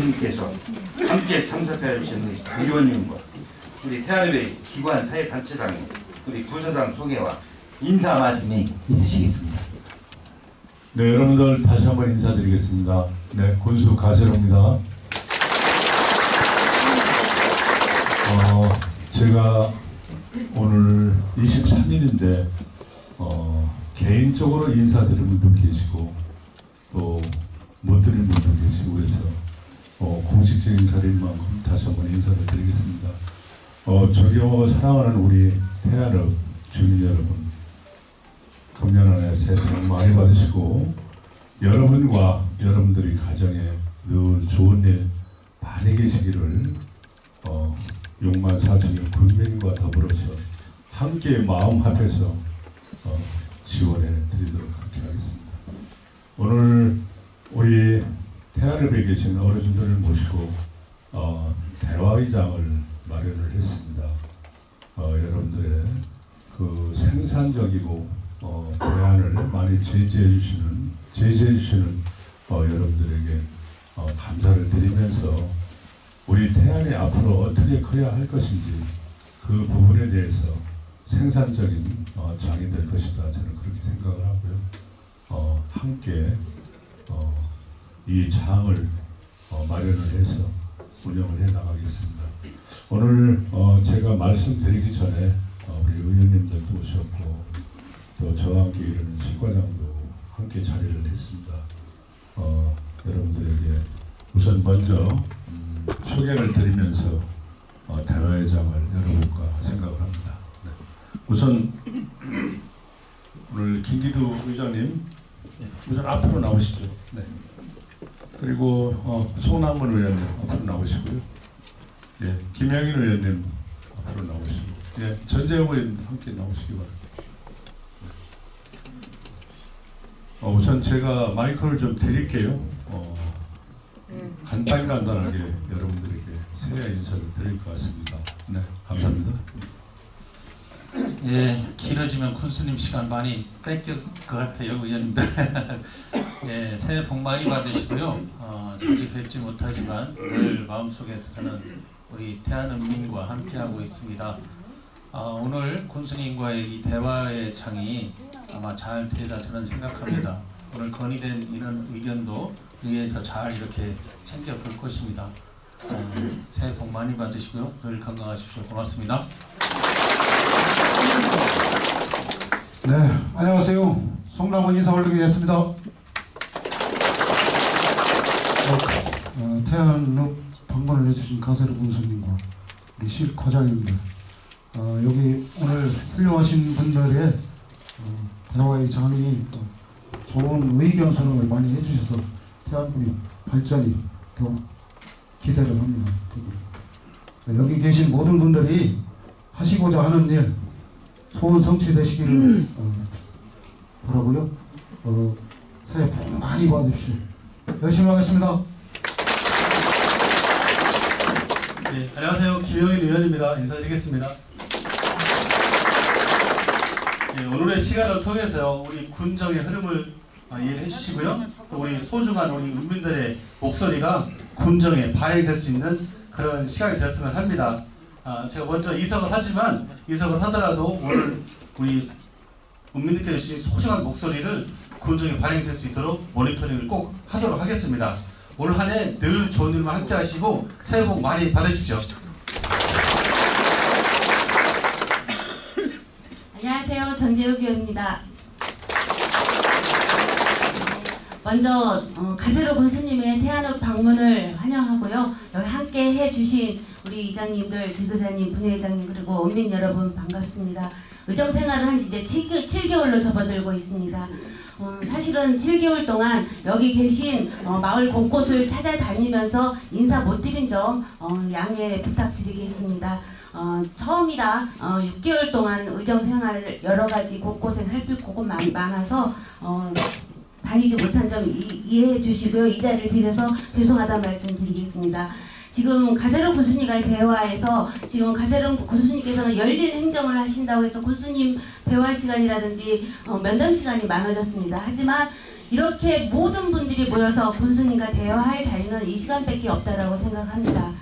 의원님께서 함께 참석해 주신 우리 의원님과 우리 태안의 기관 사회단체장 우리 부서장 소개와 인사 말씀이 있으시겠습니다. 네, 여러분들 다시 한번 인사드리겠습니다. 네, 군수 가세로입니다. 제가 오늘 23일인데 개인적으로 인사드리는 분도 계시고 또 못 드리는 분도 계시고 그래서 공식적인 자리인 만큼 다시 한번 인사를 드리겠습니다. 존경하고 사랑하는 우리 태안읍 주민 여러분, 금년 한 해 새해 복 많이 받으시고 여러분과 여러분들이 가정에 늘 좋은 일 많이 계시기를 용만 사천의 군민과 더불어서 함께 마음 합해서 지원해 드리도록 그렇게 하겠습니다. 오늘 우리 태안읍에 계신 어르신들을 모시고 대화의장을 마련을 했습니다. 여러분들의 그 생산적이고 대안을 많이 제시해 주시는 여러분들에게 감사를 드리면서 우리 태안이 앞으로 어떻게 커야 할 것인지 그 부분에 대해서 생산적인 장이 될 것이다 저는 그렇게 생각을 하고요. 함께 이 장을 마련을 해서 운영을 해 나가겠습니다. 오늘 제가 말씀드리기 전에 우리 의원님들도 오셨고 또 저와 함께 이르는 실과장도 함께 자리를 했습니다. 여러분들에게 우선 먼저 소개를 드리면서 대화회장을 열어볼까 생각을 합니다. 네. 우선 오늘 김기두 의장님 우선 앞으로 나오시죠. 네. 그리고 송남문 의원님 앞으로 나오시고요. 예, 김영인 의원님 앞으로 나오시고, 예, 전재욱 의원님 함께 나오시기 바랍니다. 우선 제가 마이크를 좀 드릴게요. 간단하게 여러분들에게 새해 인사를 드릴 것 같습니다. 네, 감사합니다. 예, 길어지면 군수님 시간 많이 뺏길 것 같아요, 의원님들. 예, 새해 복 많이 받으시고요. 자주 뵙지 못하지만 늘 마음속에서는 우리 태안읍민과 함께하고 있습니다. 오늘 군수님과의 이 대화의 장이 아마 잘 되리라 저는 생각합니다. 오늘 건의된 이런 의견도 의회에서 잘 이렇게 챙겨볼 것입니다. 새해 복 많이 받으시고요. 늘 건강하십시오. 고맙습니다. 네, 안녕하세요. 송남원 인사 올리겠습니다. 태안읍 방문을 해주신 가세로 군수님과 우리 실과장님들, 여기 오늘 훌륭하신 분들의 대화의 장이 좋은 의견 수렴을 많이 해주셔서 태안군의 발전이 더 기대를 합니다. 여기 계신 모든 분들이 하시고자 하는 일 소원 성취되시기를 바라고요. 새해 복 많이 받으십시오. 열심히 하겠습니다. 네, 안녕하세요. 김영인 의원입니다. 인사드리겠습니다. 네, 오늘의 시간을 통해서 우리 군정의 흐름을 이해해 주시고요. 또 우리 소중한 우리 국민들의 목소리가 군정에 반영될 수 있는 그런 시간이 됐으면 합니다. 제가 먼저 이석을 하지만 이석을 하더라도 오늘 우리 국민들께서 주신 소중한 목소리를 군정에 반영될 수 있도록 모니터링을 꼭 하도록 하겠습니다. 올 한 해 늘 좋은 일만 함께 하시고 새해 복 많이 받으십시오. 안녕하세요. 전재욱 의원입니다. 먼저 가세로 군수님의 태안읍 방문을 환영하고요. 여기 함께 해주신 우리 이장님들, 지도자님, 분회장님 그리고 원민 여러분 반갑습니다. 의정생활을 한 지 이제 7개월로 접어들고 있습니다. 사실은 7개월 동안 여기 계신 마을 곳곳을 찾아다니면서 인사 못 드린 점 양해 부탁드리겠습니다. 처음이라 6개월 동안 의정생활 여러가지 곳곳에 살필 곳은 많아서 다니지 못한 점 이해해 주시고요. 이 자리를 빌어서 죄송하다는 말씀 드리겠습니다. 지금 가세로 군수님과의 대화에서 지금 가세로 군수님께서는 열린 행정을 하신다고 해서 군수님 대화 시간이라든지 면담 시간이 많아졌습니다. 하지만 이렇게 모든 분들이 모여서 군수님과 대화할 자리는 이 시간밖에 없다라고 생각합니다.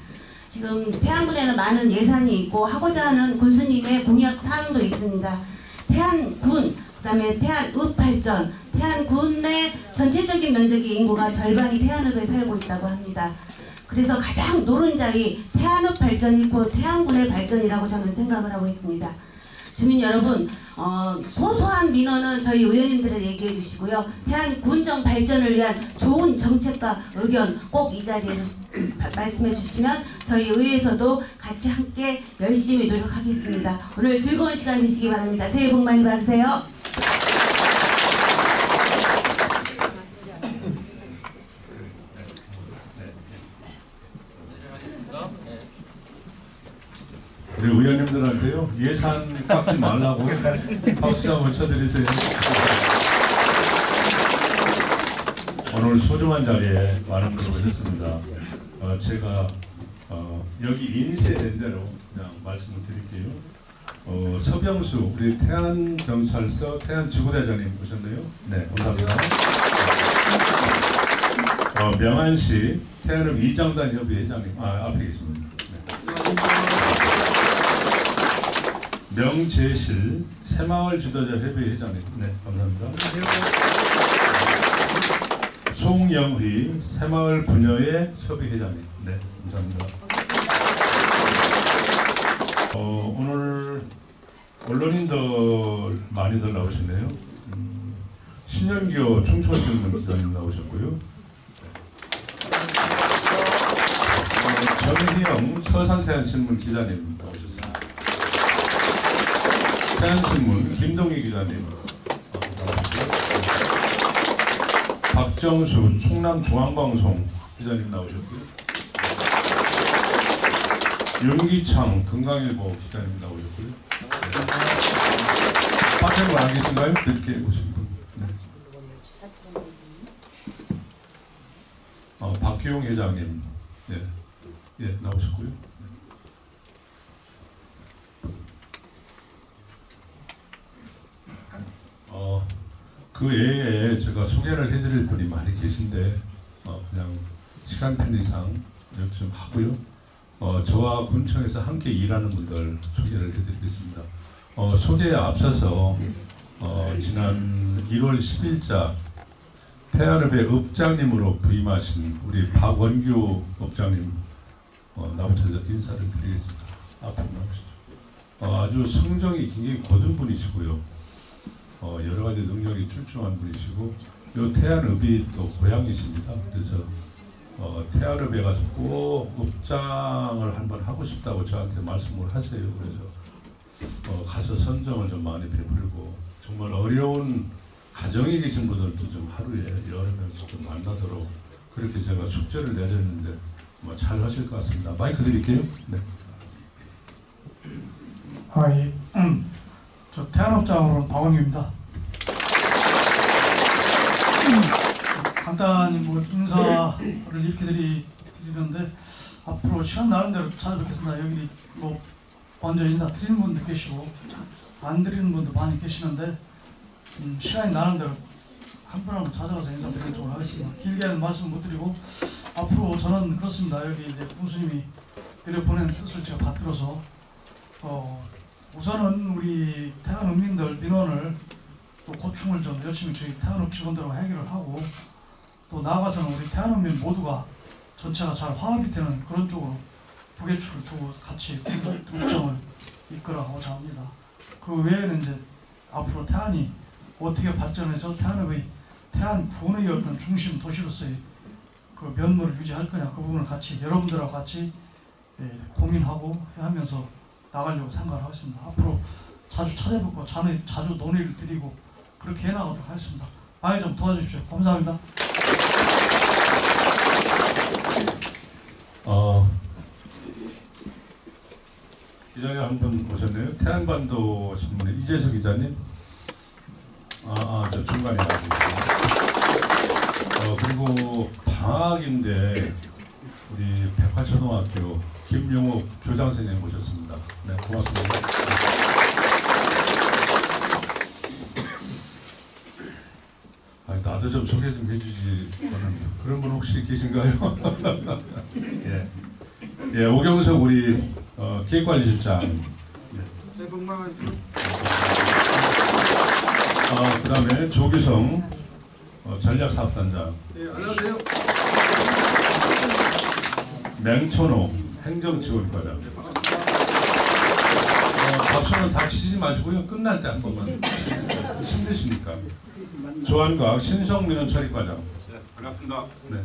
지금 태안군에는 많은 예산이 있고 하고자 하는 군수님의 공약 사항도 있습니다. 태안군, 그다음에 태안읍 발전, 태안군의 전체적인 면적의 인구가 절반이 태안읍에 살고 있다고 합니다. 그래서 가장 노른자리 태안읍 발전이 곧 태안군의 발전이라고 저는 생각을 하고 있습니다. 주민 여러분, 소소한 민원은 저희 의원님들에 얘기해 주시고요. 태안군정 발전을 위한 좋은 정책과 의견 꼭 이 자리에서 말씀해 주시면 저희 의회에서도 같이 함께 열심히 노력하겠습니다. 오늘 즐거운 시간 되시기 바랍니다. 새해 복 많이 받으세요. 우리 의원님들한테요, 예산 깎지 말라고 박수 한번 쳐드리세요. 오늘 소중한 자리에 많은 분을 오셨습니다. 제가 여기 인쇄된 대로 그냥 말씀을 드릴게요. 서병수 우리 태안경찰서 태안지구대장님 오셨네요. 네, 감사합니다. 명안시 태안읍 이장단 협의 회장님 앞에 계십니다. 네. 명재실 새마을 지도자 협의 회장님, 네, 감사합니다. 송영희 새마을 분여회 협의 회장님, 네, 감사합니다. 오늘 언론인들 많이들 나오시네요. 신현교 충청신문 기자님 나오셨고요. 전희영 서산태안신문 기자님 나오셨습니다. 태안신문 김동희 기자님 박정수 충남중앙방송 기자님 나오셨고요. 윤기창 건강일보 기자님 나오셨고요. 박정수 안 계신가요? 이렇게 오신 분. 네. 박기용 회장님, 네, 예, 나오셨고요. 그 외에 제가 소개를 해드릴 분이 많이 계신데 그냥 시간 편의상 좀 하고요. 저와 군청에서 함께 일하는 분들 소개를 해드리겠습니다. 소개에 앞서서 지난 1월 10일자 태안읍의 읍장님으로 부임하신 우리 박원규 읍장님 나부터 인사를 드리겠습니다. 앞으로 나오시죠. 아주 성정이 굉장히 고든 분이시고요. 여러 가지 능력이 출중한 분이시고, 요 태안읍이 또 고향이십니다. 그래서 태안읍에 가서 꼭 읍장을 한번 하고 싶다고 저한테 말씀을 하세요. 그래서 가서 선정을 좀 많이 베풀고, 정말 어려운 가정에 계신 분들도 좀 하루에 여러 명씩 좀 만나도록 그렇게 제가 숙제를 내렸는데 잘 하실 것 같습니다. 마이크 드릴게요. 네. 저 태안읍장으로 박원규입니다. 간단히 인사를 이렇게 드리는데 앞으로 시간 나는 대로 찾아뵙겠습니다. 여기 먼저 인사 드리는 분도 계시고 안 드리는 분도 많이 계시는데 시간이 나는 대로 한 분 한 분 찾아가서 인사드리는 쪽으로 하겠습니다. 길게는 말씀 못 드리고 앞으로 저는 그렇습니다. 여기 이제 군수님이 드려보낸 뜻을 제가 받들어서 우선은 우리 태안읍민들 민원을 또 고충을 좀 열심히 저희 태안읍 직원들하고 해결을 하고, 또 나아가서는 우리 태안읍민 모두가 전체가 잘 화합이 되는 그런 쪽으로 부개출을 두고 같이 국정을 이끌어가고자 합니다. 그 외에는 이제 앞으로 태안이 어떻게 발전해서 태안군의 어떤 중심 도시로서의 그 면모를 유지할 거냐, 그 부분을 같이 여러분들하고 같이 고민하고 하면서 나가려고 생각을 하고 있습니다. 앞으로 자주 찾아뵙고 자주 논의를 드리고 그렇게 해나가도록 하겠습니다. 많이 좀 도와주십시오. 감사합니다. 기자님 한 분 오셨네요. 태안반도 신문의 이재석 기자님. 저 중간에 나와주세요. 그리고 방학인데 우리 백화초등학교 김용욱 교장 선생님 모셨습니다. 네, 고맙습니다. 다들 나도 좀 소개 좀 해주지. 그런 분 혹시 계신가요? 예. 예, 오경석 우리 기획관리실장. 네. 그다음에 조규성 전략사업단장. 네, 안녕하세요. 맹천호 행정지원과장. 박수는 다 치지 마시고요. 끝날 때 한 번만. 힘드시니까. 조한각 신성민원처리과장. 네, 반갑습니다. 네.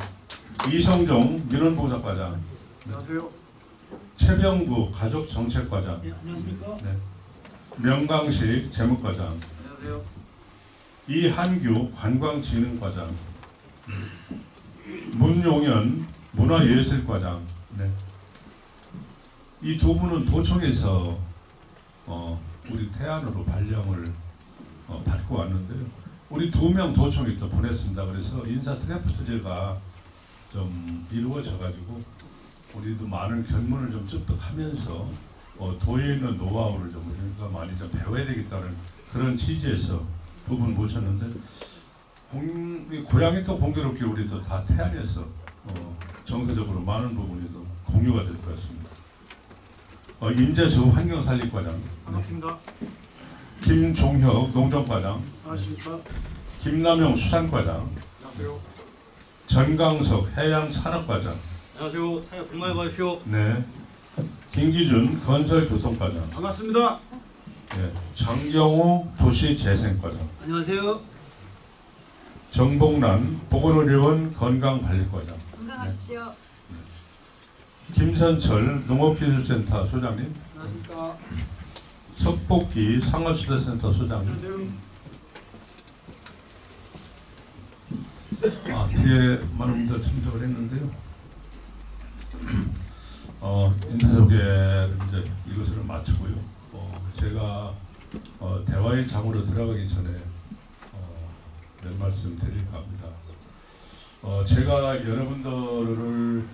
이성종 민원보호사과장. 네. 안녕하세요. 최병구 가족정책과장. 예, 안녕하십니까? 네. 명강식 재무과장. 안녕하세요. 이한규 관광진흥과장. 문용현 문화예술과장. 네. 이 두 분은 도청에서 우리 태안으로 발령을 받고 왔는데요. 우리 2명 도청에 또 보냈습니다. 그래서 인사 트래프트제가 좀 이루어져가지고 우리도 많은 견문을 좀 습득하면서 도에 있는 노하우를 좀 우리가 많이 좀 배워야 되겠다는 그런 취지에서 두 분 모셨는데 고향이 또 공교롭게 우리도 다 태안에서 정서적으로 많은 부분이 또 공유가 될 것 같습니다. 임재수 환경살림과장. 반갑습니다. 김종혁 농정과장. 안녕하십니까. 김남용 수산과장. 안녕하세요. 전강석 해양산업과장. 안녕하세요. 새해 복 많이 받으시오. 네. 김기준 건설교통과장. 반갑습니다. 네. 장경호 도시재생과장. 안녕하세요. 정봉란 보건의료원 건강관리과장. 건강하십시오. 네. 김선철 농업기술센터 소장님. 안녕하십니까. 석복기 상업시대센터 소장님. 안녕하세요. 뒤에 많은 분들 참석을 했는데요. 인사 소개를 이제 이것으로 마치고요. 제가 대화의 장으로 들어가기 전에 몇 말씀 드릴까 합니다. 제가 여러분들을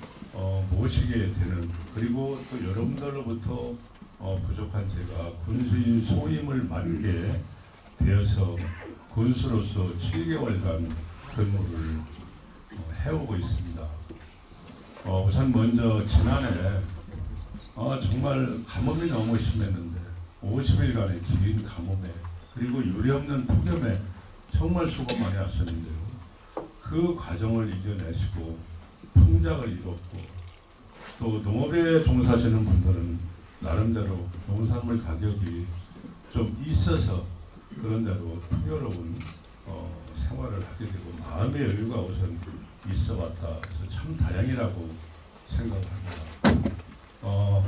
모시게 되는, 그리고 또 여러분들로부터 부족한 제가 군수인 소임을 맡게 되어서 군수로서 7개월간 근무를 해오고 있습니다. 우선 먼저 지난해 정말 가뭄이 너무 심했는데 50일간의 긴 가뭄에, 그리고 유례없는 폭염에 정말 수고 많이 하셨는데요. 그 과정을 이겨내시고 풍작을 이뤘고, 또 농업에 종사하시는 분들은 나름대로 농산물 가격이 좀 있어서 그런 대로 풍요로운 생활을 하게 되고 마음의 여유가 우선 있어 왔다. 그래서 참 다행이라고 생각을 합니다.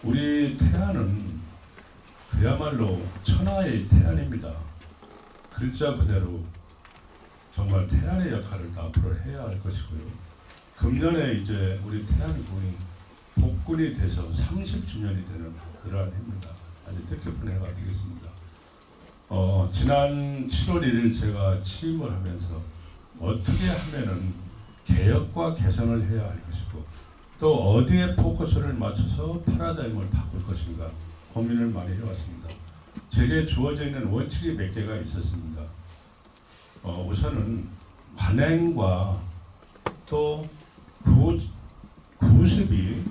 우리 태안은 그야말로 천하의 태안입니다. 글자 그대로 정말 태안의 역할을 앞으로 해야 할 것이고요. 금년에 이제 우리 태안군이 복군이 돼서 30주년이 되는 그러한 해입니다. 아주 뜻깊은 해가 되겠습니다. 지난 7월 1일 제가 취임을 하면서 어떻게 하면은 개혁과 개선을 해야 할 것이고, 또 어디에 포커스를 맞춰서 패러다임을 바꿀 것인가 고민을 많이 해왔습니다. 제게 주어져 있는 원칙이 몇 개가 있었습니다. 우선은 관행과 또 구습이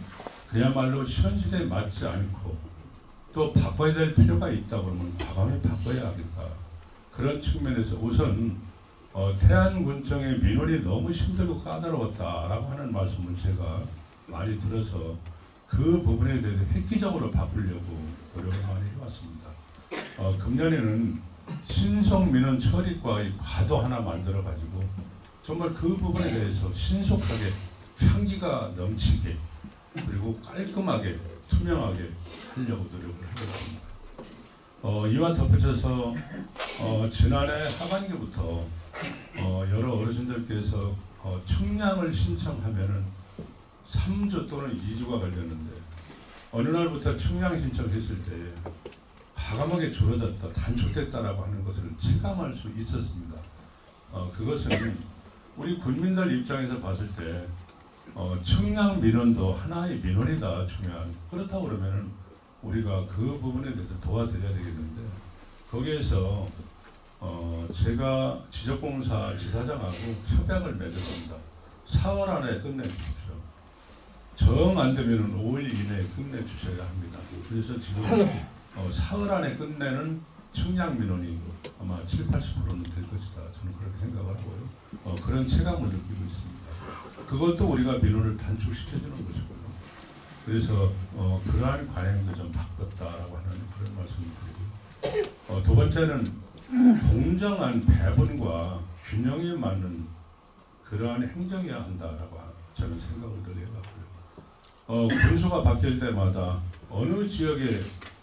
그야말로 현실에 맞지 않고 또 바꿔야 될 필요가 있다 그러면 과감히 바꿔야 하겠다. 그런 측면에서 우선 태안군청의 민원이 너무 힘들고 까다로웠다라고 하는 말씀을 제가 많이 들어서 그 부분에 대해서 획기적으로 바꾸려고 노력을 많이 해왔습니다. 금년에는 신속민원 처리과의 과도 하나 만들어가지고 정말 그 부분에 대해서 신속하게 향기가 넘치게 그리고 깔끔하게 투명하게 하려고 노력을 하겠습니다. 이와 덧붙여서 지난해 하반기부터 여러 어르신들께서 측량을 신청하면은 3주 또는 2주가 걸렸는데 어느 날부터 측량 신청했을 때 과감하게 줄어졌다, 단축됐다라고 하는 것을 체감할 수 있었습니다. 그것은 우리 군민들 입장에서 봤을 때 측량 민원도 하나의 민원이다, 중요한. 그렇다고 그러면은 우리가 그 부분에 대해서 도와드려야 되겠는데, 거기에서 제가 지적공사 지사장하고 협약을 맺었습니다. 4월 안에 끝내주십시오. 정 안 되면 5일 이내에 끝내주셔야 합니다. 그래서 지금 4월 안에 끝내는 측량 민원이 아마 70~80%는 될 것이다. 저는 그렇게 생각을 하고요. 그런 체감을 느끼고 있습니다. 그것도 우리가 민원을 단축시켜주는 것이고요. 그래서 그러한 관행도 좀 바꿨다라고 하는 그런 말씀을 드리고요. 두 번째는 공정한 배분과 균형에 맞는 그러한 행정이어야 한다라고 저는 생각을 늘 해봤고요. 군수가 바뀔 때마다 어느 지역에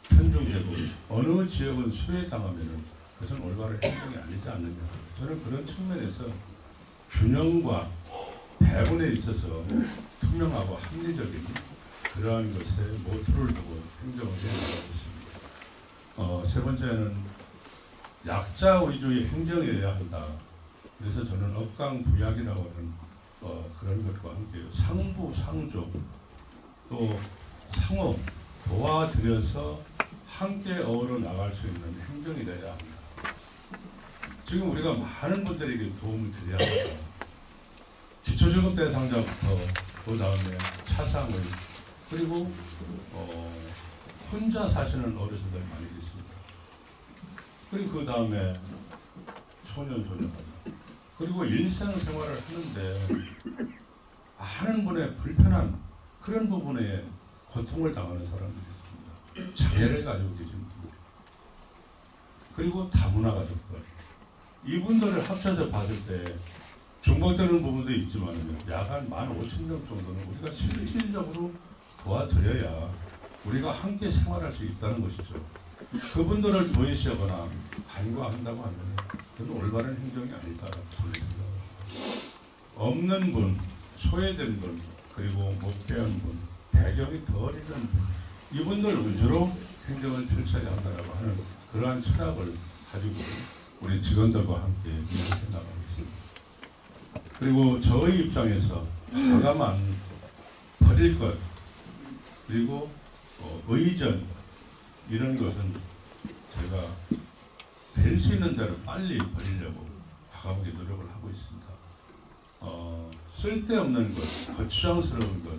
편중되고 어느 지역은 수혜당하면 그것은 올바른 행정이 아니지 않느냐. 저는 그런 측면에서 균형과 배분에 있어서 투명하고 합리적인 그러한 것에 모토를 두고 행정을 해나가고 있습니다. 세 번째는 약자 위주의 행정이어야 한다. 그래서 저는 업강부약이라고 하는 그런 것과 함께 상부, 상조, 또 상호 도와드려서 함께 어우러 나갈 수 있는 행정이 되어야 합니다. 지금 우리가 많은 분들에게 도움을 드려야 합니다. 기초지급 대상자부터 그 다음에 차상의 그리고 혼자 사시는 어르신들 많이 계십니다. 그리고 그 다음에 소년소녀까지 그리고 일상생활을 하는데 많은 분의 불편한 그런 부분에 고통을 당하는 사람들이 있습니다. 장애를 가지고 계신 분들 그리고 다문화 가족들 이분들을 합쳐서 봤을 때 중복되는 부분도 있지만 약 한 15,000명 정도는 우리가 실질적으로 도와드려야 우리가 함께 생활할 수 있다는 것이죠. 그분들을 도외시하거나 간과한다고 하면 그건 올바른 행정이 아니다라고 저는 생각합니다. 없는 분, 소외된 분, 그리고 못 배운 분, 배경이 더 어리는 분 이분들 위주로 행정을 펼쳐야 한다고 하는 그러한 철학을 가지고 우리 직원들과 함께 일을 해나가고 있습니다. 그리고 저의 입장에서 과감한 버릴 것 그리고 의전 이런 것은 제가 될 수 있는 대로 빨리 버리려고 과감하게 노력을 하고 있습니다. 쓸데없는 것, 거추장스러운 것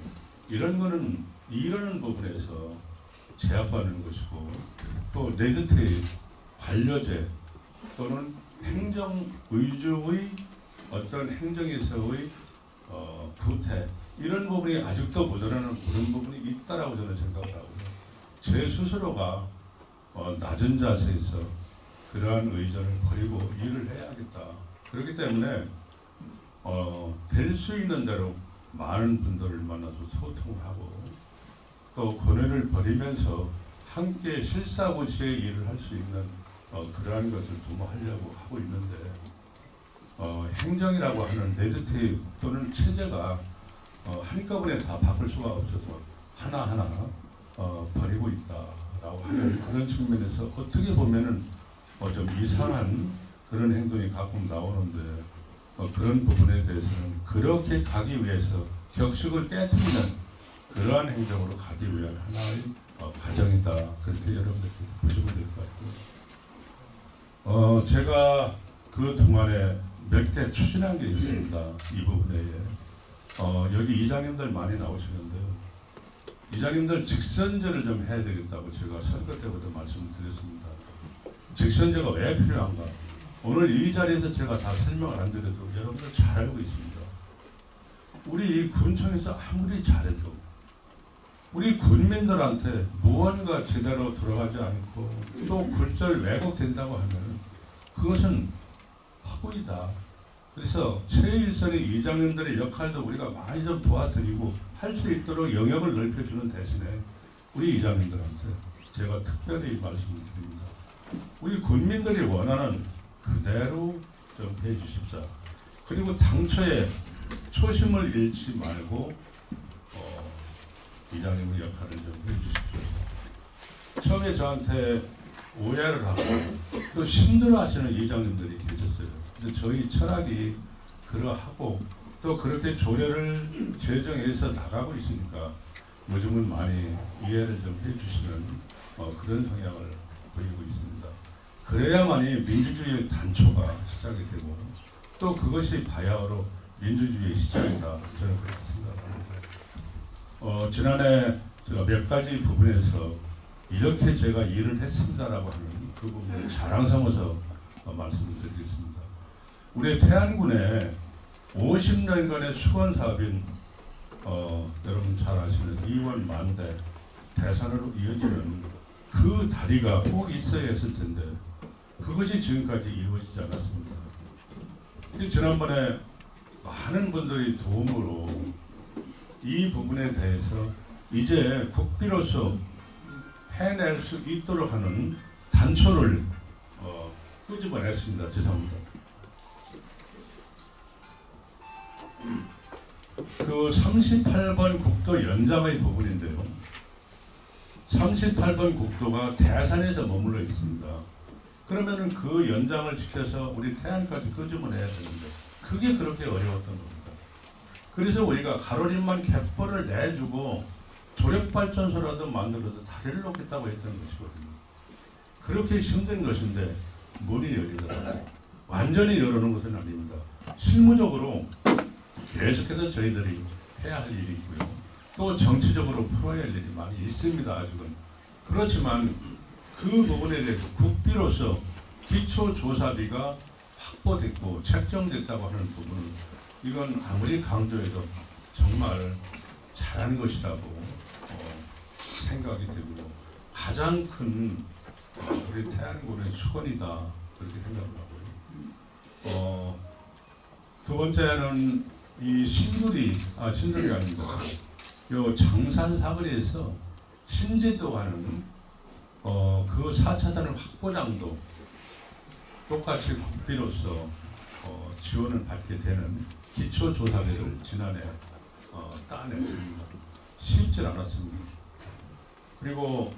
이런 거는 이러는 부분에서 제압하는 것이고 또 네드테이, 반려제 또는 행정 위주의 어떤 행정에서의 구태 이런 부분이 아직도 모자라는 그런 부분이 있다라고 저는 생각을 하고요. 제 스스로가 낮은 자세에서 그러한 의전을 버리고 일을 해야겠다. 그렇기 때문에 될 수 있는 대로 많은 분들을 만나서 소통을 하고 또 고뇌를 버리면서 함께 실사고시의 일을 할 수 있는 그러한 것을 도모하려고 하고 있는데 행정이라고 하는 레드테이프 또는 체제가 한꺼번에 다 바꿀 수가 없어서 하나하나 버리고 있다라고 하는 그런 측면에서 어떻게 보면은 좀 이상한 그런 행동이 가끔 나오는데 그런 부분에 대해서는 그렇게 가기 위해서 격식을 깨트리는 그러한 행정으로 가기 위한 하나의 과정이다. 그렇게 여러분들 보시면 될 것 같고요. 제가 그 동안에 몇 개 추진한 게 있습니다. 이 부분에 여기 이장님들 많이 나오시는데요. 이장님들 직선제를 좀 해야 되겠다고 제가 선거 때부터 말씀드렸습니다. 직선제가 왜 필요한가? 오늘 이 자리에서 제가 다 설명을 안 드려도 여러분들 잘 알고 있습니다. 우리 군청에서 아무리 잘해도 우리 군민들한테 무언가 제대로 돌아가지 않고 또 굴절 왜곡된다고 하면 그것은 허구이다. 그래서 최일선의 이장님들의 역할도 우리가 많이 좀 도와드리고 할 수 있도록 영역을 넓혀주는 대신에 우리 이장님들한테 제가 특별히 말씀을 드립니다. 우리 군민들이 원하는 그대로 좀 해주십사. 그리고 당초에 초심을 잃지 말고 이장님의 역할을 좀 해주십시오. 처음에 저한테 오해를 하고 또 힘들어하시는 이장님들이 계셨어요. 근데 저희 철학이 그러하고 또 그렇게 조례를 제정해서 나가고 있으니까 요즘은 많이 이해를 좀 해주시는 그런 성향을 보이고 있습니다. 그래야만이 민주주의의 단초가 시작이 되고 또 그것이 바야흐로 민주주의의 시작이다. 저는 그렇게 생각합니다. 지난해 제가 몇 가지 부분에서 이렇게 제가 일을 했습니다라고 하는 그 부분을 자랑 삼아서 말씀을 드리겠습니다. 우리 태안군에 50년간의 수건 사업인 여러분 잘 아시는 이원 만대 대산으로 이어지는 그 다리가 꼭 있어야 했을 텐데 그것이 지금까지 이루어지지 않았습니다. 지난번에 많은 분들이 도움으로 이 부분에 대해서 이제 국비로서 해낼 수 있도록 하는 단초를 끄집어냈습니다. 죄송합니다. 그 38번 국도 연장의 부분인데요. 38번 국도가 대산에서 머물러 있습니다. 그러면은 그 연장을 지켜서 우리 태안까지 끄집어내야 되는데 그게 그렇게 어려웠던 겁니다. 그래서 우리가 가로림만 갯벌을 내주고 조력발전소라도 만들어도 다리를 놓겠다고 했던 것이거든요. 그렇게 힘든 것인데 문이 열리더라고요. 완전히 열어놓은 것은 아닙니다. 실무적으로 계속해서 저희들이 해야 할 일이 있고요. 또 정치적으로 풀어야 할 일이 많이 있습니다. 아직은. 그렇지만 그 부분에 대해서 국비로서 기초조사비가 확보됐고 책정됐다고 하는 부분은 이건 아무리 강조해도 정말 잘한 것이라고 생각이 되고 가장 큰 우리 태안군의 수건이다 그렇게 생각을 하고요. 두 번째는 이 신들이가 아닙니다. 요 장산 사거리에서 신제도하는 그 4차선 확보장도 똑같이 국비로서 지원을 받게 되는 기초조사비를 지난해 따냈습니다. 쉽지 않았습니다. 그리고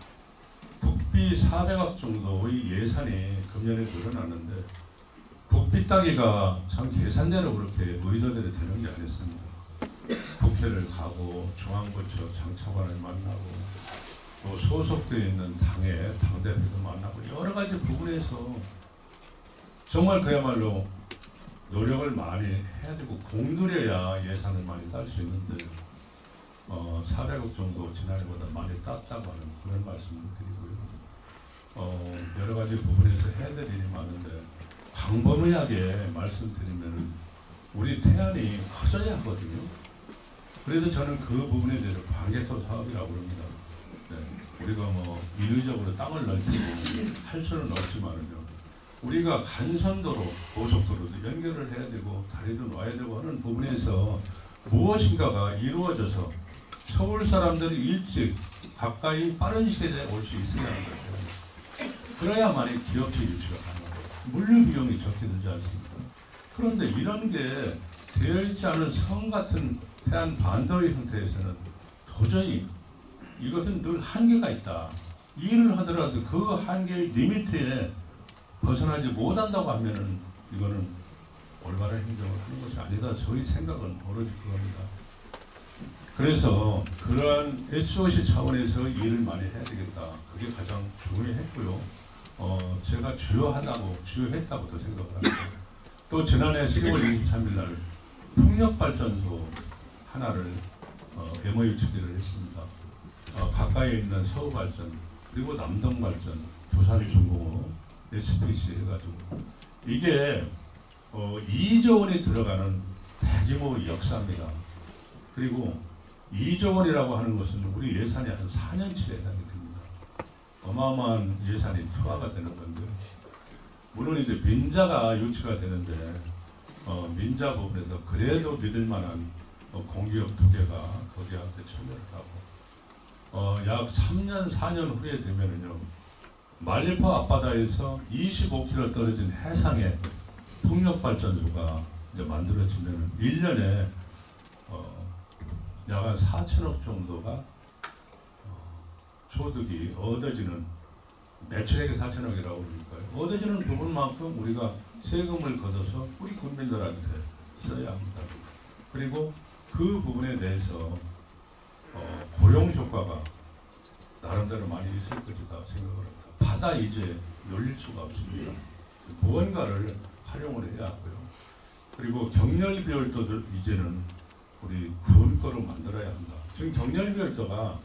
국비 400억 정도의 예산이 금년에 늘어났는데 국비 따기가 참 계산대로 그렇게 의도대로 되는 게 아니었습니다. 국회를 가고 중앙부처 장차관을 만나고 또 소속되어 있는 당의 당대표도 만나고 여러 가지 부분에서 정말 그야말로 노력을 많이 해야 되고 공들여야 예산을 많이 딸 수 있는데 400억 정도 지난해보다 많이 땄다고 하는 그런 말씀을 드리고요. 여러 가지 부분에서 해야 될 일이 많은데 광범위하게 말씀드리면 우리 태안이 커져야 하거든요. 그래서 저는 그 부분에 대해서 관계소 사업이라고 합니다. 네, 우리가 뭐 인위적으로 땅을 넓히고 할 수는 없지만은요. 우리가 간선도로 고속도로도 연결을 해야 되고 다리도 놔야 되고 하는 부분에서 무엇인가가 이루어져서 서울 사람들이 일찍 가까이 빠른 시간에 올 수 있어야 하는 거죠. 그래야만이 기업체 유치가 가능합니다. 물류 비용이 적게 들지 않습니까? 그런데 이런 게 되어 있지 않은 성 같은 태안 반도의 형태에서는 도저히 이것은 늘 한계가 있다. 일을 하더라도 그 한계의 리미트에 벗어나지 못한다고 하면은 이거는 올바른 행정을 하는 것이 아니다. 저희 생각은 오로지 그겁니다. 그래서 그러한 SOC 차원에서 일을 많이 해야 되겠다. 그게 가장 중요했고요. 제가 주요했다고도 생각을 합니다. 또 지난해 10월 23일 날 풍력발전소 하나를 MOU 체결을 했습니다. 가까이에 있는 서울발전 그리고 남동발전, 부산중공업, SPC 해가지고 이게 2조 원이 들어가는 대규모 역사입니다. 그리고 2조 원이라고 하는 것은 우리 예산이 한 4년치에 해당이 됩니다. 어마어마한 예산이 투하가 되는 건데요. 물론 이제 민자가 유치가 되는데 민자 부분에서 그래도 믿을 만한 공기업 두 개가 거기한테 참여를 하고 약 3년, 4년 후에 되면은요. 말리포 앞바다에서 25km 떨어진 해상에 풍력발전소가 이제 만들어지면 1년에 약 한 4천억 정도가 소득이 얻어지는 매출액이 4천억이라고 그러니까요. 얻어지는 부분만큼 우리가 세금을 걷어서 우리 국민들한테 써야 합니다. 그리고 그 부분에 대해서 고용 효과가 나름대로 많이 있을 것이다 생각을 합니다. 다 이제 놀릴 수가 없습니다. 무언가를 활용을 해야 하고요. 그리고 경렬별도들 이제는 우리 군 거로 만들어야 한다. 지금 경렬별도가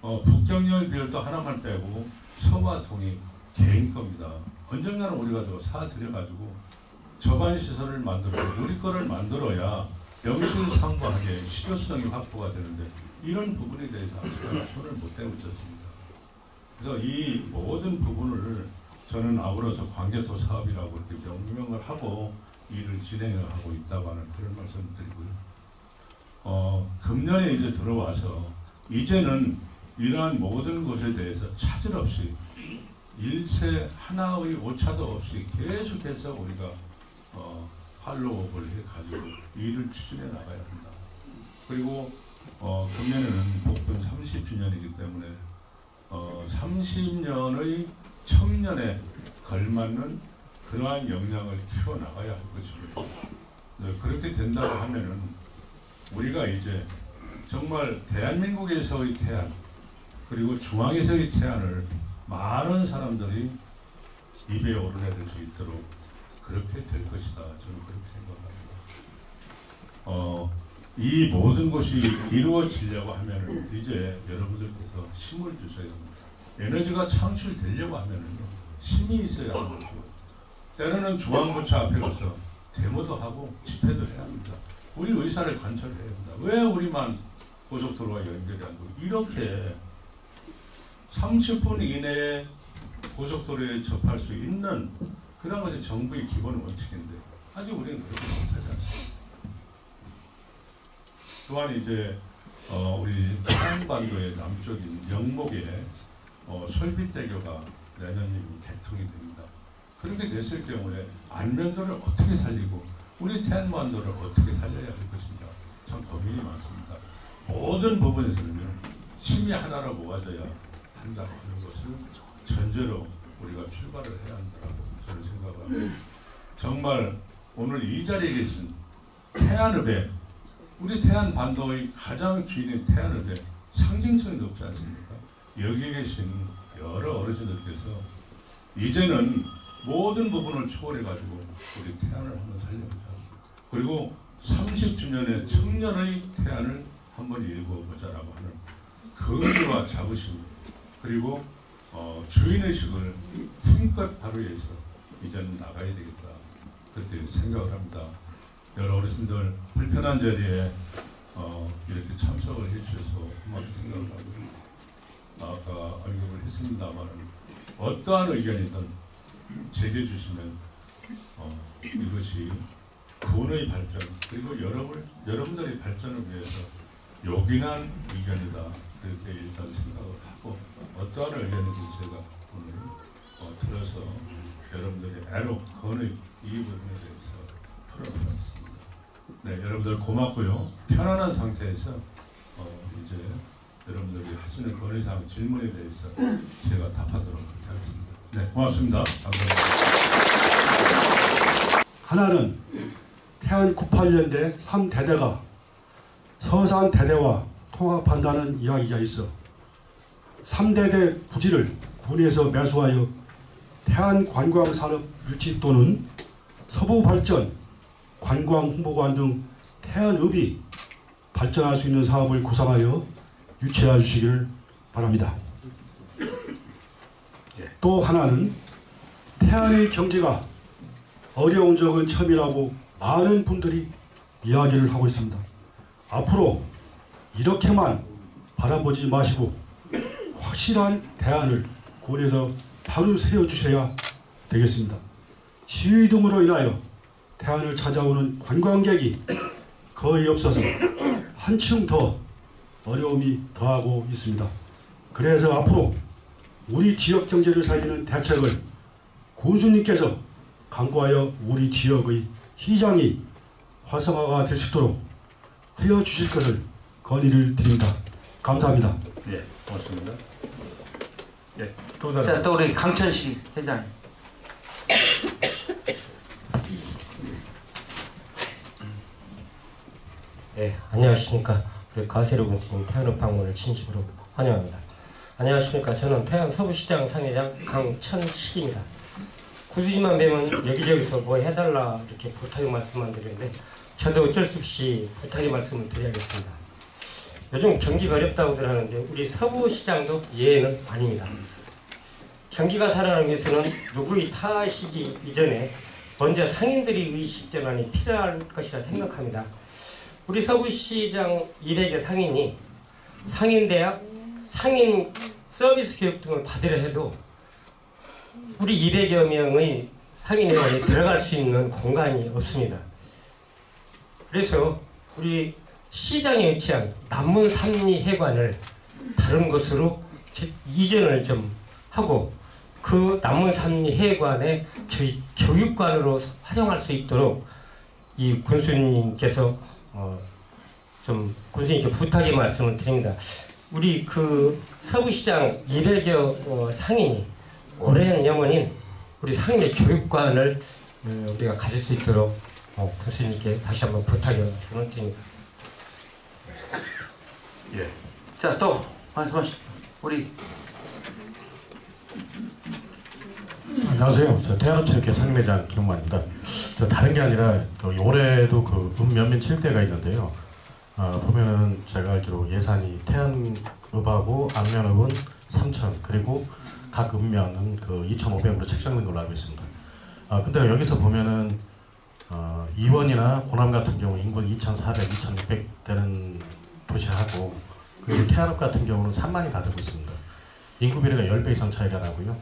북경렬별도 하나만 빼고 서와 동이 개인 겁니다. 언젠가는 우리가 저 사들여가지고 저반 시설을 만들어 우리 거를 만들어야 명실상부하게 실효성이 확보가 되는데 이런 부분에 대해서 아직 손을 못 대고 있었습니다. 그래서 이 모든 부분을 저는 아울러서 관계소 사업이라고 이렇게 명명을 하고 일을 진행을 하고 있다고 하는 그런 말씀을 드리고요. 금년에 이제 들어와서 이제는 이러한 모든 것에 대해서 차질 없이 일체 하나의 오차도 없이 계속해서 우리가 팔로우업을 해가지고 일을 추진해 나가야 한다. 그리고 금년에는 복권 30주년이기 때문에 30년의 청년에 걸맞는 그러한 역량을 키워나가야 할 것입니다. 네, 그렇게 된다고 하면은 우리가 이제 정말 대한민국에서의 태안 그리고 중앙에서의 태안을 많은 사람들이 입에 오르내릴 수 있도록 그렇게 될 것이다. 저는 그렇게 생각합니다. 이 모든 것이 이루어지려고 하면은 이제 여러분들께서 힘을 주셔야 합니다. 에너지가 창출되려고 하면은 힘이 있어야 하는 거죠. 때로는 중앙부처 앞에 가서 데모도 하고 집회도 해야 합니다. 우리 의사를 관철해야 합니다. 왜 우리만 고속도로와 연결이 안 되고 이렇게 30분 이내에 고속도로에 접할 수 있는 그런 것이 정부의 기본 원칙인데 아직 우리는 그렇게 못하지 않습니다. 또한 이제 우리 한반도의 남쪽인 영목에 솔빛대교가 내년이 개통이 됩니다. 그렇게 됐을 경우에 안면도를 어떻게 살리고 우리 태안반도를 어떻게 살려야 할 것인가 참 고민이 많습니다. 모든 부분에서는 힘이 하나로 모아져야 한다는 것을 전제로 우리가 출발을 해야 한다고 저는 생각합니다. 정말 오늘 이 자리에 계신 태안읍에 우리 태안반도의 가장 주인인 태안읍에 상징성이 높지 않습니까? 여기 계신 여러 어르신들께서 이제는 모든 부분을 초월해가지고 우리 태안을 한번 살려보자. 그리고 30주년의 청년의 태안을 한번 읽어보자라고 하는 그 의지와 자부심 그리고 주인의식을 힘껏 발휘해서 이제는 나가야 되겠다. 그렇게 생각을 합니다. 여러 어르신들 불편한 자리에 이렇게 참석을 해주셔서 고맙게 생각을 하고요. 아까 언급을 했습니다만 어떠한 의견이든 제기해 주시면 이것이 군의 발전 그리고 여러분들의 발전을 위해서 요긴한 의견이다. 그렇게 일단 생각을 하고 어떠한 의견이든 제가 오늘 들어서 여러분들의 애록, 건의 이 부분에 대해서 풀어보겠습니다. 네, 여러분들 고맙고요. 편안한 상태에서 이제 여러분들이 하시는 건의사항 질문에 대해서 제가 답하도록 하겠습니다. 네, 고맙습니다. 감사합니다. 하나는 태안 98년대 3대대가 서산대대와 통합한다는 이야기가 있어 3대대 부지를 군에서 매수하여 태안관광산업 유치 또는 서부발전, 관광홍보관 등 태안읍이 발전할 수 있는 사업을 구상하여 유치해 주시기를 바랍니다. 또 하나는 태안의 경제가 어려운 적은 처음이라고 많은 분들이 이야기를 하고 있습니다. 앞으로 이렇게만 바라보지 마시고 확실한 대안을 군에서 바로 세워주셔야 되겠습니다. 시위 등으로 인하여 태안을 찾아오는 관광객이 거의 없어서 한층 더 어려움이 더하고 있습니다. 그래서 앞으로 우리 지역 경제를 살리는 대책을 군수님께서 강구하여 우리 지역의 시장이 활성화가 될 수 있도록 하여 주실 것을 건의를 드립니다. 감사합니다. 네, 고맙습니다. 예, 자, 또 우리 강천식 회장. 네, 안녕하십니까. 우리 가세로 군수님 태안읍 방문을 진심으로 환영합니다. 안녕하십니까. 저는 태안 서부시장 상회장 강천식입니다. 구수지만 뵈면 여기저기서 뭐 해달라 이렇게 부탁의 말씀만 드리는데 저도 어쩔 수 없이 부탁의 말씀을 드려야겠습니다. 요즘 경기가 어렵다고들 하는데 우리 서부시장도 예외는 아닙니다. 경기가 살아나기 위해서는 누구의 탓이기 이전에 먼저 상인들의 의식 전환이 필요할 것이라 생각합니다. 우리 서부시장 200여 상인이 상인대학, 상인 서비스 교육 등을 받으려 해도 우리 200여 명의 상인회원이 들어갈 수 있는 공간이 없습니다. 그래서 우리 시장에 위치한 남문삼리회관을 다른 곳으로 이전을 좀 하고 그 남문삼리회관에 저희 교육관으로 활용할 수 있도록 이 군수님께서 좀 군수님께 부탁의 말씀을 드립니다. 우리 그 서부시장 200여 상인이 오랜 영혼인 우리 상인의 교육관을 우리가 가질 수 있도록 군수님께 다시 한번 부탁의 말씀을 드립니다. 예. 자, 또 말씀하시죠. 우리 안녕하세요. 저 태안업체육회 상임회장 김용만입니다. 저 다른 게 아니라 올해도 그 읍면민 7대가 있는데요. 보면은 제가 알기로 예산이 태안읍하고 안면읍은 3,000 그리고 각 읍면은 그 2,500으로 책정된 걸로 알고 있습니다. 근데 여기서 보면은 이원이나 고남 같은 경우 인구 2,400, 2,600 되는 도시하고 그리고 태안읍 같은 경우는 3만이 다 되고 있습니다. 인구 비례가 10배 이상 차이가 나고요.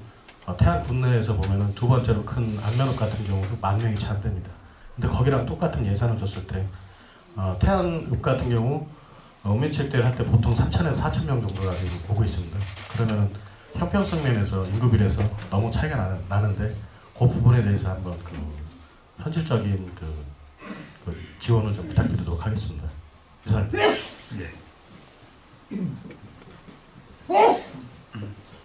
태안 군내에서 보면은 두 번째로 큰 안면읍 같은 경우도 10,000명이 채 안 됩니다. 근데 거기랑 똑같은 예산을 줬을 때 태안읍 같은 경우 읍면체육대회를 할 때 보통 3,000에서 4,000명 정도가 보고 있습니다. 그러면은 형평성 면에서 인구 비례에서 너무 차이가 나는데 그 부분에 대해서 한번 그 현실적인 그 지원을 좀 부탁드리도록 하겠습니다. 이상입니다.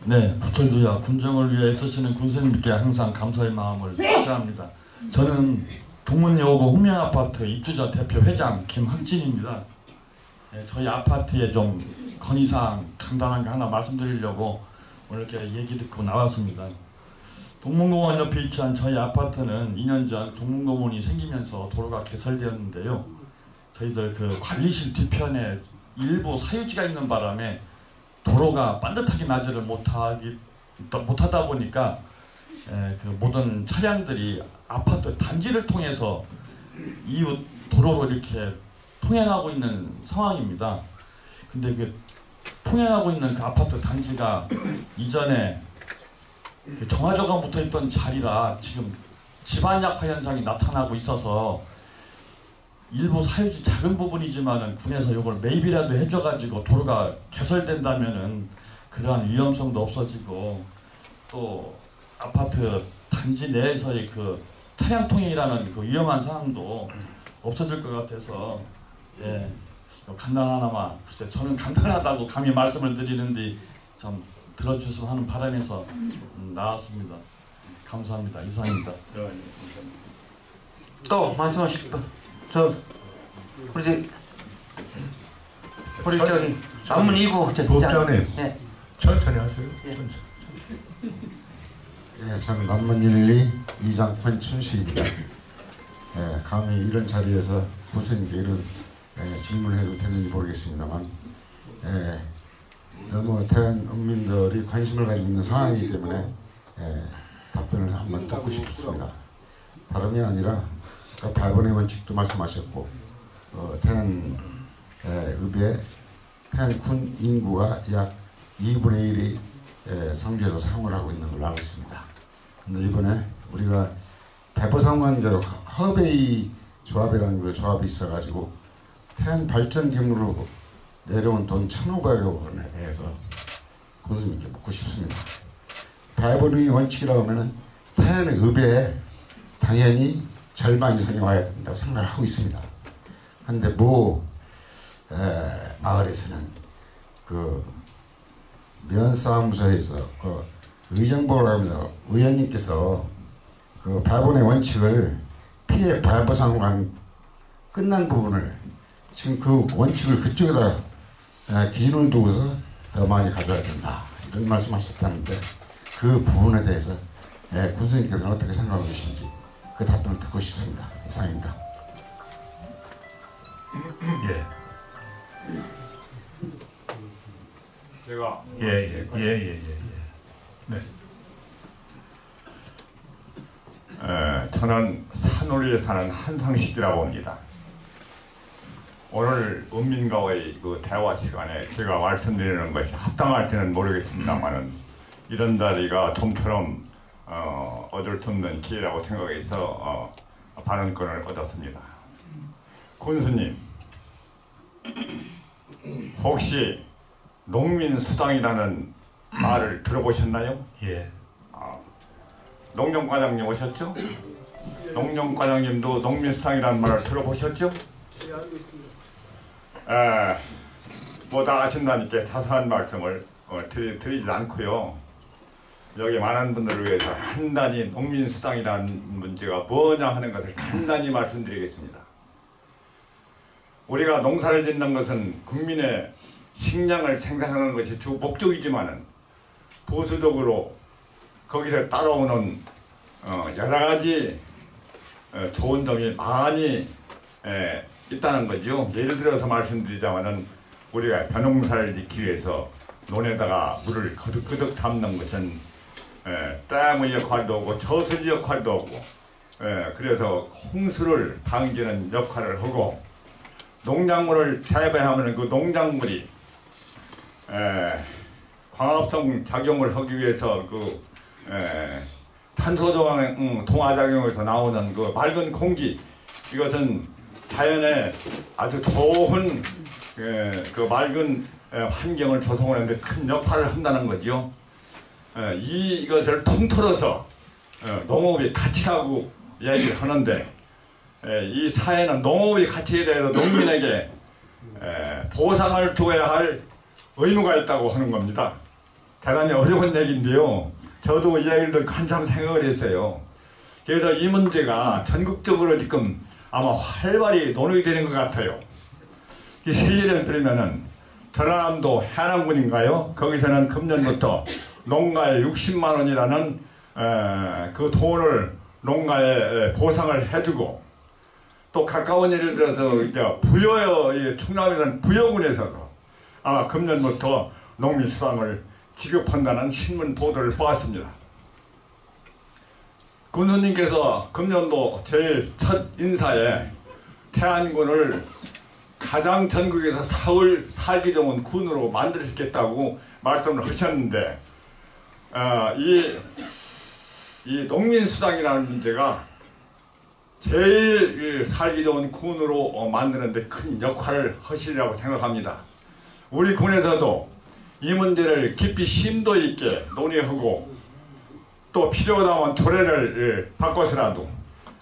네, 부천주야 군정을 위해 애쓰시는 군수님께 항상 감사의 마음을 표합니다. 저는 동문여고 홍명아파트 입주자 대표 회장 김학진입니다. 네, 저희 아파트에 좀 건의사항 간단한 게 하나 말씀드리려고 오늘 이렇게 얘기 듣고 나왔습니다. 동문공원 옆에 위치한 저희 아파트는 2년 전 동문공원이 생기면서 도로가 개설되었는데요. 저희들 그 관리실 뒤편에 일부 사유지가 있는 바람에 도로가 반듯하게 나지를 못하다 보니까 그 모든 차량들이 아파트 단지를 통해서 이웃 도로로 이렇게 통행하고 있는 상황입니다. 근데 그 통행하고 있는 그 아파트 단지가 이전에 그 정화조가 붙어있던 자리라 지금 집안약화 현상이 나타나고 있어서 일부 사유지 작은 부분이지만은 군에서 이걸 매입이라도 해줘가지고 도로가 개설된다면은 그러한 위험성도 없어지고 또 아파트 단지 내에서의 그 차량 통행이라는 그 위험한 상황도 없어질 것 같아서 예 간단하나마 글쎄 저는 간단하다고 감히 말씀을 드리는데 좀 들어주시면 하는 바람에서 나왔습니다. 감사합니다. 이상입니다. 또 말씀하실 분. 우리 저기 남문 1구 부장님 네. 천천히 하세요. 예, 저는 남문 1, 2 2장 권춘식입니다. 예, 감히 이런 자리에서 교수님께 이런 질문을 해도 되는지 모르겠습니다만 너무 태안 읍민들이 관심을 가지고 있는 상황이기 때문에 답변을 한번 듣고 싶습니다. 다름이 아니라 발본의 원칙도 말씀하셨고 태안 읍의 태안군 인구가 약 2분의 1이 상주에서 사용을 하고 있는 걸로 알고 있습니다. 근데 이번에 우리가 대보상관계로 허베이 조합이라는 그 조합이 있어가지고 태안 발전기금으로 내려온 돈 1,500억 원에 대해서 군수님께 묻고 싶습니다. 발본의 원칙이라고 하면은 태안 읍에 당연히 절반 이상이 와야 된다고 생각을 하고 있습니다. 그런데 마을에서는 그 면사무소에서 그 의정부를 하면서 의원님께서 그 발본의 원칙을 피해 발보상관 끝난 부분을 지금 그 원칙을 그쪽에다 기준을 두고서 더 많이 가져야 된다 이런 말씀하셨다는데 그 부분에 대해서 군수님께서는 어떻게 생각하고 계신지 그 답변을 듣고 싶습니다. 이상입니다. 예. 제가 예. 네. 저는 산울리에 사는 한상식이라고 합니다. 오늘 은민과의 그 대화 시간에 제가 말씀드리는 것이 합당할지는 모르겠습니다만은 이런 자리가 좀처럼 얻을 수 없는 기회라고 생각해서 발언권을 얻었습니다. 군수님, 혹시 농민수당이라는 말을 들어보셨나요? 예. 농정과장님 오셨죠? 농정과장님도 농민수당이라는 말을 들어보셨죠? 네, 알고 있습니다. 뭐 다 아신다니까 자세한 말씀을 드리지 않고요. 여기 많은 분들을 위해서 간단히 농민수당이라는 문제가 뭐냐 하는 것을 간단히 말씀드리겠습니다. 우리가 농사를 짓는 것은 국민의 식량을 생산하는 것이 주 목적이지만은 보수적으로 거기서 따라오는 여러 가지 좋은 점이 많이 있다는 거죠. 예를 들어서 말씀드리자면은 우리가 벼농사를 짓기 위해서 논에다가 물을 거득거득 담는 것은 댐의 역할도 오고 저수지 역할도 오고 그래서 홍수를 방지하는 역할을 하고 농작물을 재배하면 그 농작물이 광합성 작용을 하기 위해서 그 탄소 동화작용에서 나오는 그 맑은 공기, 이것은 자연의 아주 좋은 그 맑은 환경을 조성하는 데 큰 역할을 한다는 거죠. 이것을 통틀어서 농업이 가치라고 얘기를 하는데 이 사회는 농업의 가치에 대해서 농민에게 보상을 줘야 할 의무가 있다고 하는 겁니다. 대단히 어려운 얘기인데요. 저도 이 얘기를 듣고 한참 생각을 했어요. 그래서 이 문제가 전국적으로 지금 아마 활발히 논의되는 것 같아요. 이 실례를 드리면은 전라남도 해남군인가요? 거기서는 금년부터 농가에 60만 원이라는 그 돈을 농가에 보상을 해주고, 또 가까운 예를 들어서 부여, 충남에서는 부여군에서도 아마 금년부터 농민수당을 지급한다는 신문 보도를 보았습니다. 군수님께서 금년도 제일 첫 인사에 태안군을 가장 전국에서 살기 좋은 군으로 만들겠다고 말씀을 하셨는데 이 농민수당이라는 문제가 제일 살기 좋은 군으로 만드는 데 큰 역할을 하시리라고 생각합니다. 우리 군에서도 이 문제를 깊이 심도 있게 논의하고 또 필요하다면 조례를 바꿔서라도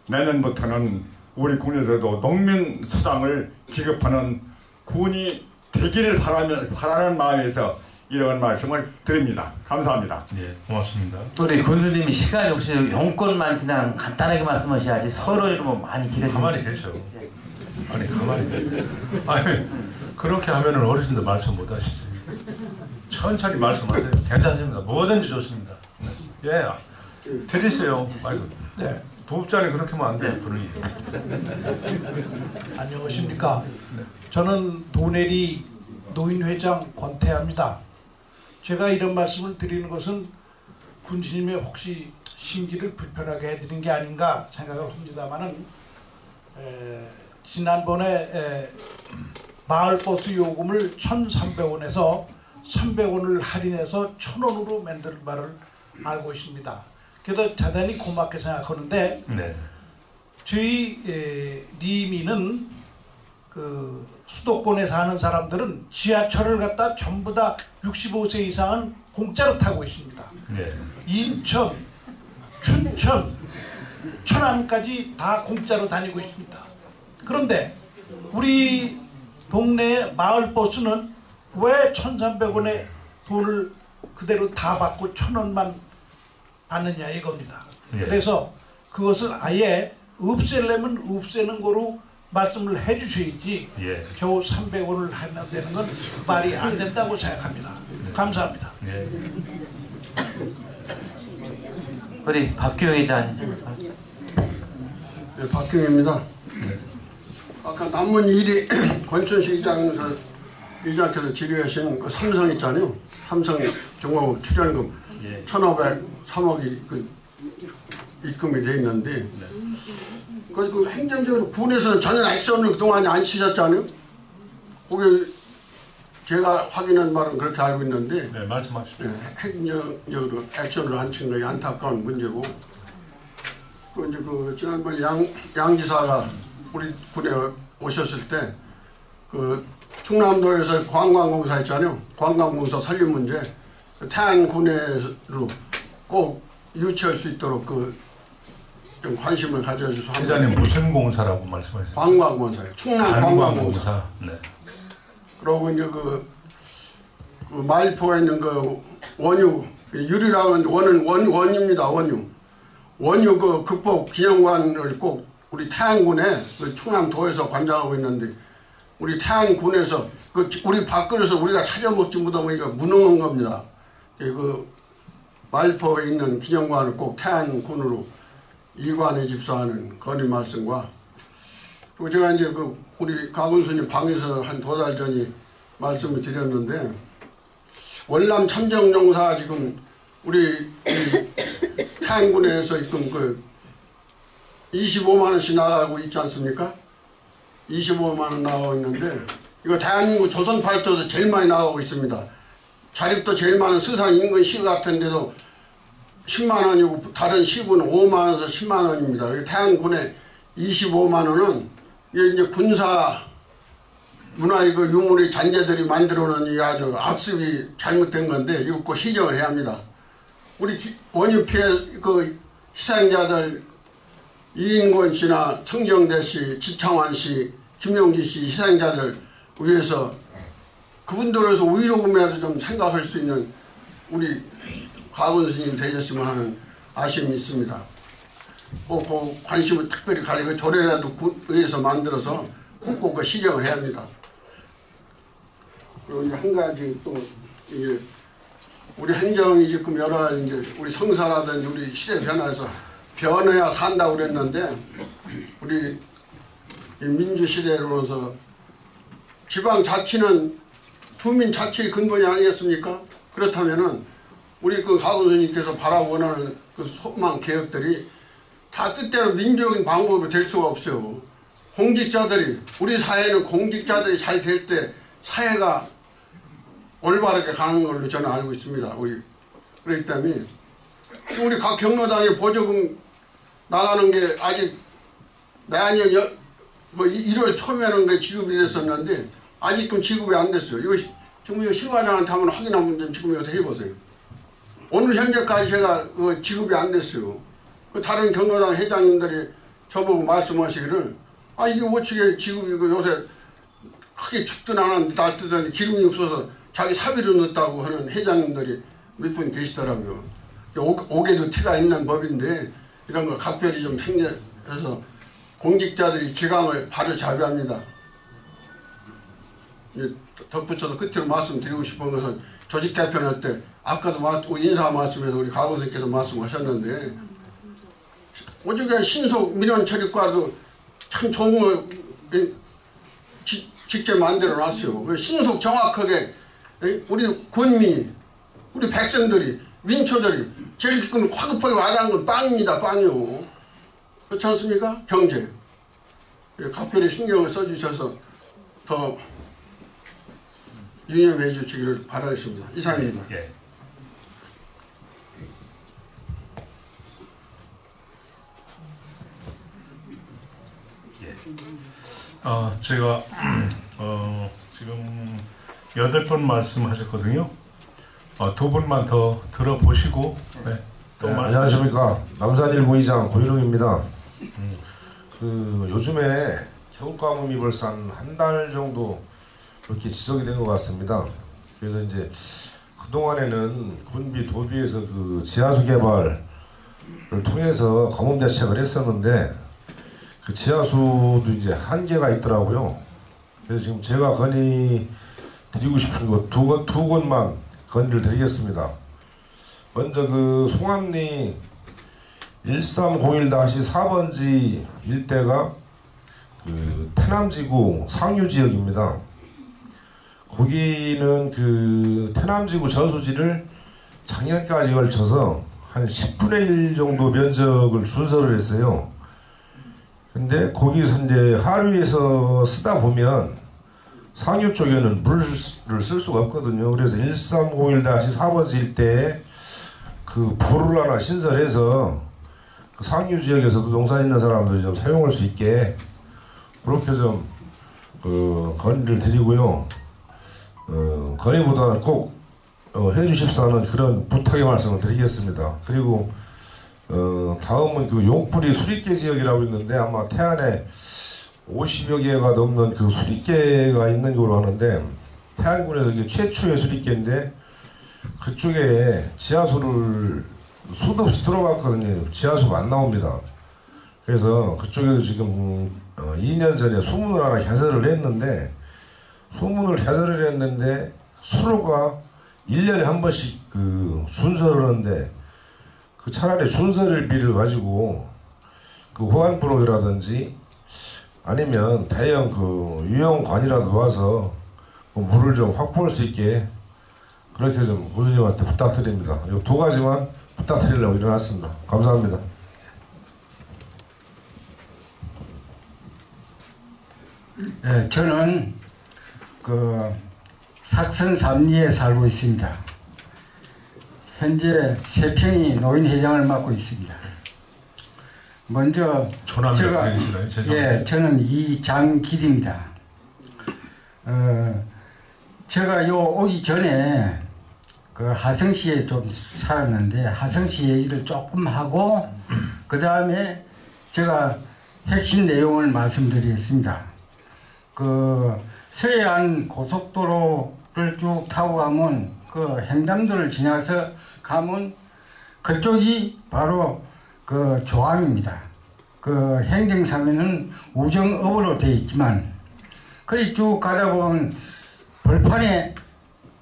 내년부터는 우리 군에서도 농민수당을 지급하는 군이 되기를 바라는 마음에서 이런 말씀을 드립니다. 감사합니다. 예, 고맙습니다. 우리 군수님이 시간이 혹시 용건만 그냥 간단하게 말씀하셔야지 서로 이러면 많이 길어집니다. 가만히 계셔. 아니 가만히 계셔. 아니 그렇게 하면은 어르신들 말씀 못 하시죠. 천천히 말씀하세요. 괜찮습니다. 뭐든지 좋습니다. 예, 들으세요. 말고. 네. 부업자리 그렇게 하면 안 돼요. 분위기. 안녕하십니까. 저는 도내리 노인회장 권태합니다. 제가 이런 말씀을 드리는 것은 군수님의 혹시 심기를 불편하게 해드린 게 아닌가 생각을 합니다만은 지난번에 마을버스 요금을 1,300원에서 300원을 할인해서 1,000원으로 만들 바를 알고 있습니다. 그래서 대단히 고맙게 생각하는데 네. 저희 리미는 그 수도권에 사는 사람들은 지하철을 갖다 전부 다 65세 이상은 공짜로 타고 있습니다. 네. 인천, 춘천, 천안까지 다 공짜로 다니고 있습니다. 그런데 우리 동네 마을버스는 왜 1,300원에 돈을 그대로 다 받고 1,000원만 받느냐 이겁니다. 예. 그래서 그것을 아예 없애려면 없애는 거로 말씀을 해주셔야지 예. 겨우 300원을 한다는 건 말이 안 된다고 생각합니다. 감사합니다. 예. 우리 박규영 회장님. 네, 박규영입니다. 아까 남문 1위 권춘식 이장께서 질의하신 그 삼성 있잖아요. 삼성 중공업 출연금 1,503억이 입금이 돼 있는데 그 행정적으로 군에서는 전혀 액션을 그동안 안 치셨잖아요. 그게 제가 확인한 말은 그렇게 알고 있는데 네, 말씀하십시오. 행정적으로 액션을 안 친 것이 안타까운 문제고 또 이제 그 지난번 양 지사가 우리 군에 오셨을 때 그 충남도에서 관광공사 있잖아요. 관광공사 설립 문제 태안군에로 꼭 유치할 수 있도록 좀 관심을 가져주셔서 회장님 무슨 공사라고 말씀하셨어요? 관광공사예요. 충남 관광공사. 네. 그리고 이제 그 말포에 있는 그 원유 유리라고 하는데 원유입니다. 원유 그 극복 기념관을 꼭 우리 태안군에 그 충남도에서 관장하고 있는데 우리 태안군에서 그 우리 밥그릇을 우리가 찾아 먹지 못하면 무능한 겁니다. 그 말포에 있는 기념관을 꼭 태안군으로 이관해 집사하는 건의 말씀과 그리고 제가 이제 그 우리 가군수님 방에서 한 2달 전에 말씀을 드렸는데 월남 참정용사 지금 우리 태안군에서 지금 그 25만 원씩 나가고 있지 않습니까? 25만 원 나가고 있는데 이거 대한민국 조선 팔도에서 제일 많이 나가고 있습니다. 자립도 제일 많은 수상 인근 시 같은데도 10만 원이고 다른 시군은 5만 원에서 10만 원입니다. 태안군에 25만 원은 이게 이제 군사 문화 이거 유물의 잔재들이 만들어놓은 이 아주 악습이 잘못된 건데 이거 꼭 시정을 해야 합니다. 우리 원유 피해 그 희생자들 이인권 씨나 청정대 씨, 지창환 씨, 김용지 씨 희생자들 위해서 그분들에서 위로금이라도 좀 생각할 수 있는 우리 가군 스님 되셨으면 하는 아쉬움이 있습니다. 꼭 관심을 특별히 가지고 조례라도 의해서 만들어서 꼭 시정을 해야 합니다. 그리고 이제 한 가지 또 이게 우리 행정이 지금 여러 가지 이제 우리 성사라든지 우리 시대 변화에서 변해야 산다고 그랬는데 우리 민주 시대로서 지방자치는 주민자치의 근본이 아니겠습니까? 그렇다면은 우리 그 가군스님께서 바라보는 그 소망 개혁들이 다 뜻대로 민주적인 방법으로 될 수가 없어요. 공직자들이 우리 사회는 공직자들이 잘 될 때 사회가 올바르게 가는 걸로 저는 알고 있습니다. 그렇기 때문에 우리 각 경로당에 보조금 나가는 게 아직 내년 1월 초면은 그 지급이 됐었는데 아직도 지급이 안 됐어요. 지금 이거 실과장한테 한번 확인 한번 좀 지금 여기서 해보세요. 오늘 현재까지 제가 지급이 안 됐어요. 그 다른 경로당 회장님들이 저보고 말씀하시기를 이게 어떻게 지급이 요새 크게 춥든 안 하는데 날뜨더니 기름이 없어서 자기 사비로 넣었다고 하는 회장님들이 몇 분 계시더라고요. 옥에도 티가 있는 법인데 이런 거 각별히 좀 생겨서 공직자들이 기강을 바로잡아야 합니다. 덧붙여서 끝으로 말씀드리고 싶은 것은 조직 개편할 때 아까도 우리 인사 말씀에서 우리 가군님께서 말씀하셨는데 어저께 신속 민원 처리과도 참 좋은 거 직접 만들어 놨어요. 신속 정확하게 우리 군민이 우리 백성들이 민초들이 제일 지금 화급하게 와닿는 건 빵입니다. 빵이요. 그렇지 않습니까? 경제. 각별히 신경을 써주셔서 더 유념해 주시기를 바라겠습니다. 이상입니다. 예. 제가 지금 8번 말씀하셨거든요. 2분만 더 들어보시고 또 안녕하십니까. 남산일구 이장 고인웅입니다. 요즘에 겨울가뭄이벌써 한 달 정도 그렇게 지속이 된 것 같습니다. 그래서 이제 그동안에는 군비 도비에서 그 지하수 개발을 통해서 가뭄 대책을 했었는데 그 지하수도 이제 한계가 있더라고요. 그래서 지금 제가 건의 드리고 싶은 것 두 곳만 건의를 드리겠습니다. 먼저 그 송암리 1301-4번지 일대가 그 태남지구 상류지역입니다. 거기는 그 태남지구 저수지를 작년까지 걸쳐서 한 10분의 1 정도 면적을 준설을 했어요. 근데 거기서 이제 하류에서 쓰다 보면 상류 쪽에는 물을 쓸 수가 없거든요. 그래서 1301-4번지 일대에 그 보를 하나 신설해서 그 상류 지역에서도 농사 짓는 사람들이 좀 사용할 수 있게 그렇게 좀 건의를 드리고요. 건의보다는 꼭 해주십사는 그런 부탁의 말씀을 드리겠습니다. 그리고 다음은 그 용뿌리 수리개 지역이라고 있는데 아마 태안에 50여 개가 넘는 그 수리개가 있는 걸로 아는데 태안군에서 이게 최초의 수리개인데 그쪽에 지하수를 수도 없이 들어갔거든요. 지하수가 안 나옵니다. 그래서 그쪽에도 지금 2년 전에 수문을 하나 개설을 했는데 수로가 1년에 한 번씩 그 준설을 하는데 그 차라리 준설비를 가지고 그 호환 블록이라든지 아니면 대형 그 유형관이라도 놓아서 그 물을 좀 확보할 수 있게 그렇게 좀 교수님한테 부탁드립니다. 이 두 가지만 부탁드리려고 일어났습니다. 감사합니다. 네, 저는 그 삭선 삼리에 살고 있습니다. 현재 세평이 노인회장을 맡고 있습니다. 먼저 저는 이장길입니다. 제가 오기 전에 그 하성시에 좀 살았는데 하성시 얘기를 조금 하고 그 다음에 제가 핵심 내용을 말씀드리겠습니다. 그 서해안 고속도로를 쭉 타고 가면 그 횡담도를 지나서 가면 그쪽이 바로 그 조암입니다. 그 행정상에는 우정읍으로 되어 있지만 그리 쭉 가다 보면 벌판에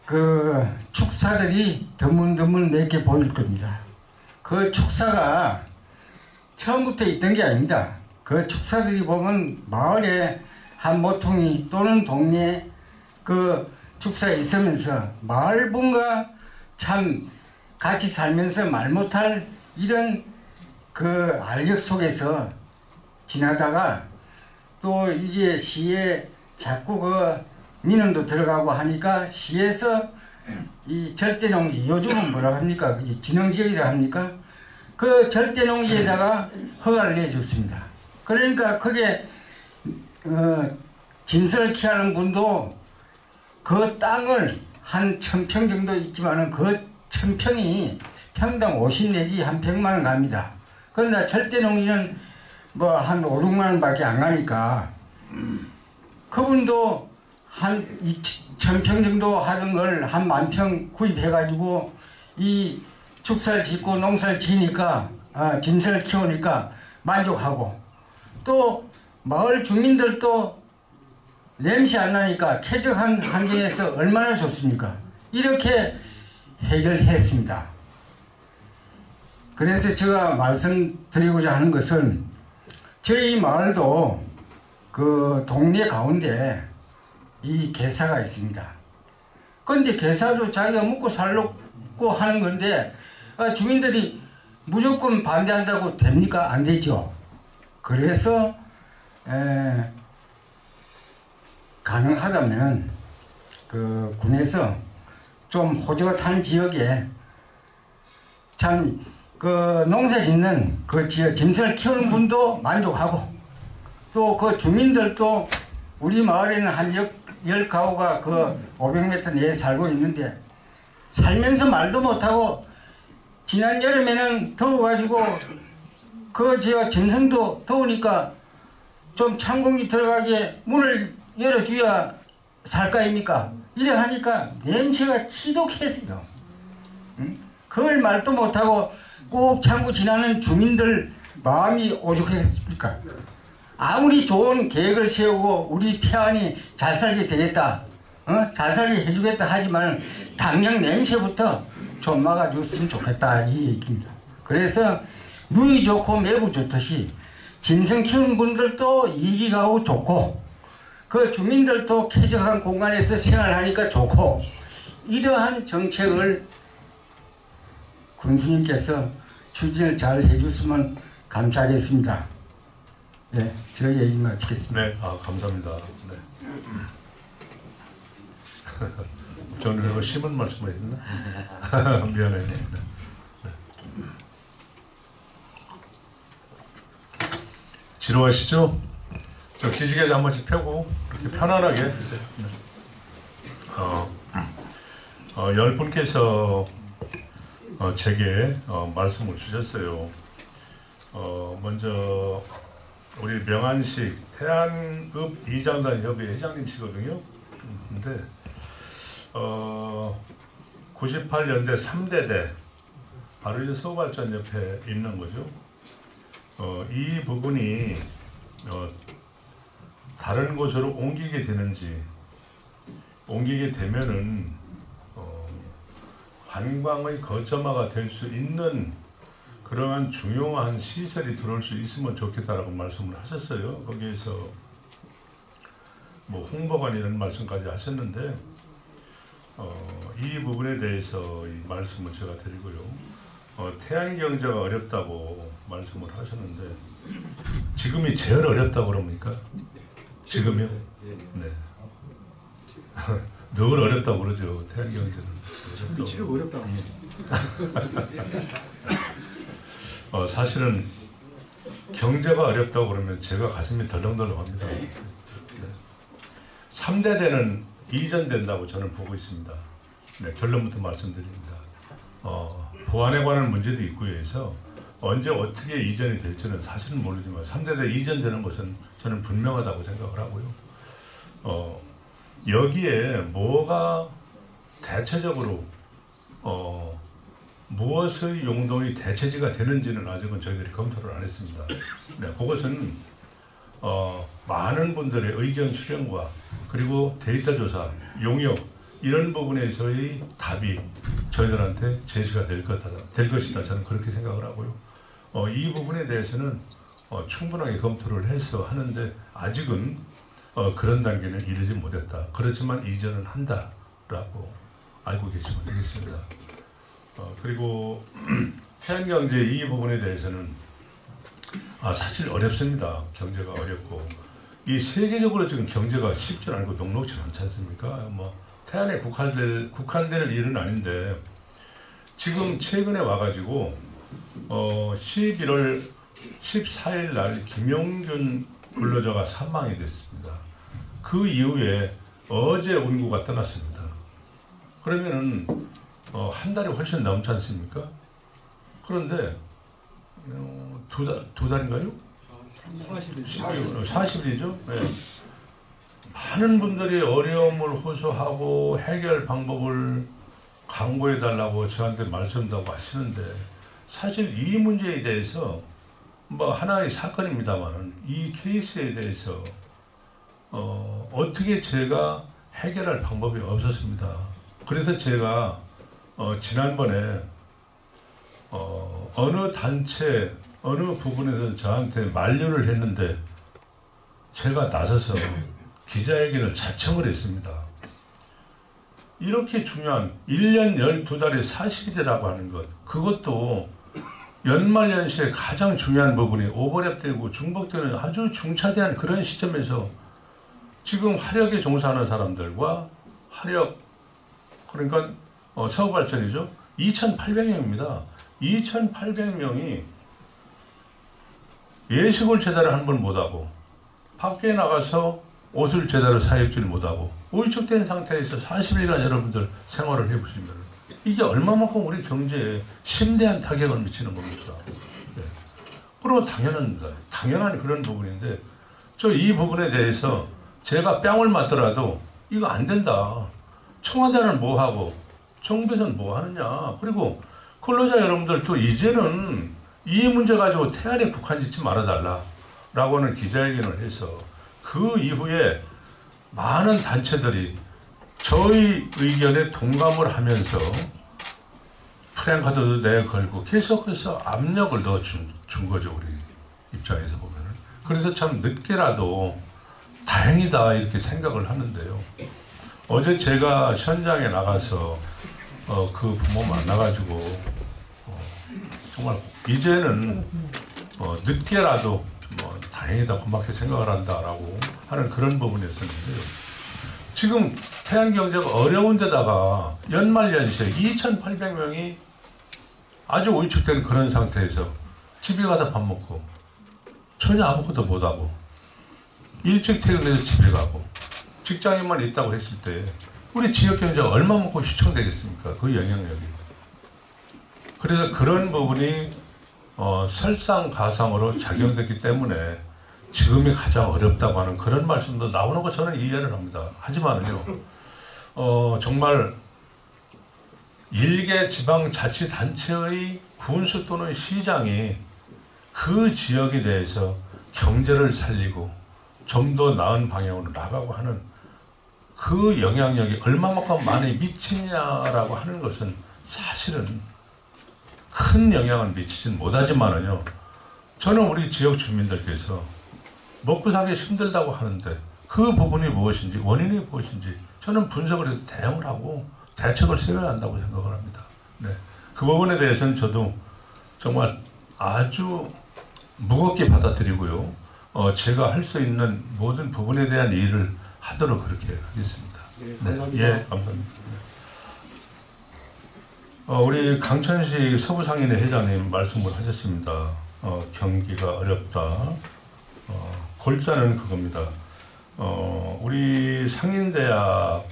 그 축사들이 드문드문 몇 개 보일 겁니다. 그 축사가 처음부터 있던 게 아닙니다. 그 축사들이 보면 마을에 한 모퉁이 또는 동네에 그 축사에 있으면서 마을분과 참 같이 살면서 말 못할 이런 그 알력 속에서 지나다가 또 이게 시에 자꾸 그 민원도 들어가고 하니까 시에서 이 절대농지 요즘은 뭐라 합니까? 진흥지역이라 합니까? 그 절대농지에다가 허가를 내줬습니다. 그러니까 그게 진설키하는 분도 그 땅을 한 1000평 정도 있지만은 그 1000평이 평당 50 내지 한 100만 원 갑니다. 그러나 절대농지는 뭐 한 5, 6만 원밖에 안 가니까 그분도 한 2000평 정도 하던 걸 한 10,000평 구입해가지고 이 축사를 짓고 농사를 지니까 진설을 키우니까 만족하고 또 마을 주민들도 냄새 안 나니까 쾌적한 환경에서 얼마나 좋습니까? 이렇게 해결했습니다. 그래서 제가 말씀드리고자 하는 것은 저희 마을도 그 동네 가운데 이 개사가 있습니다. 그런데 개사도 자기가 먹고 살려고 하는 건데 주민들이 무조건 반대한다고 됩니까? 안 되죠. 그래서 가능하다면 그 군에서 좀 호젓한 지역에 참 그 농사 짓는 그 지역 짐승을 키우는 분도 만족하고 또 그 주민들도 우리 마을에는 한 10가구가 그 500m 내에 살고 있는데 살면서 말도 못하고 지난 여름에는 더워가지고 그 지역 짐승도 더우니까 좀 찬 공기 들어가게 문을 열어줘야 살 거 아닙니까? 이래 하니까 냄새가 지독했어요. 응? 그걸 말도 못하고 꼭 참고 지나는 주민들 마음이 오죽했습니까? 아무리 좋은 계획을 세우고 우리 태안이 잘 살게 되겠다. 자살이 해주겠다 하지만 당장 냄새부터 좀 막아줬으면 좋겠다 이 얘기입니다. 그래서 누이 좋고 매부 좋듯이 짐승 키우는 분들도 이익이 가고 좋고 그 주민들도 쾌적한 공간에서 생활하니까 좋고 이러한 정책을 군수님께서 추진을 잘 해줬으면 감사하겠습니다. 네, 저 얘기 마치겠습니다. 네, 감사합니다. 네. 저는 이거 심은 말씀을 했나? 미안해요. 네. 지루하시죠? 저 기지개 한 번씩 펴고 이렇게 편안하게 해주세요. 네. 10분께서 제게 말씀을 주셨어요. 먼저 우리 명안식 태안읍 이장단 협의 회장님이시거든요. 근데 98년대 3대대 바로 이제 서울발전 옆에 있는 거죠. 이 부분이 다른 곳으로 옮기게 되면은 관광의 거점화가 될 수 있는 그러한 중요한 시설이 들어올 수 있으면 좋겠다라고 말씀을 하셨어요. 거기에서 뭐 홍보관 이런 말씀까지 하셨는데 이 부분에 대해서 이 말씀을 제가 드리고요. 태안 경제가 어렵다고 말씀을 하셨는데 지금이 제일 어렵다고 그럽니까? 지금이요? 네. 늘 어렵다고 그러죠. 태안 경제는. 지금 어렵다고 해요. 사실은 경제가 어렵다고 그러면 제가 가슴이 덜렁덜렁합니다. 네. 3대대는 이전된다고 저는 보고 있습니다. 네, 결론부터 말씀드립니다. 보안에 관한 문제도 있고 해서 언제 어떻게 이전이 될지는 사실은 모르지만 3대대 이전되는 것은 저는 분명하다고 생각을 하고요. 여기에 뭐가 대체적으로 무엇의 용도의 대체지가 되는지는 아직은 저희들이 검토를 안 했습니다. 네, 그것은 많은 분들의 의견 수렴과 그리고 데이터 조사, 용역 이런 부분에서의 답이 저희들한테 제시가 될 것이다. 저는 그렇게 생각을 하고요. 이 부분에 대해서는 충분하게 검토를 해서 하는데 아직은 그런 단계는 이르지 못했다. 그렇지만 이전은 한다라고 알고 계시면 되겠습니다. 그리고 태안경제 이 부분에 대해서는 사실 어렵습니다. 경제가 어렵고 이 세계적으로 지금 경제가 쉽지 않고 녹록지 않지 않습니까? 뭐 태안에 국한될 일은 아닌데 지금 최근에 와가지고 11월 14일 날 김용균 근로자가 사망이 됐습니다. 그 이후에 어제 운구가 떠났습니다. 그러면은 한 달이 훨씬 넘지 않습니까? 그런데 두 달인가요? 40일이죠. 네. 많은 분들이 어려움을 호소하고 해결 방법을 강구해달라고 저한테 말씀도 하시는데 사실 이 문제에 대해서 뭐 하나의 사건입니다만 이 케이스에 대해서 어떻게 제가 해결할 방법이 없었습니다. 그래서 제가 지난번에 어느 단체 어느 부분에서 저한테 만류를 했는데 제가 나서서 기자회견을 자청을 했습니다. 이렇게 중요한 1년 12달에 40일이라고 하는 것 그것도 연말연시에 가장 중요한 부분이 오버랩되고 중복되는 아주 중차대한 그런 시점에서 지금 화력에 종사하는 사람들과 화력 그러니까 서울발전이죠. 2,800명입니다. 2,800명이 예식을 제대로 한 번 못하고 밖에 나가서 옷을 제대로 사입질 못하고 위축된 상태에서 40일간 여러분들 생활을 해보시면 이게 얼마만큼 우리 경제에 심대한 타격을 미치는 겁니까? 네. 그리고 당연한 그런 부분인데 이 부분에 대해서 제가 뺨을 맞더라도 이거 안 된다. 청와대는 뭐하고 정부에서는 뭐하느냐. 그리고 근로자 여러분들도 이제는 이 문제 가지고 태안에 국한짓지 말아달라라고 하는 기자회견을 해서 그 이후에 많은 단체들이 저희 의견에 동감을 하면서 프랭카드도 내걸고 계속해서 압력을 넣어준 거죠, 우리 입장에서 보면은. 그래서 참 늦게라도 다행이다 이렇게 생각을 하는데요. 어제 제가 현장에 나가서 그 부모 만나가지고 정말 이제는 늦게라도 다행이다 고맙게 생각을 한다라고 하는 그런 부분이었는데요. 지금 태안 경제가 어려운 데다가 연말연시에 2,800명이 아주 위축된 그런 상태에서 집에 가서 밥 먹고 전혀 아무것도 못하고 일찍 퇴근해서 집에 가고 직장에만 있다고 했을 때 우리 지역 경제가 얼마만큼 휘청되겠습니까? 그 영향력이. 그래서 그런 부분이 설상가상으로 작용됐기 때문에 지금이 가장 어렵다고 하는 그런 말씀도 나오는 거 저는 이해를 합니다. 하지만요, 정말 일개 지방자치단체의 군수 또는 시장이 그 지역에 대해서 경제를 살리고 좀 더 나은 방향으로 나가고 하는 그 영향력이 얼마만큼 많이 미치냐라고 하는 것은 사실은 큰 영향을 미치진 못하지만은요, 저는 우리 지역 주민들께서 먹고 살기 힘들다고 하는데 그 부분이 무엇인지, 원인이 무엇인지 저는 분석을 해서 대응을 하고 대책을 세워야 한다고 생각을 합니다. 네. 그 부분에 대해서는 저도 정말 아주 무겁게 받아들이고요. 제가 할 수 있는 모든 부분에 대한 일을 하도록 그렇게 하겠습니다. 네, 감사합니다. 예, 감사합니다. 우리 강천시 서부상인회 회장님 말씀을 하셨습니다. 경기가 어렵다. 골자는 그겁니다. 우리 상인대학이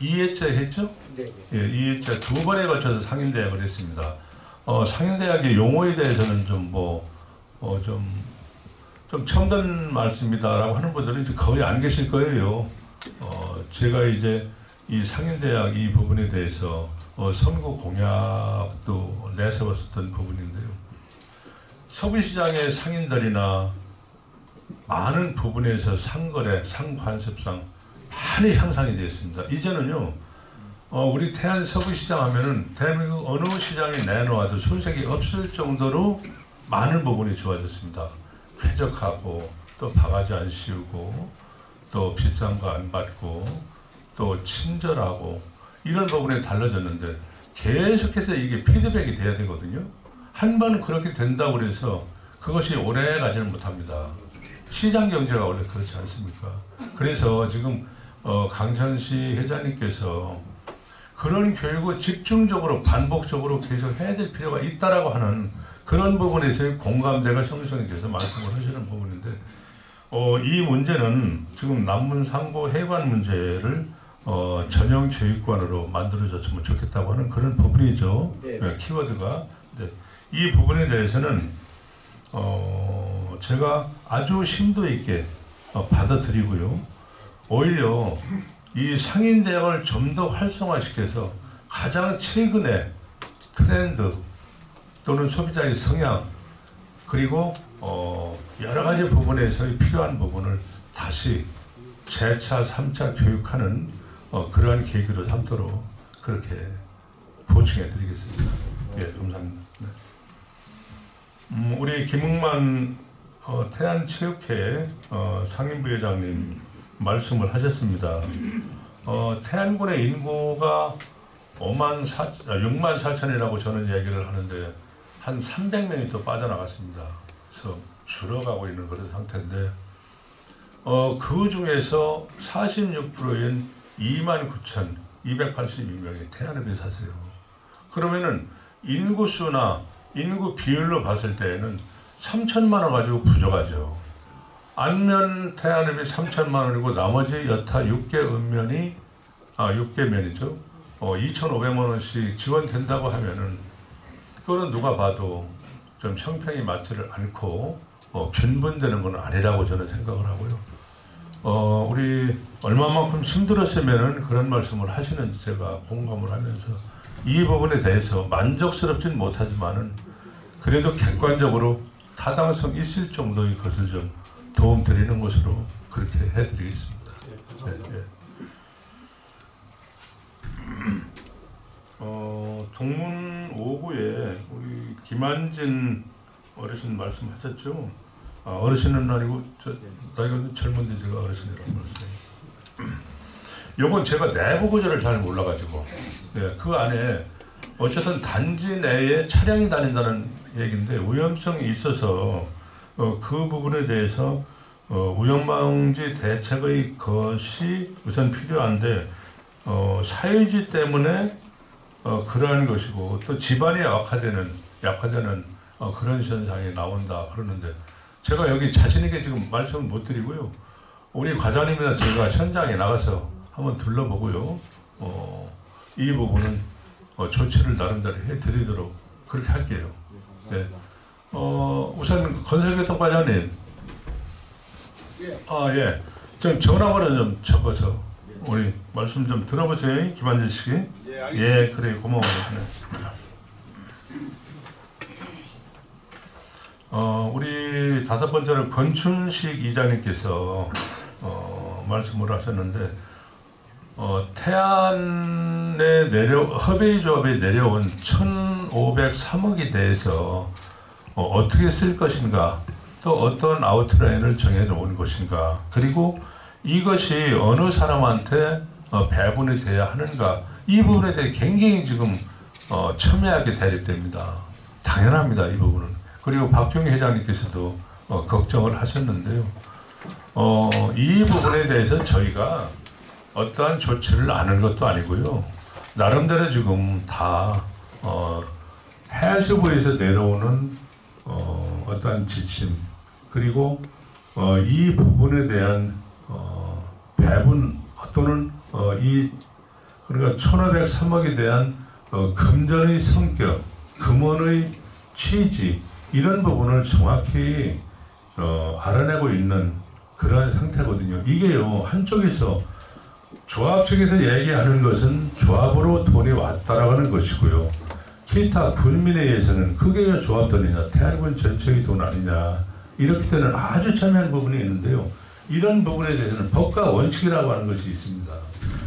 2회째 했죠? 네. 예, 2회째 2번에 걸쳐서 상인대학을 했습니다. 상인대학의 용어에 대해서는 좀 처음 듣는 말씀이다라고 하는 분들은 이제 거의 안 계실 거예요. 제가 이제 이 상인대학 이 부분에 대해서 선거 공약도 내세웠었던 부분인데요. 서부시장의 상인들이나 많은 부분에서 상거래, 상관습상 많이 향상이 되었습니다. 이제는요, 우리 태안 서부시장 하면은 대한민국 어느 시장에 내놓아도 손색이 없을 정도로 많은 부분이 좋아졌습니다. 쾌적하고 또 바가지 안 씌우고 또 비싼 거 안 받고 또 친절하고 이런 부분에 달라졌는데 계속해서 이게 피드백이 돼야 되거든요. 한 번 그렇게 된다고 해서 그것이 오래 가지는 못합니다. 시장 경제가 원래 그렇지 않습니까? 그래서 지금 강천시 회장님께서 그런 교육을 집중적으로 반복적으로 계속 해야 될 필요가 있다라고 하는 그런 부분에서의 공감대가 형성이 돼서 말씀을 하시는 부분인데, 이 문제는 지금 남문상고 해관 문제를 전형 교육관으로 만들어졌으면 좋겠다고 하는 그런 부분이죠. 네. 키워드가. 네. 이 부분에 대해서는 제가 아주 심도 있게 받아들이고요. 오히려 이 상인대학을 좀 더 활성화시켜서 가장 최근의 트렌드 또는 소비자의 성향 그리고 여러 가지 부분에서 필요한 부분을 다시 재차 3차 교육하는 그러한 계기로 삼도록 그렇게 보충해 드리겠습니다. 예, 감사합니다. 네. 우리 김웅만 태안체육회 상임부회장님 말씀을 하셨습니다. 태안군의 인구가 6만 4천이라고 저는 얘기를 하는데 한 300명이 또 빠져나갔습니다. 그래서 줄어가고 있는 그런 상태인데 그 중에서 46%인 29,282명이 태안읍에 사세요. 그러면은 인구수나 인구 비율로 봤을 때에는 3천만 원 가지고 부족하죠. 안면 태안읍이 3천만 원이고 나머지 여타 6개 읍면이 6개 면이죠. 2,500만 원씩 지원된다고 하면은 그거는 누가 봐도 좀 형평이 맞지를 않고 변분되는 건 아니라고 저는 생각을 하고요. 우리 얼마만큼 힘들었으면은 그런 말씀을 하시는지 제가 공감을 하면서 이 부분에 대해서 만족스럽진 못하지만은 그래도 객관적으로 타당성 있을 정도의 것을 좀 도움 드리는 것으로 그렇게 해드리겠습니다. 네, 네. 동문 5구에 우리 김한진 어르신 말씀하셨죠. 어르신은 아니고 나이가 젊은데 제가 어르신이라고 말씀해요. 요건 제가 내부 구조를 잘 몰라가지고 그 안에 어쨌든 단지 내에 차량이 다닌다는 얘기인데 위험성이 있어서 그 부분에 대해서 위험방지 대책의 것이 우선 필요한데 사유지 때문에 그러한 것이고 또 집안이 약화되는 그런 현상이 나온다 그러는데 제가 여기 자신있게 지금 말씀을 못 드리고요. 우리 과장님이나 제가 현장에 나가서 한번 둘러보고요. 이 부분은 조치를 나름대로 해드리도록 그렇게 할게요. 네. 우선 건설교통과장님, 예, 좀 전화번호 좀 적어서 우리 말씀 좀 들어보세요, 김한진 씨. 예, 그래 고마워요. 우리 다섯 번째로 권춘식 이장님께서 말씀을 하셨는데 태안에 협의조합에 내려온 1,503억에 대해서 어떻게 쓸 것인가, 또 어떤 아웃라인을 정해놓은 것인가, 그리고 이것이 어느 사람한테 배분이 돼야 하는가, 이 부분에 대해 굉장히 지금 첨예하게 대립됩니다. 당연합니다, 이 부분은. 그리고 박경희 회장님께서도 걱정을 하셨는데요. 이 부분에 대해서 저희가 어떠한 조치를 안 한 것도 아니고요. 나름대로 지금 다 해수부에서 내려오는 어떠한 지침, 그리고 이 부분에 대한 배분 또는 그러니까 1,503억에 대한 금전의 성격, 금원의 취지, 이런 부분을 정확히 알아내고 있는 그러한 상태거든요. 이게요, 한쪽에서 조합 측에서 얘기하는 것은 조합으로 돈이 왔다라고 하는 것이고요. 기타 군민에 의해서는 그게 조합 돈이냐, 태안군 전체의 돈 아니냐, 이렇게 되는 아주 첨예한 부분이 있는데요. 이런 부분에 대해서는 법과 원칙이라고 하는 것이 있습니다.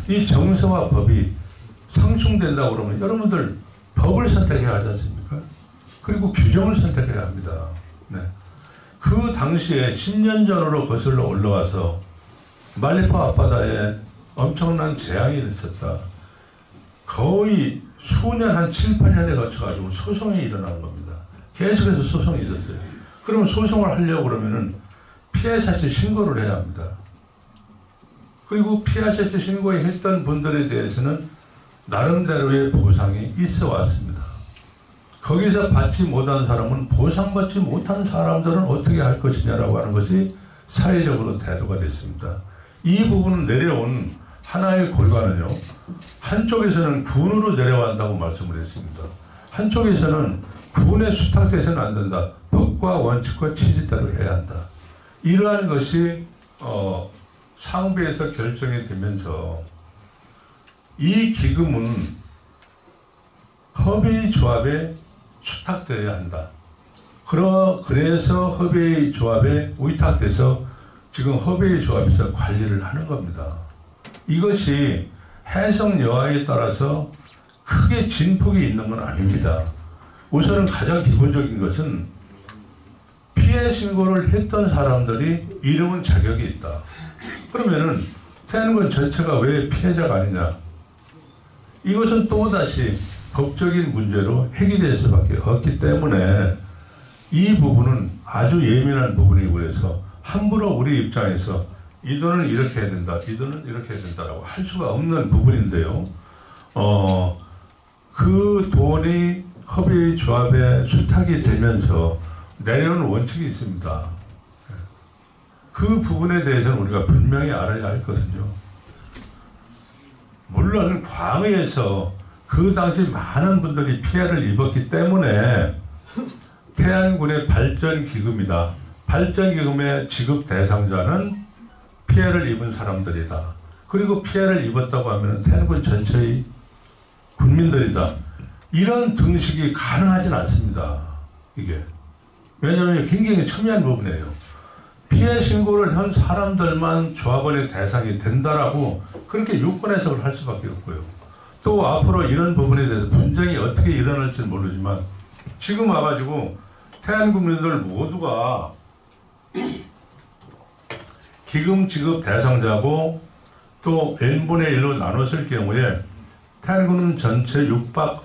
이 정서와 법이 상충된다고 그러면 여러분들 법을 선택해야 하지 않습니까? 그리고 규정을 선택해야 합니다. 네. 그 당시에 10년 전으로 거슬러 올라와서 말리포 앞바다에 엄청난 재앙이 일어났다. 거의 수년, 한 7, 8년에 거쳐가지고 소송이 일어나는 겁니다. 계속해서 소송이 있었어요. 그러면 소송을 하려고 그러면은 피해사실 신고를 해야 합니다. 그리고 피해사실 신고했던 분들에 대해서는 나름대로의 보상이 있어 왔습니다. 거기서 받지 못한 사람은 보상받지 못한 사람들은 어떻게 할 것이냐라고 하는 것이 사회적으로 대두가 됐습니다. 이 부분을 내려온 하나의 골과는요, 한쪽에서는 군으로 내려간다고 말씀을 했습니다. 한쪽에서는 군에 수탁돼서는 안 된다. 법과 원칙과 취지대로 해야 한다. 이러한 것이 상부에서 결정이 되면서 이 기금은 협의조합에 수탁되어야 한다. 그래서 협의조합에 위탁돼서 지금 협의조합에서 관리를 하는 겁니다. 이것이 해석 여하에 따라서 크게 진폭이 있는 건 아닙니다. 우선은 가장 기본적인 것은 피해 신고를 했던 사람들이 이름은 자격이 있다. 그러면은 태안군 전체가 왜 피해자가 아니냐? 이것은 또다시 법적인 문제로 해결될 수밖에 없기 때문에 이 부분은 아주 예민한 부분이고, 그래서 함부로 우리 입장에서 이 돈은 이렇게 해야 된다, 이 돈은 이렇게 해야 된다라고 할 수가 없는 부분인데요. 그 돈이 협의조합에 수탁이 되면서 내려오는 원칙이 있습니다. 그 부분에 대해서는 우리가 분명히 알아야 할 거거든요. 물론 광해에서 그 당시 많은 분들이 피해를 입었기 때문에 태안군의 발전기금이다. 발전기금의 지급 대상자는 피해를 입은 사람들이다. 그리고 피해를 입었다고 하면 태안군 전체의 군민들이다. 이런 등식이 가능하진 않습니다. 이게. 왜냐하면 굉장히 첨예한 부분이에요. 피해 신고를 한 사람들만 조합원의 대상이 된다라고 그렇게 유권 해석을 할 수밖에 없고요. 또 앞으로 이런 부분에 대해서 분쟁이 어떻게 일어날지는 모르지만 지금 와가지고 태안 국민들 모두가 기금 지급 대상자고 또 n분의 1로 나눴을 경우에 태안군 전체 6만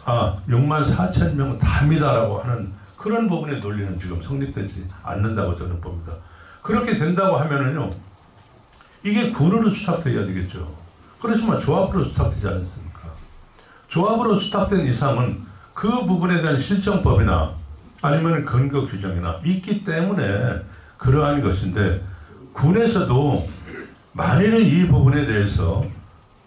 4천 명 답니다라고 하는 그런 부분의 논리는 지금 성립되지 않는다고 저는 봅니다. 그렇게 된다고 하면은요, 이게 군으로 수탁되어야 되겠죠. 그렇지만 조합으로 수탁되지 않습니까? 조합으로 수탁된 이상은 그 부분에 대한 실정법이나 아니면 근거 규정이나 있기 때문에 그러한 것인데, 군에서도 만일에 이 부분에 대해서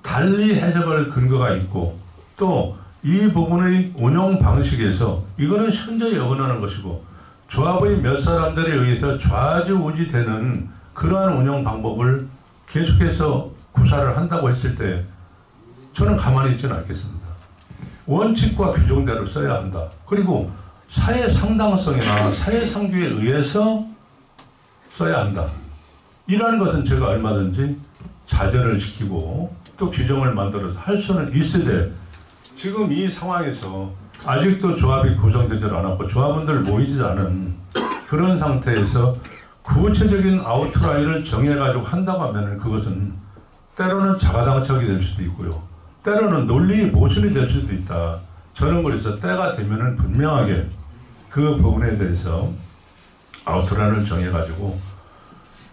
달리 해석할 근거가 있고 또 이 부분의 운영 방식에서 이거는 현저히 어긋나는 것이고 조합의 몇 사람들에 의해서 좌지우지되는 그러한 운영 방법을 계속해서 구사를 한다고 했을 때 저는 가만히 있지는 않겠습니다. 원칙과 규정대로 써야 한다. 그리고 사회 상당성이나 사회 상규에 의해서 써야 한다. 이러한 것은 제가 얼마든지 자제를 시키고 또 규정을 만들어서 할 수는 있으되, 지금 이 상황에서 아직도 조합이 구성되지 않았고 조합원들 모이지 않은 그런 상태에서 구체적인 아웃라인을 정해가지고 한다고 하면 그것은 때로는 자가당착이 될 수도 있고요. 때로는 논리의 모순이 될 수도 있다. 저는 그래서 때가 되면은 분명하게 그 부분에 대해서 아웃라인을 정해가지고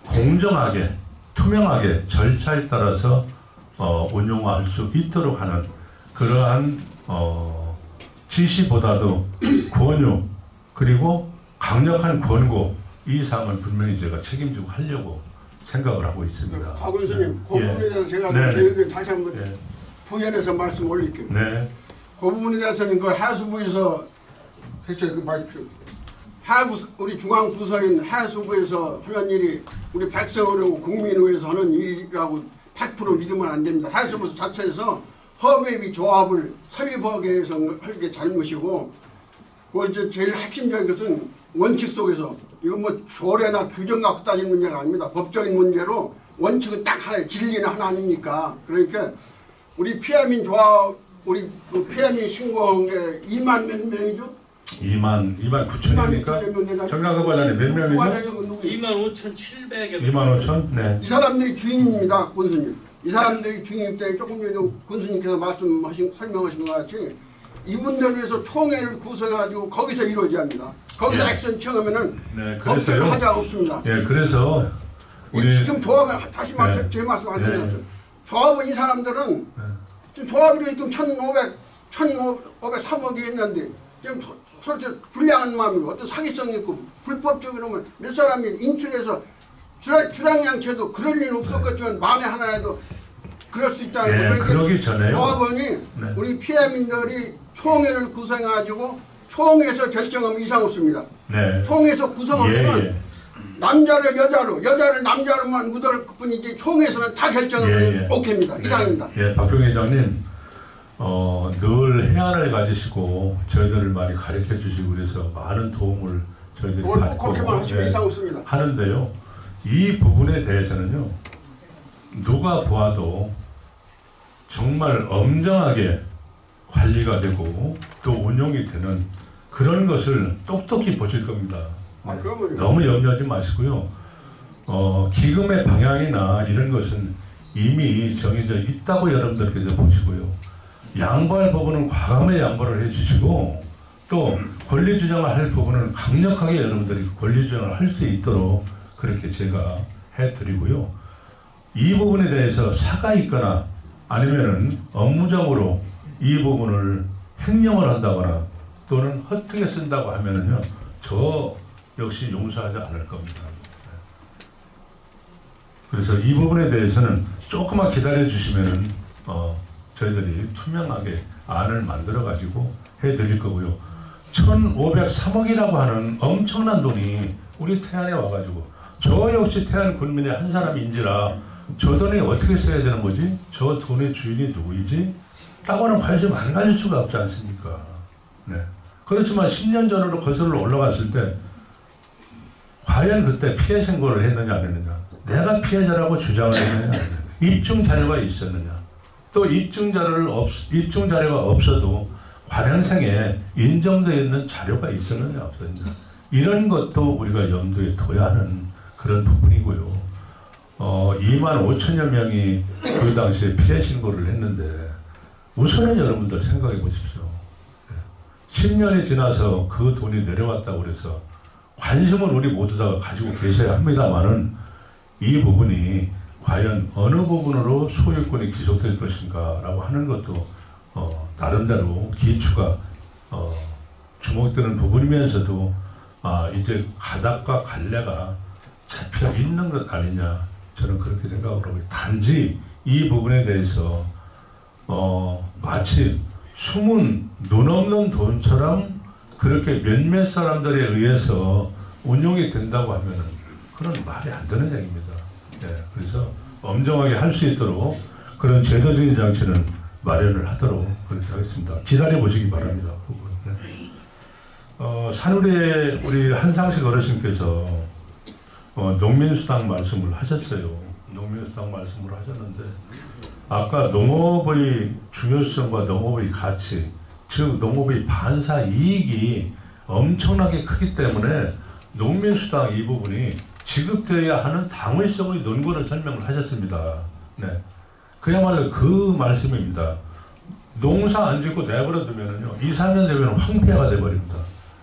공정하게, 투명하게 절차에 따라서 운용할 수 있도록 하는 그러한 지시보다도 권유 그리고 강력한 권고, 이 사항을 분명히 제가 책임지고 하려고 생각을 하고 있습니다. 박 의원님, 그 예. 부분에 대해서 제가 네. 제 의견 다시 한번 부연해서 말씀 올릴게요. 네. 그 부분에 대해서는 그 하수부에서 그렇죠, 그 말씀. 우리 중앙부서인 하수부에서 하는 일이 우리 백성을 위하고 국민을 위해서 하는 일이라고 100% 믿으면 안 됩니다. 하수부 자체에서 허브앱이 조합을 설립하기 위해서 할 게 잘못이고, 그걸 이제 제일 핵심적인 것은 원칙 속에서, 이거 뭐 조례나 규정 갖고 따지는 문제가 아닙니다. 법적인 문제로 원칙은 딱 하나예요. 진리는 하나 아닙니까? 그러니까 우리 피아민 조합, 우리 그 피아민 신고한 게 2만 몇 명이죠? 2만 9천입니까? 정강석 과장님 몇 명이죠? 25,700여 25,000? 네. 이 사람들이 주인입니다, 군수님. 이 사람들이 주인일 때 조금 전에 군수님께서 설명하신 것 같이 이분들을 위해서 총회를 구성해가지고 거기서 이루어져야 합니다. 거기서 액션 청하면은 법적으로 하자가 없습니다. 예, 그래서 우리 지금 조합은 다시 제 말씀 안 드렸죠. 조합은 이 사람들은 지금 조합이 지금 1,503억이 했는데 지금 솔직히 불량한 마음이고 어떤 사기성이 있고 불법적으로 몇 사람이 인출해서 주량양체도 그럴 리는 없었겠지만 만에 하나라도 그럴 수 있다는 거예요. 그러기 전에요. 조합원이 우리 피해민들이 총회를 구성해가지고 총회에서 결정하면 이상 없습니다. 네. 총회에서 구성하면 남자를 여자를 남자로만 묻을 뿐이지 총회에서는 다 결정하면 오케이입니다. 이상입니다. 예, 박병 회장님, 늘 해안을 가지시고 저희들을 많이 가르쳐 주시고 그래서 많은 도움을 저희들이 받고 그렇게만 하시면 이상 없습니다. 하는데요. 이 부분에 대해서는요, 누가 보아도 정말 엄정하게 관리가 되고 또 운용이 되는 그런 것을 똑똑히 보실 겁니다. 너무 염려하지 마시고요. 기금의 방향이나 이런 것은 이미 정해져 있다고 여러분들께서 보시고요. 양보할 부분은 과감하게 양보를 해주시고 또 권리 주장을 할 부분은 강력하게 여러분들이 권리 주장을 할 수 있도록 그렇게 제가 해드리고요. 이 부분에 대해서 사가 있거나 아니면은 업무적으로 이 부분을 횡령을 한다거나 또는 허투루에 쓴다고 하면은요, 저 역시 용서하지 않을 겁니다. 그래서 이 부분에 대해서는 조금만 기다려 주시면은 저희들이 투명하게 안을 만들어 가지고 해드릴 거고요. 1,503억이라고 하는 엄청난 돈이 우리 태안에 와가지고 저 역시 태안 군민의 한 사람인지라 저 돈이 어떻게 써야 되는 거지? 저 돈의 주인이 누구이지? 라고는 관심 안 가질 수가 없지 않습니까? 네. 그렇지만 10년 전으로 거슬러 올라갔을 때 과연 그때 피해 신고를 했느냐 안 했느냐, 내가 피해자라고 주장을 했느냐 안 했느냐, 입증 자료가 있었느냐, 또 입증 자료가 없어도 관행상에 인정되어 있는 자료가 있었느냐 없었느냐 이런 것도 우리가 염두에 둬야 하는 그런 부분이고요. 2만 5천여 명이 그 당시에 피해 신고를 했는데 우선은 여러분들 생각해 보십시오. 10년이 지나서 그 돈이 내려왔다고 그래서 관심을 우리 모두 다 가지고 계셔야 합니다만은 이 부분이 과연 어느 부분으로 소유권이 기속될 것인가 라고 하는 것도 나름대로 기초가 주목되는 부분이면서도 이제 가닥과 갈래가 잡혀 있는 것 아니냐 저는 그렇게 생각을 하고 단지 이 부분에 대해서 마치 숨은 눈 없는 돈처럼 그렇게 몇몇 사람들에 의해서 운용이 된다고 하면 그런 말이 안 되는 얘기입니다. 그래서 엄정하게 할 수 있도록 그런 제도적인 장치는 마련을 하도록 그렇게 하겠습니다. 기다려 보시기 바랍니다. 산울의 우리 한상식 어르신께서 농민수당 말씀을 하셨어요. 농민수당 말씀을 하셨는데 아까 농업의 중요성과 농업의 가치, 즉 농업의 반사 이익이 엄청나게 크기 때문에 농민수당 이 부분이 지급되어야 하는 당위성의 논거를 설명을 하셨습니다. 네. 그야말로 그 말씀입니다. 농사 안 짓고 내버려 두면은요, 2, 3년 되면 황폐화가 돼버립니다.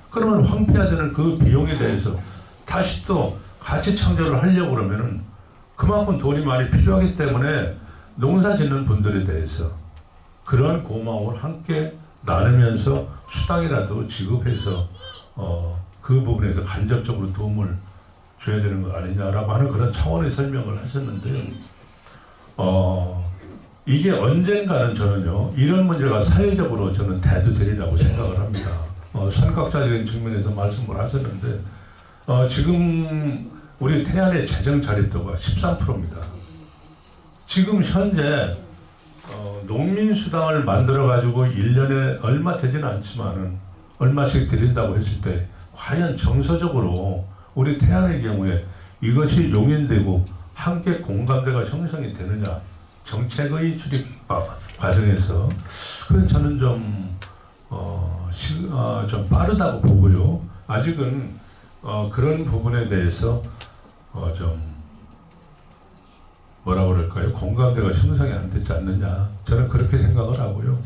그러면 황폐화되는 그 비용에 대해서 다시 또 가치 창조를 하려고 그러면은 그만큼 돈이 많이 필요하기 때문에 농사 짓는 분들에 대해서 그런 고마움을 함께 나누면서 수당이라도 지급해서 그 부분에서 간접적으로 도움을 줘야 되는 거 아니냐라고 하는 그런 차원의 설명을 하셨는데요. 이게 언젠가는 저는요, 이런 문제가 사회적으로 저는 대두되리라고 생각을 합니다. 선각자적인 측면에서 말씀을 하셨는데 지금 우리 태안의 재정 자립도가 13%입니다. 지금 현재 농민수당을 만들어가지고 1년에 얼마 되지는 않지만은 얼마씩 드린다고 했을 때 과연 정서적으로 우리 태안의 경우에 이것이 용인되고 함께 공감대가 형성이 되느냐 정책의 수립 과정에서 그래서 저는 좀 빠르다고 보고요. 아직은 그런 부분에 대해서 좀 뭐라 그럴까요? 공감대가 형성이 안 되지 않느냐 저는 그렇게 생각을 하고요.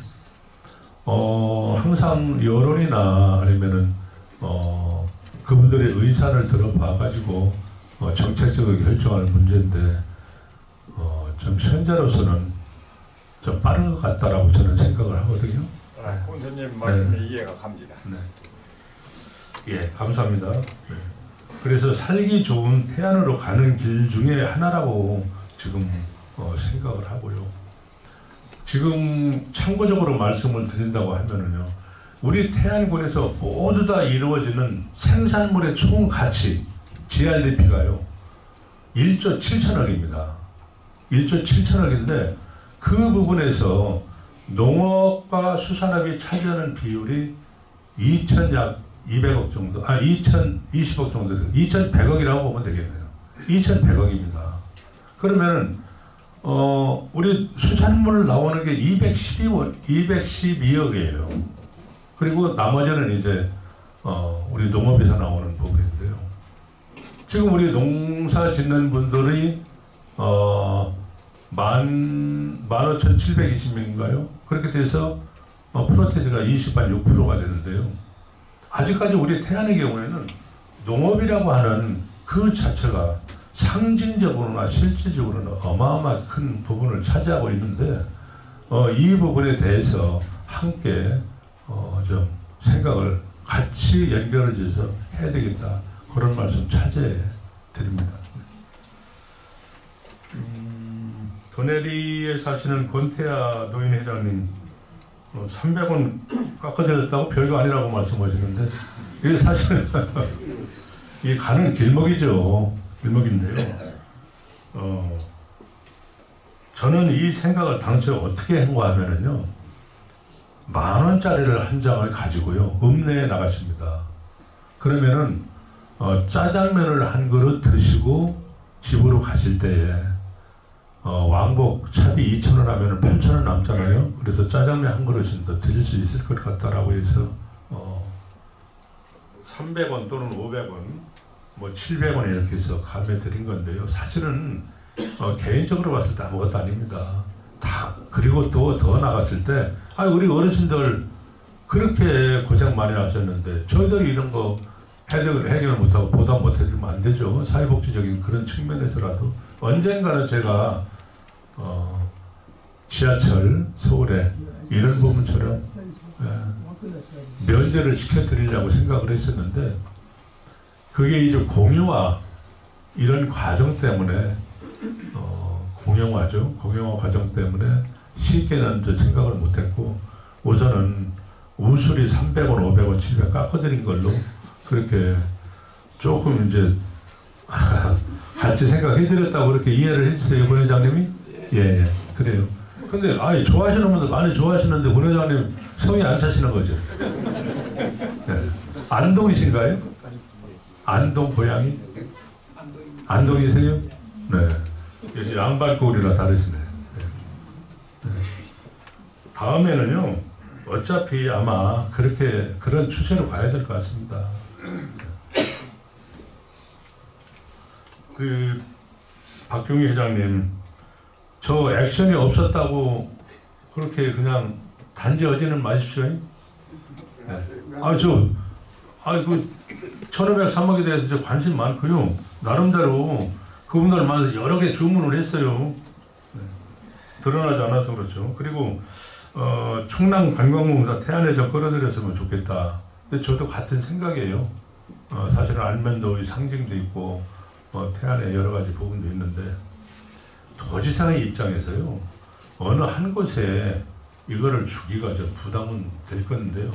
항상 여론이나 아니면은 그분들의 의사를 들어봐 가지고 정책적으로 결정하는 문제인데 좀 현재로서는 좀 빠른 것 같다라고 저는 생각을 하거든요. 선생님 말씀에 네. 이해가 갑니다. 네. 예, 감사합니다. 네. 그래서 살기 좋은 태안으로 가는 길 중에 하나라고 지금 생각을 하고요. 지금 참고적으로 말씀을 드린다고 하면은요, 우리 태안군에서 모두 다 이루어지는 생산물의 총 가치 GRDP가요 1조 7천억입니다. 1조 7천억인데 그 부분에서 농업과 수산업이 차지하는 비율이 2,200억 정도, 2,020억 정도, 2,100억이라고 보면 되겠네요. 2,100억입니다. 그러면은 우리 수산물 나오는 게 212억이에요. 그리고 나머지는 이제 우리 농업에서 나오는 부분인데요. 지금 우리 농사 짓는 분들이 15,720명인가요? 그렇게 돼서 프로테이지가 26%가 되는데요. 아직까지 우리 태안의 경우에는 농업이라고 하는 그 자체가 상징적으로나 실질적으로는 어마어마한 큰 부분을 차지하고 있는데 이 부분에 대해서 함께 좀 생각을 같이 연결을 해서 해야 되겠다 그런 말씀 차지해 드립니다. 도내리에 사시는 권태아 노인회장님 300원 깎아드렸다고 별거 아니라고 말씀하시는데 이게 사실은 이게 가는 길목이죠. 길목인데요. 저는 이 생각을 당초에 어떻게 했고 하면은요, 10,000원짜리를 한 장을 가지고요, 읍내에 나가십니다. 그러면은 짜장면을 한 그릇 드시고 집으로 가실 때에 왕복 차비 2,000원 하면 8,000원 남잖아요. 그래서 짜장면 한 그릇은 더 드릴 수 있을 것 같다라고 해서 300원 또는 500원, 뭐 700원 이렇게 해서 감해 드린 건데요. 사실은 개인적으로 봤을 때 아무것도 아닙니다. 다 그리고 또 더 나갔을 때 우리 어르신들 그렇게 고생 많이 하셨는데 저희들이 이런 거 해결을 못하고 보답 못해주면 안 되죠. 사회복지적인 그런 측면에서라도 언젠가는 제가 지하철 서울에 이런 부분처럼 면제를 시켜드리려고 생각을 했었는데 그게 이제 공유화 이런 과정 때문에 공영화죠. 공영화 과정 때문에 쉽게는 생각을 못했고 우선은 우술이 300원, 500원, 700원 깎아드린 걸로 그렇게 조금 이제 같이 생각해드렸다고 그렇게 이해를 해주세요, 권 회장님이? 예, 그래요. 근데 좋아하시는 분들 많이 좋아하시는데 권 회장님 성이 안 차시는 거죠? 네. 안동이신가요? 안동 고향이? 안동이세요? 네. 양발골이라 다르시네. 네. 다음에는요, 어차피 아마 그런 추세로 가야 될 것 같습니다. 박경희 회장님, 저 액션이 없었다고 그렇게 그냥 단지 어지는 마십시오. 네. 그 1503억에 대해서 저 관심 많고요. 나름대로 그분들 만나서 여러 개 주문을 했어요. 네. 드러나지 않아서 그렇죠. 그리고 충남 관광공사 태안에 좀 끌어들였으면 좋겠다. 근데 저도 같은 생각이에요. 사실은 알면도의 상징도 있고 태안에 여러 가지 부분도 있는데 도지사의 입장에서요. 어느 한 곳에 이거를 주기가 좀 부담은 될 건데요.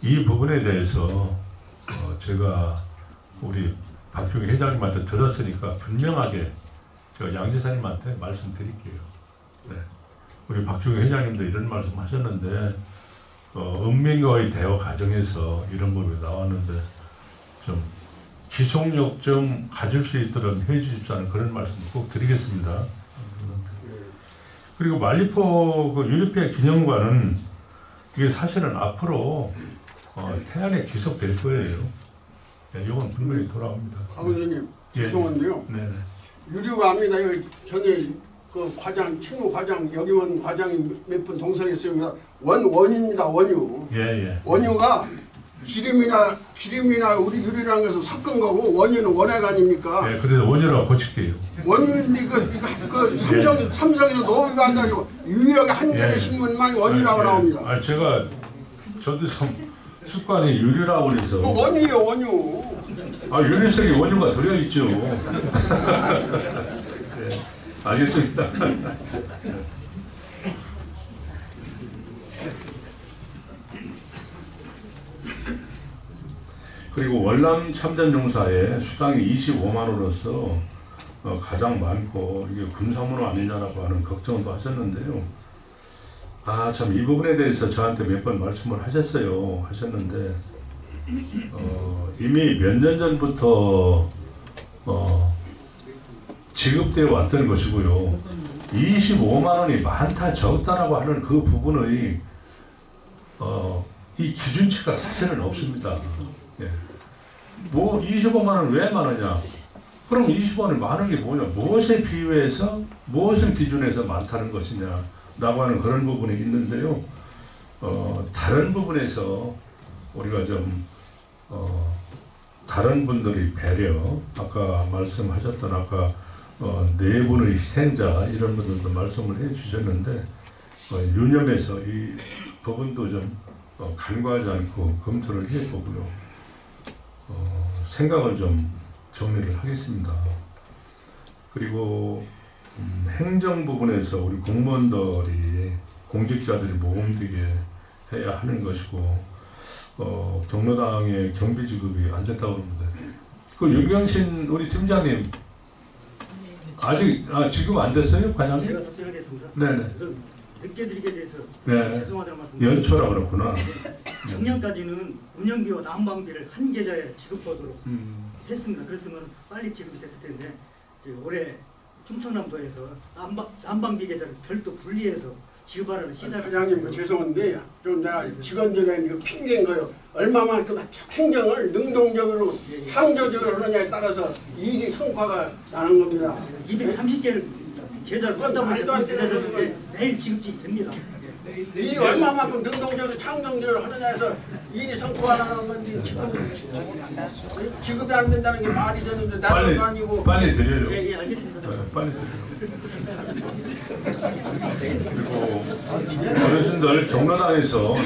이 부분에 대해서 제가 우리 박경희 회장님한테 들었으니까 분명하게 제가 양 지사님한테 말씀드릴게요. 네. 우리 박경희 회장님도 이런 말씀 하셨는데 읍민과의 대화 과정에서 이런 부분이 나왔는데 좀 지속력 좀 가질 수 있도록 해주십사는 그런 말씀 꼭 드리겠습니다. 그리고 말리포 그 유리피해 기념관은 이게 사실은 앞으로 태안에 기속될 거예요. 네, 이건 분명히 돌아옵니다. 강원장님 예. 죄송한데요. 네네. 유료가 압니다. 여기 전에 그 과장, 친구 과장, 여기 온 과장이 몇 분 동석했습니다. 원유입니다. 원유. 예. 원유가 기름이나 우리 유리라는 것을 섞은 거고 원유는 원액 아닙니까? 예, 그래서 원유라고 고칠게요. 원유입니까? 삼성에서 너무 간다고 유일하게 한 개의 신문만 원유라고 나옵니다. 저도 좀 습관이 유리라고 그래서. 원유요, 원유. 유리 속에 원유가 들어있죠. 네, 알겠습니다. 그리고 월남 참전용사에 수당이 25만 원으로서 가장 많고 이게 군사문화 아니냐라고 하는 걱정도 하셨는데요. 참 이 부분에 대해서 저한테 몇 번 말씀을 하셨는데 이미 몇 년 전부터 지급되어 왔던 것이고요. 25만 원이 많다 적다라고 하는 그 부분의 이 기준치가 사실은 없습니다. 예. 뭐 25만 원 왜 많으냐? 그럼 25만 원이 많은 게 뭐냐? 무엇에 비유해서 무엇을 기준해서 많다는 것이냐? 라고 하는 그런 부분이 있는데요. 다른 부분에서 우리가 좀 다른 분들이 배려, 아까 말씀하셨던 네 분의 희생자 이런 분들도 말씀을 해주셨는데 유념해서 이 부분도 좀 간과하지 않고 검토를 해보고요. 생각을 좀 정리를 하겠습니다. 행정 부분에서 우리 공무원들이 공직자들이 모험되게 해야 하는 것이고 경로당의 경비 지급이 안 됐다고 그러는데 그 윤경신 우리 팀장님 아직 지금 안 됐어요? 과장님? 제가 답변을 했습니다. 네네. 늦게 드리게 돼서 네. 죄송하다는 말씀. 연초라 그렇구나. 작년까지는 운영비와 난방비를 한 계좌에 지급하도록 했습니다. 그랬으면 빨리 지급이 됐을 텐데 올해 충청남도에서 난방비 계좌를 별도 분리해서 지급하라는 시나리오. 회장님 죄송한데 좀 내가 직원들의 이거 핑계인 거요. 얼마만큼 행정을 능동적으로 창조적으로 하느냐에 따라서 일이 성과가 나는 겁니다. 230개를 계좌를 껐다 보니까 내려졌는데 매일 지급이 됩니다. 일이 얼마만큼 능동적으로 창조적으로 하느냐에서 일이 성과가 나는 건지 지급이 안 된다는 게 말이 되는데 나도 아니고 빨리 드려요. 예, 알겠습니다. 네, 빨리 드려요. 그리고 어르신들 경로당에서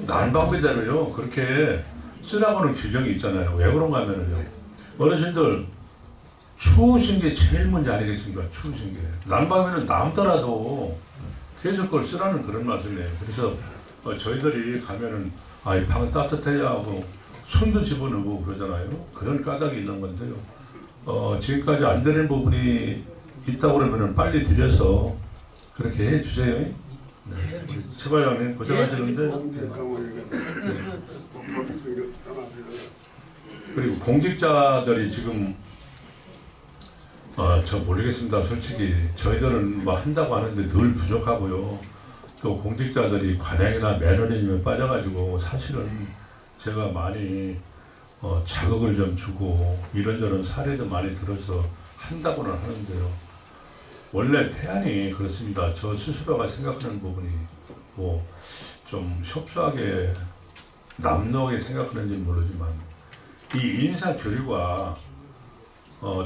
난방비대로요 그렇게 쓰라고는 규정이 있잖아요. 왜 그런가 하면은요 어르신들 추우신 게 제일 문제 아니겠습니까? 추우신 게 난방비는 남더라도 계속 그걸 쓰라는 그런 말씀이에요. 그래서 저희들이 가면은 이 방은 따뜻해야 하고 손도 집어넣고 그러잖아요. 그런 까닭이 있는 건데요. 지금까지 안 되는 부분이 있다고 그러면은 빨리 드려서 그렇게 해주세요. 네. 최과장님 고생하시는데 그리고 공직자들이 지금 저 모르겠습니다. 솔직히 저희들은 뭐 한다고 하는데 늘 부족하고요. 또 공직자들이 관행이나 매너리즘에 빠져가지고 사실은 제가 많이 자극을 좀 주고 이런저런 사례도 많이 들어서 한다고는 하는데요. 원래 태안이 그렇습니다. 저 스스로가 생각하는 부분이 뭐 좀 협소하게 남노하게 생각하는지 모르지만 이 인사 교류가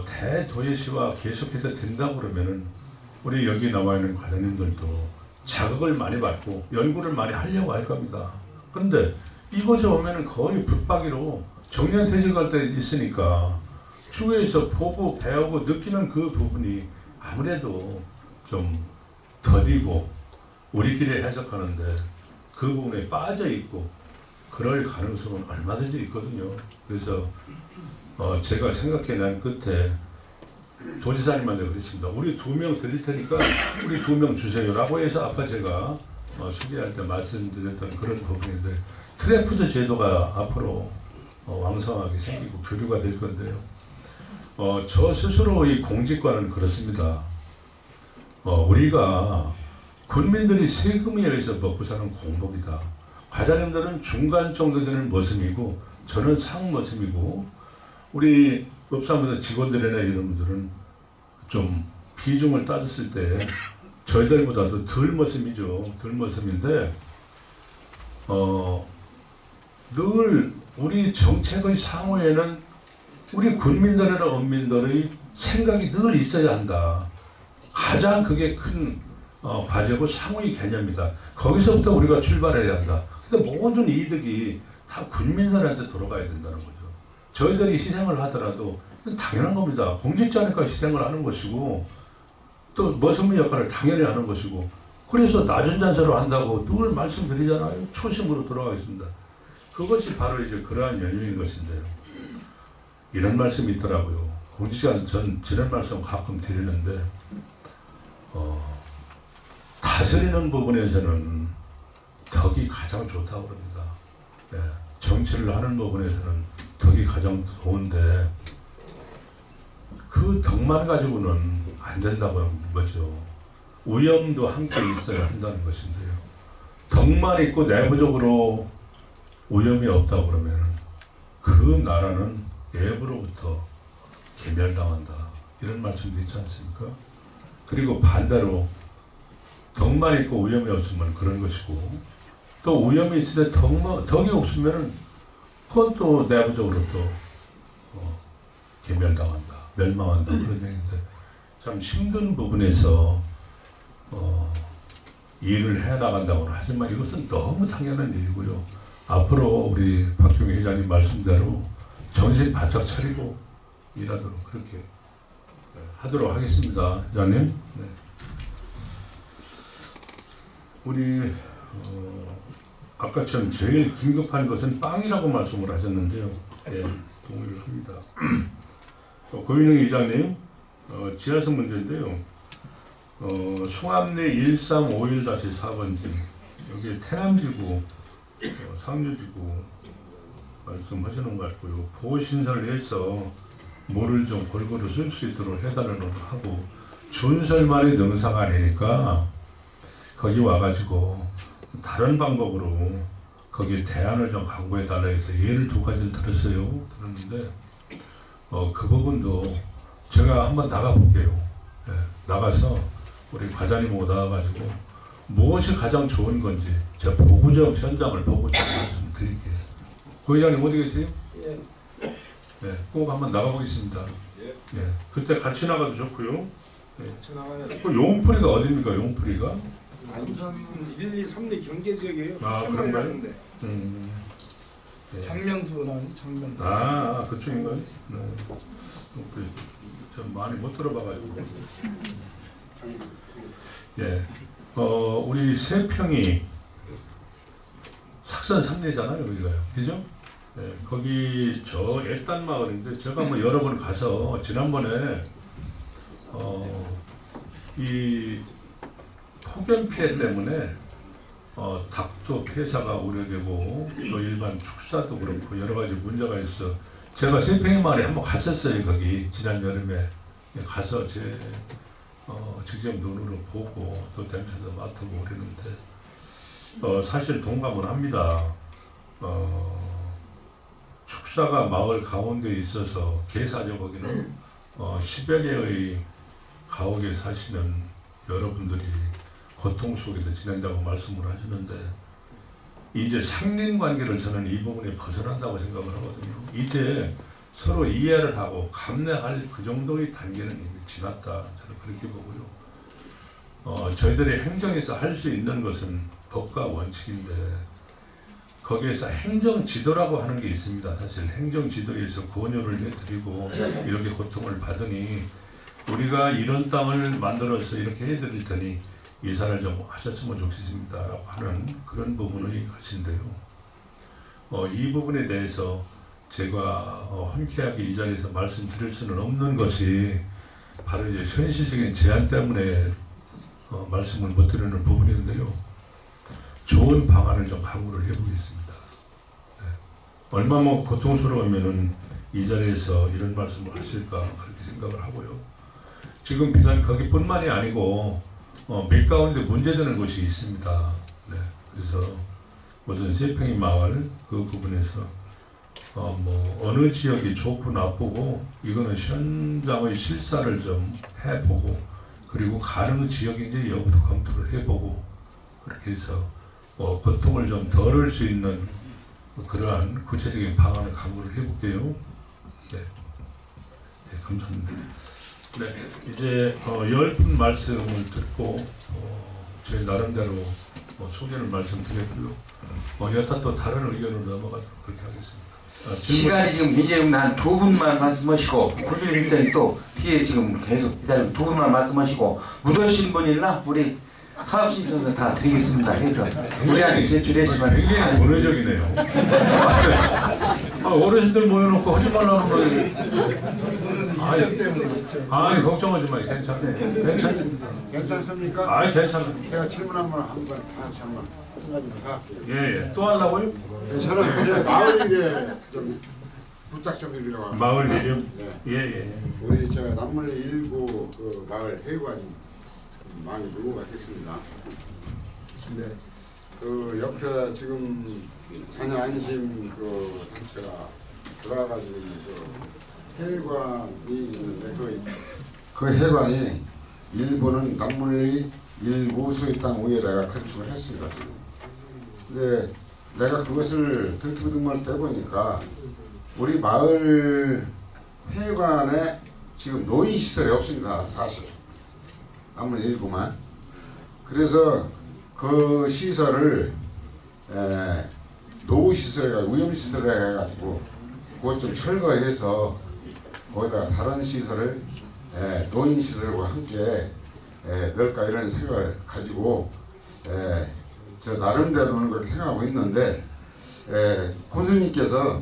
대도예시와 계속해서 된다고 그러면은 우리 여기 나와 있는 과장님들도 자극을 많이 받고 연구를 많이 하려고 할 겁니다. 그런데 이곳에 오면은 거의 붙박이로 정년퇴직할 때 있으니까 주위에서 보고 배우고 느끼는 그 부분이 아무래도 좀 더디고 우리끼리 해석하는데 그 부분에 빠져 있고 그럴 가능성은 얼마든지 있거든요. 그래서 제가 생각해낸 끝에 도지사님한테 그랬습니다. 우리 2명 드릴 테니까 우리 2명 주세요라고 해서 아까 제가 소개할 때 말씀드렸던 그런 부분인데 트래프드 제도가 앞으로 왕성하게 생기고 교류가 될 건데요. 저 스스로 이 공직과는 그렇습니다. 우리가 국민들이 세금에 의해서 먹고 사는 공복이다. 과장님들은 중간 정도 되는 머슴이고 저는 상머슴이고 우리 법사무소 직원들이나 이런 분들은 좀 비중을 따졌을 때 저희들보다도 덜 머슴이죠. 덜 머슴인데 늘 우리 정책의 상호에는 우리 국민들이나 언민들의 생각이 늘 있어야 한다. 가장 그게 큰 과제고 상호의 개념이다. 거기서부터 우리가 출발해야 한다. 근데 모든 이득이 다 국민들한테 돌아가야 된다는 거죠. 저희들이 희생을 하더라도 당연한 겁니다. 공직자니까 희생을 하는 것이고 또 머슴의 역할을 당연히 하는 것이고 그래서 낮은 자세로 한다고 늘 말씀드리잖아요. 초심으로 돌아가겠습니다. 그것이 바로 이제 그러한 연유인 것인데요. 이런 말씀이 있더라고요. 공직자 전 이런 말씀 가끔 드리는데 다스리는 부분에서는 덕이 가장 좋다고 그럽니다. 네. 정치를 하는 부분에서는 덕이 가장 좋은데 그 덕만 가지고는 안 된다고 하는 거죠. 위험도 함께 있어야 한다는 것인데요. 덕만 있고 내부적으로 위험이 없다고 그러면 그 나라는 외부로부터 개멸당한다. 이런 말씀도 있지 않습니까? 그리고 반대로 덕만 있고 위험이 없으면 그런 것이고 또 위험이 있을 때 덕이 없으면 그건 또 내부적으로 또 개멸당한다. 멸망한다. 그런 얘기인데 참 힘든 부분에서 일을 해나간다고는 하지만 이것은 너무 당연한 일이고요. 앞으로 우리 박종희 회장님 말씀대로 정신 바짝 차리고 일하도록 그렇게 하도록 하겠습니다. 회장님. 네. 우리 아까처럼 제일 긴급한 것은 빵이라고 말씀을 하셨는데요. 예, 동의를 합니다. 고민영 회장님, 지하수 문제인데요. 송암리 1351-4번지 여기 태남지구, 상류지구 말씀하시는 것 같고요. 보호신설을 해서 물을 좀 골고루 쓸 수 있도록 해달라고 하고, 준설만이 능사가 아니니까 거기 와가지고 다른 방법으로 거기에 대안을 좀 강구해달라 해서 예를 두 가지를 들었어요. 들었는데 그 부분도 제가 한번 나가볼게요. 예, 나가서 우리 과장님하고 나와가지고 무엇이 가장 좋은 건지 제가 보고적 현장을 보고 좀 말씀드릴게요. 고위원님 어디 계세요? 예. 네, 꼭 한번 나가보겠습니다. 예. 예, 그때 같이 나가도 좋고요. 예. 같이 나가야 돼. 그 용풀이가 어디입니까? 용풀이가? 안산 1, 2, 3리 경계 지역이에요. 아, 그런가요? 예. 장명수라는 장명수. 아, 그쪽인가요? 네. 좀 많이 못 들어봐가지고. 예. 우리 세평이 sak선 3리잖아요, 여기가요. 그죠? 네, 거기 저 애딴 마을인데 제가 뭐 여러 번 가서 지난번에 이 폭염 피해 때문에 닭도 폐사가 우려되고 또 일반 축사도 그렇고 여러 가지 문제가 있어 제가 세평이 마을에 한번 갔었어요. 거기 지난 여름에 가서 제 직접 눈으로 보고 또 냄새도 맡아보고 그랬는데 사실 동감은 합니다. 축사가 마을 가운데 있어서 계사죠. 거기는 10여 개의 가옥에 사시는 여러분들이 고통 속에서 지낸다고 말씀을 하시는데 이제 상린관계를 저는 이 부분에 벗어난다고 생각을 하거든요. 이제 서로 이해를 하고 감내할 그 정도의 단계는 이미 지났다. 저는 그렇게 보고요. 저희들이 행정에서 할 수 있는 것은 법과 원칙인데 거기에서 행정지도라고 하는 게 있습니다. 사실 행정지도에서 권유를 해드리고 이렇게 고통을 받으니 우리가 이런 땅을 만들어서 이렇게 해드릴 테니 이사를 좀 하셨으면 좋겠습니다 라고 하는 그런 부분의 것인데요. 이 부분에 대해서 제가 흔쾌하게 이 자리에서 말씀드릴 수는 없는 것이 바로 이제 현실적인 제한 때문에 말씀을 못 드리는 부분인데요. 좋은 방안을 좀 강구를 해보겠습니다. 네. 얼마나 고통스러우면은 이 자리에서 이런 말씀을 하실까 그렇게 생각을 하고요. 지금 비단 거기뿐만이 아니고 몇 가운데 문제되는 곳이 있습니다. 네. 그래서 무슨 세평이 마을 그 부분에서 어느 지역이 좋고 나쁘고 이거는 현장의 실사를 좀 해보고 그리고 가는 지역인지 여부도 검토를 해보고 그렇게 해서 고통을 좀 덜을 수 있는 그러한 구체적인 방안을 강구를 해볼게요. 네. 네, 감사합니다. 네, 이제 10분 말씀을 듣고 제 나름대로 소개를 말씀드렸고요. 여타 또 다른 의견으로 넘어가도록 그렇게 하겠습니다. 시간이 지금 굉장히 한 2분만 말씀하시고 구준 일정이 또 뒤에 지금 계속 기다리고 2분만 말씀하시고 묻으신 분 있나? 우리 사업신청서 다 드리겠습니다. 해서 우리한테 제출했지만 굉장히 원어적이네요. 어르신들 모여놓고 하지 말라는 거예요. 아니 걱정하지 마요. 괜찮아요. 괜찮습니다. 괜찮습니까? 아니 괜찮아요. 제가 질문 한번 다시 한번 할게요. 예. 또 하려고요? 저는 제 마을 일에 좀 부탁 좀 드리려고 합니다. 마을 일이요? 네. 예. 우리 저 남물 일구 그 마을 회관이 많이 누구가 했습니다. 네. 그 옆에 지금 자녀 안심 그 단체가 들어가지고 그 회관이 있는데 그 회관이 일부는 남물리 일구 수의 땅 위에다가 건축을 했습니다. 지금. 근데 내가 그것을 등등등만 떼보니까 우리 마을 회관에 지금 노인 시설이 없습니다. 사실. 남물 일구만. 그래서 그 시설을 노후시설에 위험시설에 해가지고 그것 좀 철거해서 거기다가 다른 시설을 노인시설과 함께 넣을까 이런 생각을 가지고 저 나름대로는 그렇게 생각하고 있는데 군수님께서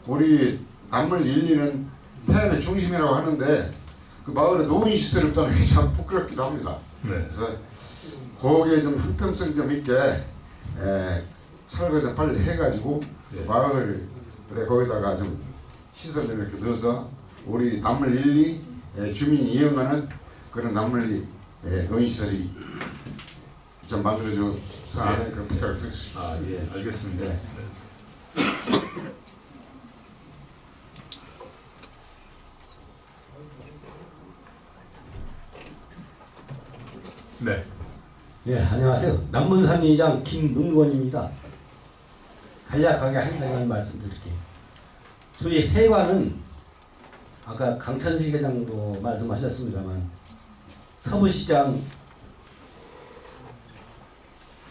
우리 남물 1리는 태안의 중심이라고 하는데 그 마을에 노인시설이 없다는 게 참 부끄럽기도 합니다. 네. 그래서 거기에 좀 형평성 좀 있게 설거 좀 빨리 해가지고 마을에 거기다가 좀 시설을 이렇게 넣어서 우리 남물 1, 2 주민이 이용하는 그런 남물리 노인시설이 좀 만들어줘서 하는 그런 부탁을 드리겠습니다. 예, 알겠습니다. 네. 예, 안녕하세요. 남문산리장 김문권입니다. 간략하게 한 가지 말씀드릴게요. 저희 해관은 아까 강천식 회장도 말씀하셨습니다만 서부시장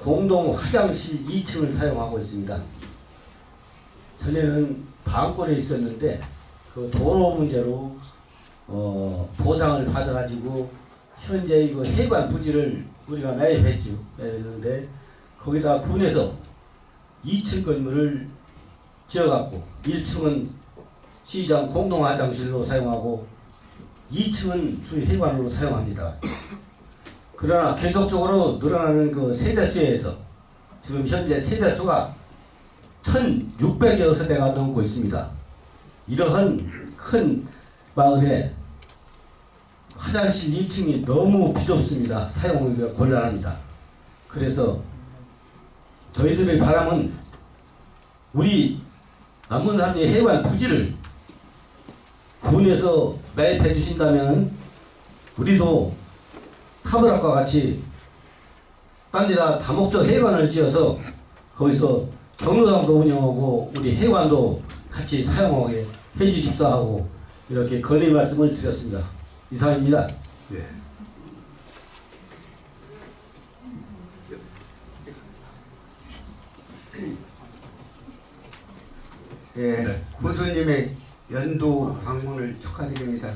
공동 화장실 2층을 사용하고 있습니다. 전에는 방골에 있었는데 그 도로 문제로 보상을 받아가지고 현재 그 해관 부지를 우리가 매입했죠. 매입했는데 거기다 군에서 2층 건물을 지어갖고 1층은 시장 공동 화장실로 사용하고 2층은 주의 해관으로 사용합니다. 그러나 계속적으로 늘어나는 그 세대수에서 지금 현재 세대수가 1600여 세대가 넘고 있습니다. 이러한 큰 마을에 화장실 2층이 너무 비좁습니다. 사용하기가 곤란합니다. 그래서 저희들의 바람은 우리 남문산리 해관 부지를 군에서 매입해 주신다면 우리도 타브락과 같이 딴 데다 다목적 해관을 지어서 거기서 경로당도 운영하고 우리 해관도 같이 사용하게 해주십사 하고 이렇게 건의 말씀을 드렸습니다. 이상입니다. 예. 예, 군수님의 연도 방문을 축하드립니다.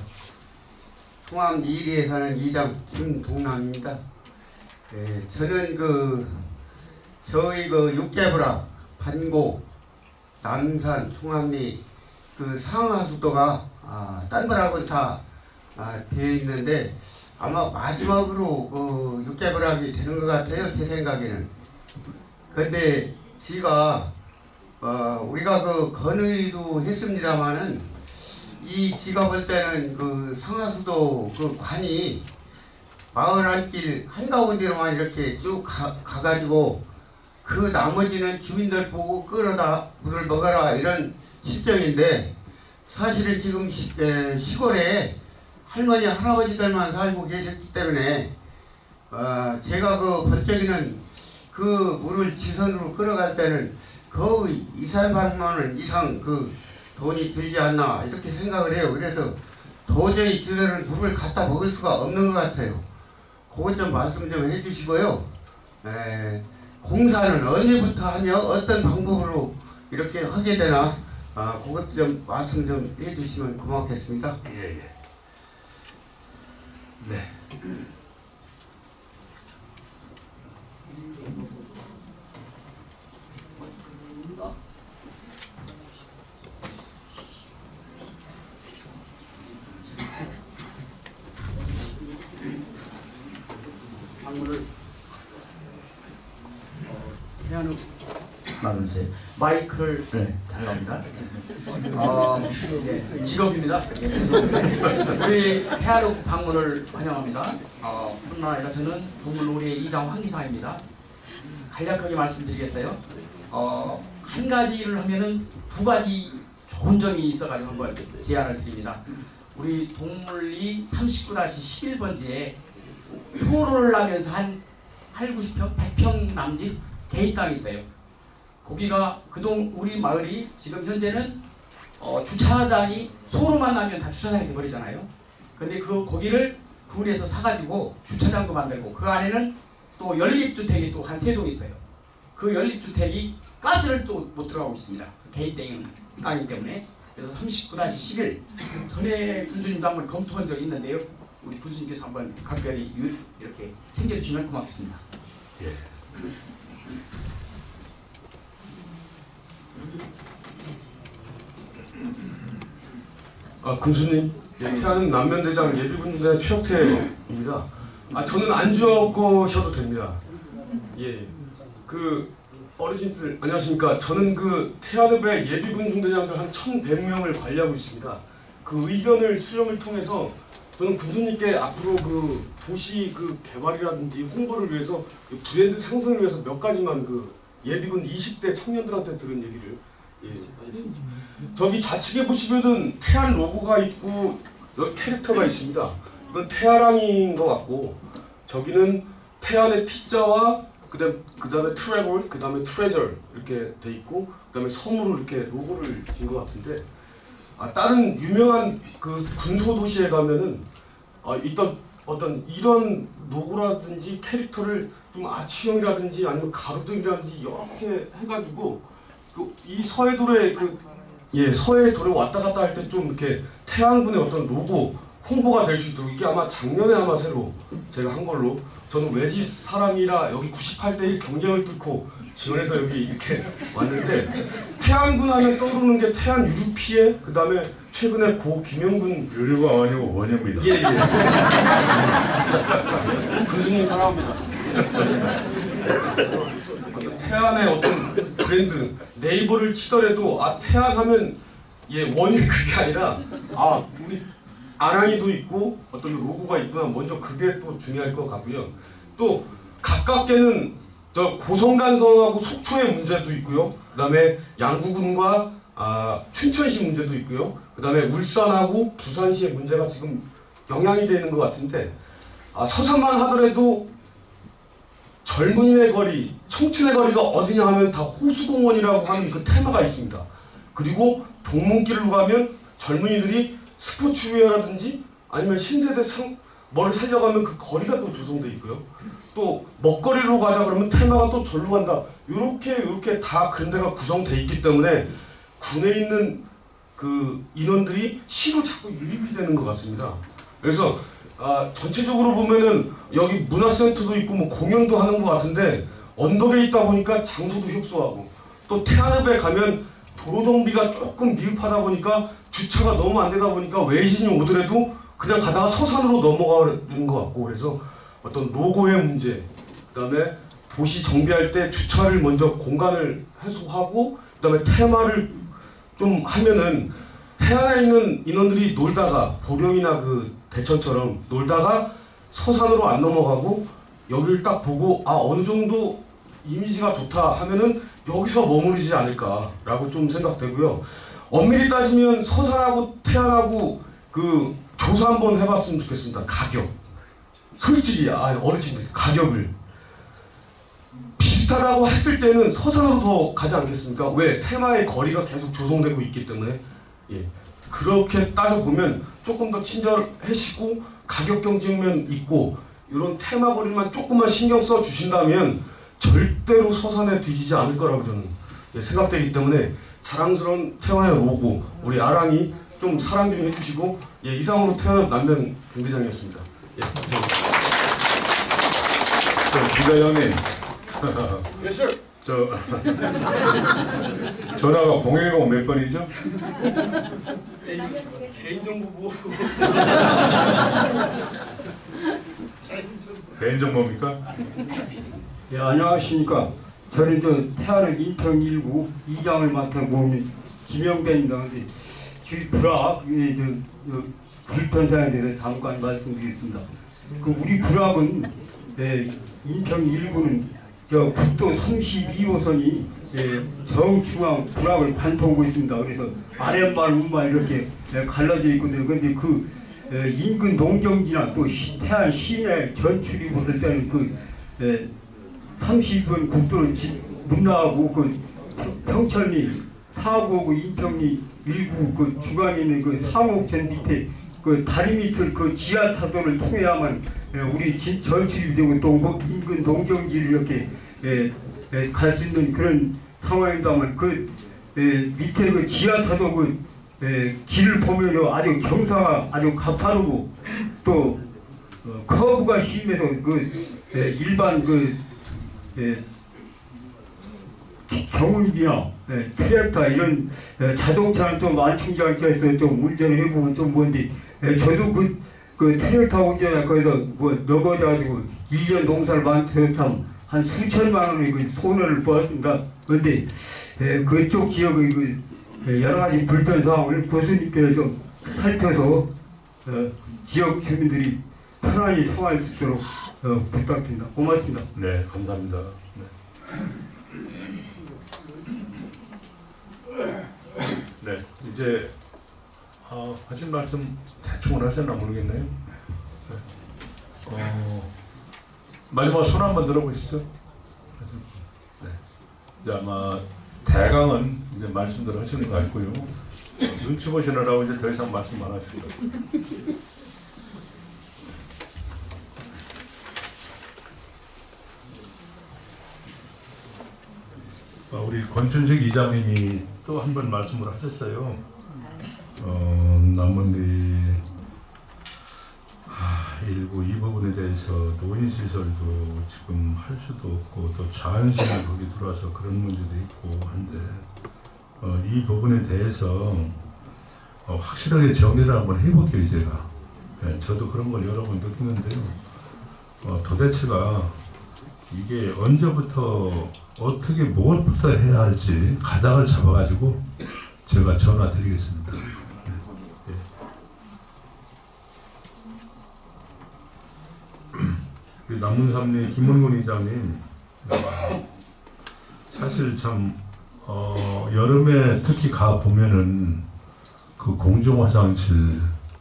송암 2리에 사는 이장 김동남입니다. 예, 저는 저희 육개부라, 반고, 남산, 송암리 상하수도가 딴 거라고 다 되어 있는데 아마 마지막으로 육개부락이 되는 것 같아요. 제 생각에는. 근데 지가 우리가 건의도 했습니다마는 지가 볼 때는 상하수도 관이 마을 안길 한가운데로만 이렇게 쭉 가가지고 그 나머지는 주민들 보고 끌어다 물을 먹어라 이런 실정인데 사실은 지금 시골에 할머니 할아버지들만 살고 계셨기 때문에 제가 번쩍이는 물을 지선으로 끌어갈 때는 거의 2~300만 원 이상 돈이 들지 않나 이렇게 생각을 해요. 그래서 도저히 저들은 물을 갖다 먹을 수가 없는 것 같아요. 그것 좀 말씀 좀 해주시고요. 공사는 언제부터 하며 어떤 방법으로 이렇게 하게 되나 그것 좀 말씀 좀 해주시면 고맙겠습니다. 예. 네. 방문을 해하는 말은세 마이크를 잘 나옵니다. 직업입니다. 우리 해하루 방문을 환영합니다. 뿐만 아니라 저는 동물놀이의 이장 황기상입니다. 간략하게 말씀드리겠어요. 한 가지 일을 하면은 두 가지 좋은 점이 있어가지고 한번 제안을 드립니다. 우리 동물리 39-11번지에 토로를 하면서 한 80~90평, 100평 남짓 개인 땅이 있어요. 거기가 우리 마을이 지금 현재는 주차장이 소로만 나면 다 주차장이 돼버리잖아요. 근데 거기를 군에서 사가지고 주차장도 만들고 그 안에는 또 연립주택이 또 한 3동 있어요. 그 연립주택이 가스를 또 못 들어가고 있습니다. 개인 땅이기 때문에. 그래서 39-11 전에 군수님도 한번 검토한 적이 있는데요. 우리 군수님께서 한번 각별히 이렇게 챙겨주시면 고맙겠습니다. 예. 군수님, 태안은 남면대장 예비군대 최혁태입니다. 저는 안 죽으셔도 됩니다. 예. 어르신들 안녕하십니까. 저는 태안읍의 예비군 중대장들 한 1100명을 관리하고 있습니다. 그 의견을 수렴을 통해서 저는 군수님께 앞으로 그 도시 그 개발이라든지 홍보를 위해서 그 브랜드 상승을 위해서 몇 가지만 그 예비군 20대 청년들한테 들은 얘기를 하겠습니다. 저기 좌측에 보시면은 태안 로고가 있고 여기 캐릭터가 있습니다. 이건 태아랑인 것 같고 저기는 태안의 T자와 그다음에 트래블, 그다음에 트레저 이렇게 돼 있고 그다음에 섬으로 이렇게 로고를 진 것 같은데 다른 유명한 그 군소 도시에 가면은 있던 어떤 이런 로고라든지 캐릭터를 좀 아치형이라든지 아니면 가로등이라든지 이렇게 해가지고 이 서해도로에 서해도로에 왔다 갔다 할 때 좀 이렇게 태안군의 어떤 로고 홍보가 될 수 있도록 이게 아마 작년에 아마 새로 제가 한 걸로 저는 외지 사람이라 여기 98대1 경쟁을 뚫고 지원해서 여기 이렇게 왔는데 태안군 하면 떠오르는 게 태안 유류피해 그 다음에 최근에 고 김영군 유류가 아니고 원형입니다. 예. 군수님 사랑합니다. 태안의 어떤 브랜드 네이버를 치더라도 태안 하면 원이 그게 아니라 우리 아랑이도 있고 어떤 로고가 있구나 먼저 그게 또 중요할 것 같고요. 또 가깝게는 저 고성간선하고 속초의 문제도 있고요. 그 다음에 양구군과 춘천시 문제도 있고요. 그 다음에 울산하고 부산시의 문제가 지금 영향이 되는 것 같은데 서산만 하더라도 젊은이의 거리, 청춘의 거리가 어디냐 하면 다 호수공원이라고 하는 그 테마가 있습니다. 그리고 동문길로 가면 젊은이들이 스포츠웨어라든지 아니면 신세대 뭐를 살려가면 그 거리가 또 조성돼 있고요. 또 먹거리로 가자 그러면 테마가 또 절로 간다. 요렇게 다 그런 데가 구성돼 있기 때문에 군에 있는 그 인원들이 시로 자꾸 유입이 되는 것 같습니다. 그래서 전체적으로 보면은 여기 문화센터도 있고 뭐 공연도 하는 것 같은데 언덕에 있다 보니까 장소도 협소하고 또 태안읍에 가면 도로 정비가 조금 미흡하다 보니까 주차가 너무 안 되다 보니까 외진이 오더라도 그냥 가다가 서산으로 넘어가는 것 같고 그래서 어떤 로고의 문제 그다음에 도시 정비할 때 주차를 먼저 공간을 해소하고 그다음에 테마를 좀 하면은 해안에 있는 인원들이 놀다가 보령이나 그 대천처럼 놀다가 서산으로 안 넘어가고 여기를 딱 보고 어느 정도 이미지가 좋다 하면은 여기서 머무르지 않을까라고 좀 생각되고요. 엄밀히 따지면 서산하고 태안하고 그 조사 한번 해봤으면 좋겠습니다. 가격. 솔직히 어르신들 가격을 비슷하다고 했을 때는 서산으로 더 가지 않겠습니까? 왜? 테마의 거리가 계속 조성되고 있기 때문에 그렇게 따져보면 조금 더 친절해지고 가격 경쟁면 있고 이런 테마 거리만 조금만 신경 써 주신다면 절대로 서산에 뒤지지 않을 거라고 저는 생각되기 때문에 자랑스러운 태안의 로고 우리 아랑이 좀 사랑 좀 해주시고 이상으로 태안 남면 경기장이었습니다. 기자장님 yes, 전화가 010 몇 번이죠? 개인정보 개인정보입니까? 예, 안녕하십니까. 저는 태안의 인평 1구 2장을 맡아보고 있는 김영배입니다. 근데 저희 불악 불편사에 대해서 잠깐 말씀드리겠습니다. 우리 불악은 인평 1구는 국도 32호선이 정중앙 불악을 관통하고 있습니다. 그래서 아랫말 우말 이렇게 갈라져 있거든요. 그런데 그 인근 농경지나 또 태안 시내 전출이 보실 때는 그 30번 국도는 문 나가고 그 평천리 사고구 인평리 일구 그 중앙에 있는 그 상옥천 밑에 그 다리 밑을 그 지하 차도를 통해야만 우리 전출이 되고 또 인근 농경지를 이렇게 갈 수 있는 그런 상황입니다만 그 밑에 그 지하 차도 그 길을 보면요 아주 경사가 아주 가파르고 또 커브가 심해서 그 일반 그 경운기나 트랙터 이런 자동차는 좀 안충전기가 있어서 좀 운전을 해보면 좀 뭔데 저도 그 트랙터 운전에 거기서 뭐 넘어져가지고 1년 농사를 많죠 참 한 수천만 원의 그 손해를 보았습니다. 그런데 그쪽 지역의 그 여러 가지 불편 사항을 교수님께서 좀 살펴서 지역 주민들이 편안히 생활할 수 있도록 부탁드립니다. 고맙습니다. 네, 감사합니다. 네, 이제 하신 말씀 대충 하셨나 모르겠네요. 마지막 손 한번 들어보시죠. 네. 이제 아마 대강은 이제 말씀들 하시는 것 같고요. 눈치 보시느라고 이제 더 이상 말씀 안 하시고. 우리 권춘식 이장님이 또 한 번 말씀을 하셨어요. 남원리 일부 이 부분에 대해서 노인시설도 지금 할 수도 없고 또 자연시설 거기 들어와서 그런 문제도 있고 한데 이 부분에 대해서 확실하게 정리를 한번 해볼게요. 제가 저도 그런 걸 여러 번 느끼는데요. 도대체가 이게 언제부터 어떻게 무엇부터 해야 할지 가닥을 잡아가지고 제가 전화 드리겠습니다. 남문삼리 김원근 이장님, 사실 참 여름에 특히 가 보면은 그 공중 화장실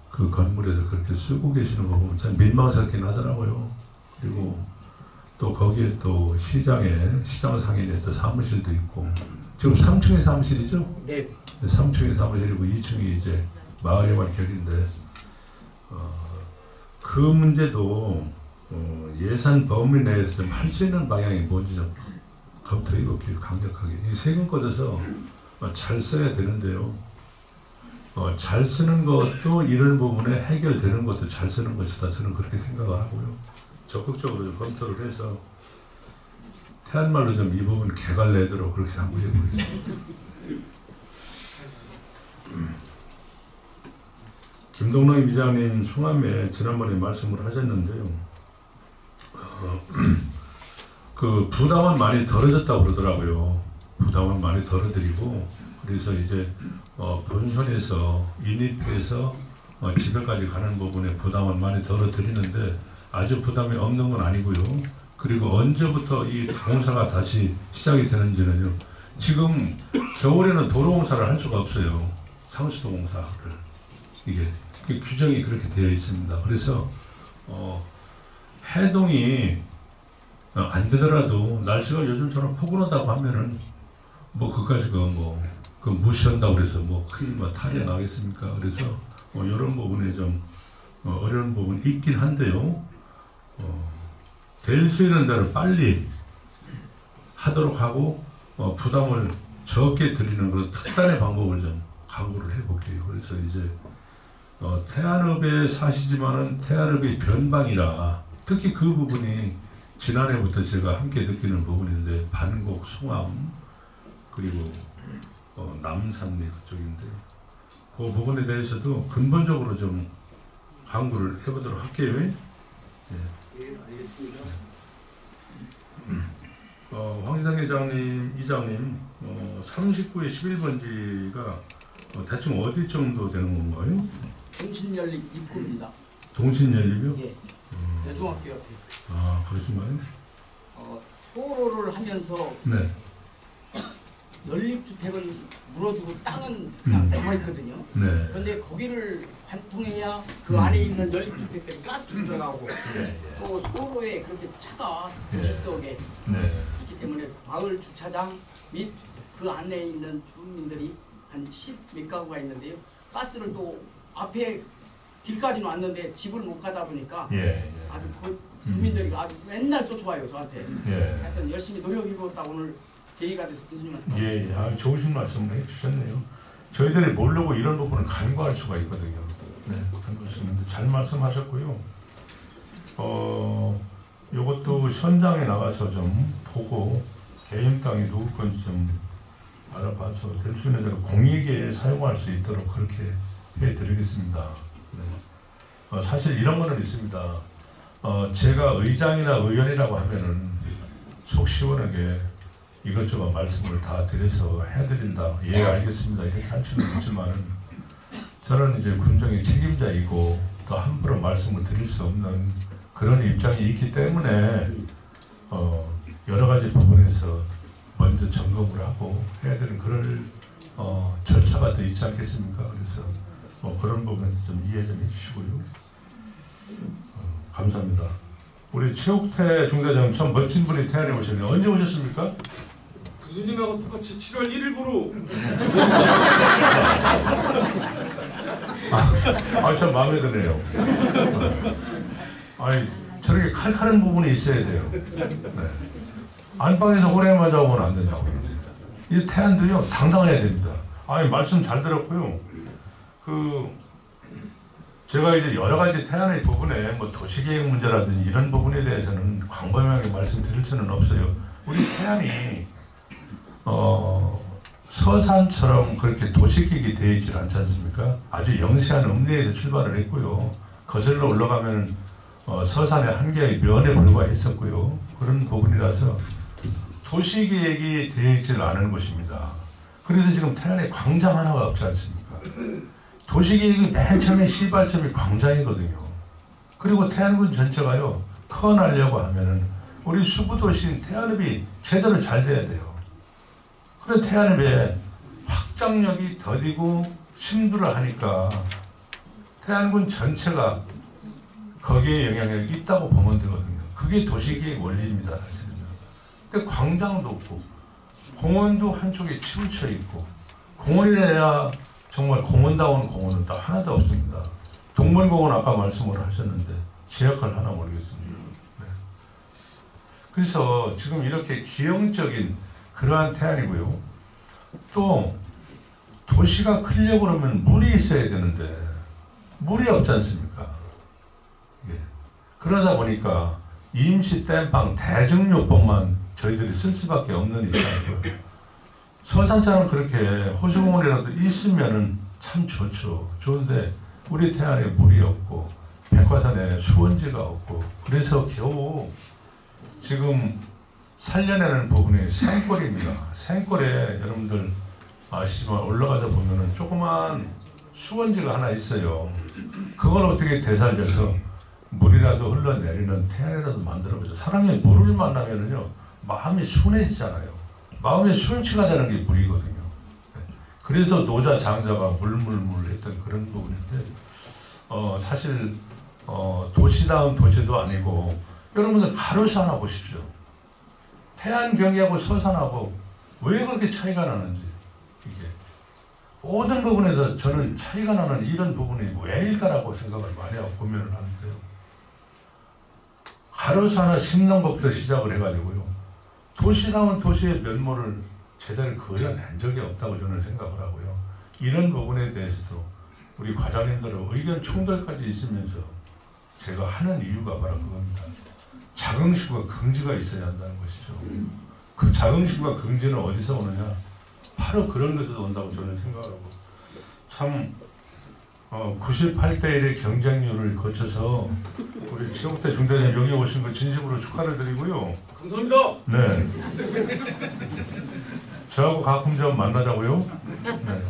그 건물에서 그렇게 쓰고 계시는 거 보면 참 민망스럽긴 하더라고요. 그리고 또 거기에 또 시장 상인에 또 사무실도 있고, 지금 3층에 사무실이죠? 네. 3층에 사무실이고 2층이 이제 마을회관 결인데 그 문제도 예산 범위 내에서 좀 할 수 있는 방향이 뭔지 좀 검토해 볼게요. 강력하게. 이 세금 걷어서 잘 써야 되는데요. 잘 쓰는 것도 이런 부분에 해결되는 것도 잘 쓰는 것이다. 저는 그렇게 생각을 하고요. 적극적으로 좀 검토를 해서 태안말로 좀 이 부분 개갈 내도록 그렇게 한번 해보겠습니다. 김동남 이장님 송암에 지난번에 말씀을 하셨는데요. 그 부담은 많이 덜어졌다고 그러더라고요. 부담은 많이 덜어드리고, 그래서 이제 본선에서 인입해서 집에까지 가는 부분에 부담은 많이 덜어드리는데 아주 부담이 없는 건 아니고요. 그리고 언제부터 이 공사가 다시 시작이 되는지는요. 지금 겨울에는 도로 공사를 할 수가 없어요. 상수도 공사를. 이게 규정이 그렇게 되어 있습니다. 그래서 해동이 안 되더라도 날씨가 요즘처럼 포근하다고 하면은 뭐 그까지 그 무시한다고 그래서 큰 탈이 나겠습니까? 그래서 이런 부분에 좀 어려운 부분이 있긴 한데요. 될 수 있는 대로 빨리 하도록 하고 부담을 적게 드리는 그런 특단의 방법을 좀 강구를 해볼게요. 그래서 이제 태안읍에 사시지만은 태안읍이 변방이라 특히 그 부분이 지난해부터 제가 함께 느끼는 부분인데 반곡, 송암 그리고 남산리 그쪽인데요. 그 부분에 대해서도 근본적으로 좀 강구를 해보도록 할게요. 네. 황희상 이장님 39의 11번지가 대충 어디 정도 되는 건가요? 동신연립 입구입니다. 동신연립이요? 예. 대중학교 옆에. 아, 그러신가요? 소로를 하면서 네. 연립주택은 물어주고 땅은 그냥 남아있거든요. 네. 그런데 거기를 관통해야 그 안에 있는 연립주택들이 가스도 들어가고 또 소로에 그렇게 차가 도시 속에 있기 때문에 마을 주차장 및 그 안에 있는 주민들이 한 10몇 가구가 있는데요. 가스를 또 앞에 길까지는 왔는데 집을 못 가다 보니까 아주 그 주민들이 아주 맨날 쫓아와요 저한테. 하여튼 열심히 노력해보겠다 오늘 계기가 돼서 교수님한테. 아, 좋으신 말씀을 해주셨네요. 저희들이 모르고 이런 부분을 간과할 수가 있거든요. 네, 간과하시는데 잘 말씀하셨고요. 이것도 현장에 나가서 좀 보고 개인 땅이 누구 건지 좀 알아봐서 될 수 있는 대로 공익에 사용할 수 있도록 그렇게 해드리겠습니다. 네. 사실 이런 거는 있습니다. 제가 의장이나 의원이라고 하면은 속 시원하게 이것저것 말씀을 다 드려서 해드린다. 예, 알겠습니다. 이렇게 할 수는 있지만은 저는 이제 군정의 책임자이고 또 함부로 말씀을 드릴 수 없는 그런 입장이 있기 때문에 여러 가지 부분에서 먼저 점검을 하고 해야 되는 그런 절차가 더 있지 않겠습니까? 그래서 그런 부분 좀 이해 좀 해주시고요. 감사합니다. 우리 최욱태 중대장 참 멋진 분이 태안에 오셨네요. 언제 오셨습니까? 교수님하고 똑같이 7월 1일부로 참 마음에 드네요. 아니 저렇게 칼칼한 부분이 있어야 돼요. 네. 안방에서 호랭이만 잡으면 안 된다고. 이 태안도요 당당해야 됩니다. 아니 말씀 잘 들었고요. 제가 이제 여러 가지 태안의 부분에 뭐 도시계획 문제라든지 이런 부분에 대해서는 광범위하게 말씀드릴 수는 없어요. 우리 태안이 서산처럼 그렇게 도시계획이 되어 있지 않지 않습니까? 아주 영세한 읍내에서 출발을 했고요. 거슬러 올라가면 서산의 한계의 면에 불과했었고요. 그런 부분이라서 도시계획이 되어 있지 않은 곳입니다. 그래서 지금 태안에 광장 하나가 없지 않습니까? 도시계획이 맨 처음에 시발점이 광장이거든요. 그리고 태안군 전체가요 커나려고 하면은 우리 수구도시인 태안읍이 제대로 잘 돼야 돼요. 그런 태안읍에 확장력이 더디고 심부를 하니까 태안군 전체가 거기에 영향력이 있다고 보면 되거든요. 그게 도시계획 원리입니다. 사실은요. 근데 광장도 없고 공원도 한쪽에 치우쳐 있고 공원이래야 정말 공원다운 공원은 다 하나도 없습니다. 동물공원 아까 말씀을 하셨는데 제 역할 하나 모르겠습니다. 네. 그래서 지금 이렇게 기형적인 그러한 태안이고요. 또 도시가 크려고 그러면 물이 있어야 되는데 물이 없지 않습니까? 예. 그러다 보니까 임시 땜빵 대증요법만 저희들이 쓸 수밖에 없는 입장이고요. 서산처럼 그렇게 호수공원이라도 있으면은 참 좋죠. 좋은데 우리 태안에 물이 없고 백화산에 수원지가 없고 그래서 겨우 지금 살려내는 부분이 생골입니다. 생골에 여러분들 아시지만 올라가서 보면은 조그만 수원지가 하나 있어요. 그걸 어떻게 되살려서 물이라도 흘러내리는 태안이라도 만들어보죠. 사람이 물을 만나면은요 마음이 순해지잖아요. 마음의 수용치가 되는 게 물이거든요. 그래서 노자 장자가 물물물 했던 그런 부분인데 사실 도시다운 도시도 아니고 여러분들 가로수 하나 보십시오. 태안경기하고 서산하고 왜 그렇게 차이가 나는지 이게 모든 부분에서 저는 차이가 나는 이런 부분이 왜일까라고 생각을 많이 하고 고민을 하는데요. 가로수 하나 심는 것부터 시작을 해가지고요. 도시다운 도시의 면모를 제대로 그려낸 적이 없다고 저는 생각을 하고요. 이런 부분에 대해서도 우리 과장님들의 의견 충돌까지 있으면서 제가 하는 이유가 바로 그겁니다. 자긍심과 긍지가 있어야 한다는 것이죠. 그 자긍심과 긍지는 어디서 오느냐? 바로 그런 것에서 온다고 저는 생각하고 참 98대 1의 경쟁률을 거쳐서 우리 최욱태 중대장 여기 오신 거 진심으로 축하를 드리고요. 감사합니다. 네. 저하고 가끔 좀 만나자고요. 네.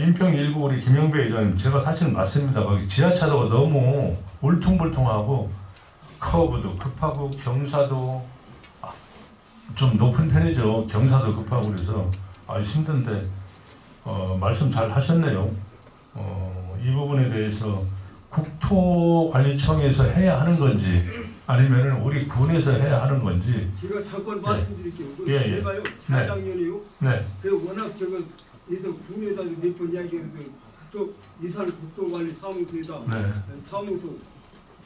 인평 일부 우리 김영배 회장님 제가 사실 맞습니다. 거기 지하차도가 너무 울퉁불퉁하고 커브도 급하고 경사도 좀 높은 편이죠. 경사도 급하고 그래서 힘든데 말씀 잘 하셨네요. 이 부분에 대해서 국토관리청에서 해야 하는 건지 아니면은 우리 군에서 해야 하는 건지 제가 잠깐 말씀드릴게요. 예. 제가요 사장년이요. 네. 그 워낙 제가 그래서 군에서 몇 번 이야기했는데 국토 이산 국토관리 사무소에다 네. 사무소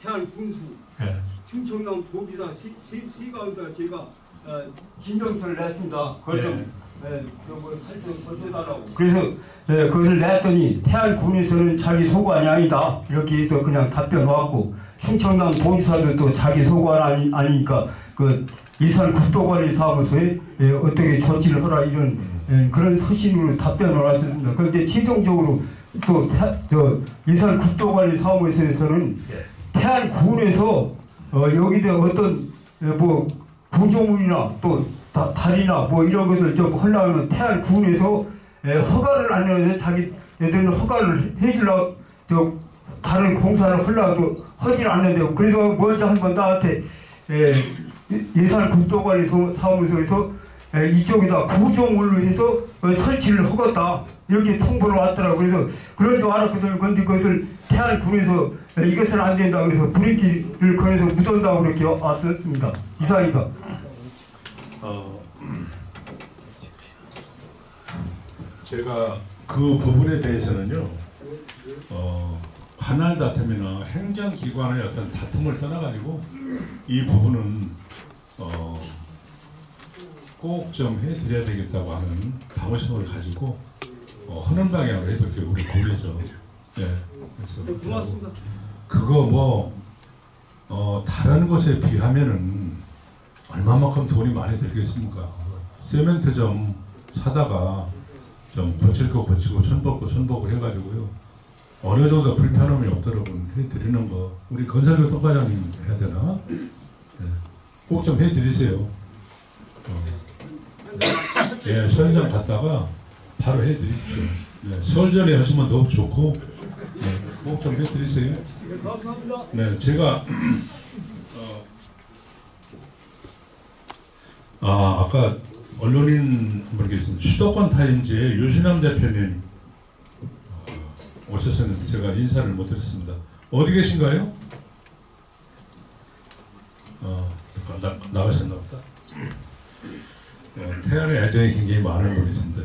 해안 군수 네. 충청남 도지사 세 가운데 제가 진정서를 냈습니다. 그걸 좀 살펴달라고. 그래서 그것을 냈더니 태안군에서는 자기 소관이 아니다 이렇게 해서 그냥 답변 왔고 충청남 도지사도 또 자기 소관 아니니까 그 이산 국토관리 사무소에 어떻게 조치를 하라 이런 그런 서신으로 답변을 왔습니다. 그런데 최종적으로 또 이산 국토관리 사무소에서는 태안군에서 여기다 어떤 뭐 구조물이나 또 다리나 뭐 이런 것을 좀 하려면 태안군에서 허가를 안 내서 자기 얘들은 허가를 해주려고 다른 공사를 하려고 하질 않는데 그래서 먼저 한번 나한테 예산 국토관리 사무소에서 이쪽에다 구조물로 해서 설치를 하겠다 이렇게 통보를 왔더라고. 그래서 그런 줄 알았거든요. 그런데 그것을 태안군에서 이것은 안 된다 그래서 브레이크를 거기서 묻었다고 그렇게 왔었습니다. 이상이가. 제가 그 부분에 대해서는요, 관할 다툼이나 행정기관의 어떤 다툼을 떠나가지고 이 부분은 꼭 좀 해드려야 되겠다고 하는 방어심을 가지고 하는 방향으로 해볼게 우리 고려죠. 네. 그래서 고맙습니다. 그거 다른 곳에 비하면은 얼마만큼 돈이 많이 들겠습니까? 세멘트 좀 사다가 좀 고칠 거 고치고 손보고 해가지고요. 어느 정도 불편함이 없도록 해드리는 거 우리 건설교통과장님 해야 되나? 네. 꼭 좀 해드리세요. 예, 현장 갔다가 바로 해드립시오. 네, 설전에 하시면 더 좋고 꼭 좀 해드리세요. 네, 제가 아까 언론인 한 분 계십니다. 수도권 타임즈의 유신남 대표님 오셨었는데 제가 인사를 못 드렸습니다. 어디 계신가요? 나가셨나 보다. 태안의 애정이 굉장히 많은 분이신데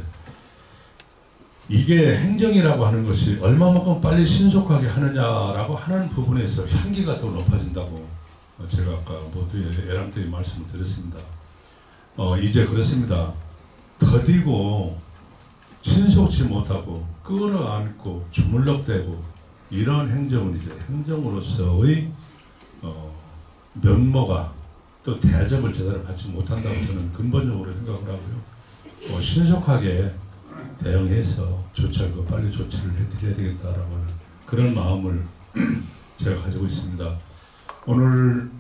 이게 행정이라고 하는 것이 얼마만큼 빨리 신속하게 하느냐라고 하는 부분에서 향기가 더 높아진다고 제가 아까 모두의 애람되게 말씀을 드렸습니다. 이제 그렇습니다. 더디고 신속치 못하고 끌어안고 주물럭대고 이런 행정은 이제 행정으로서의 면모가 또 대접을 제대로 받지 못한다고 저는 근본적으로 생각을 하고요. 신속하게 대응해서 조치하고 빨리 조치를 해드려야 되겠다라고 하는 그런 마음을 제가 가지고 있습니다. 오늘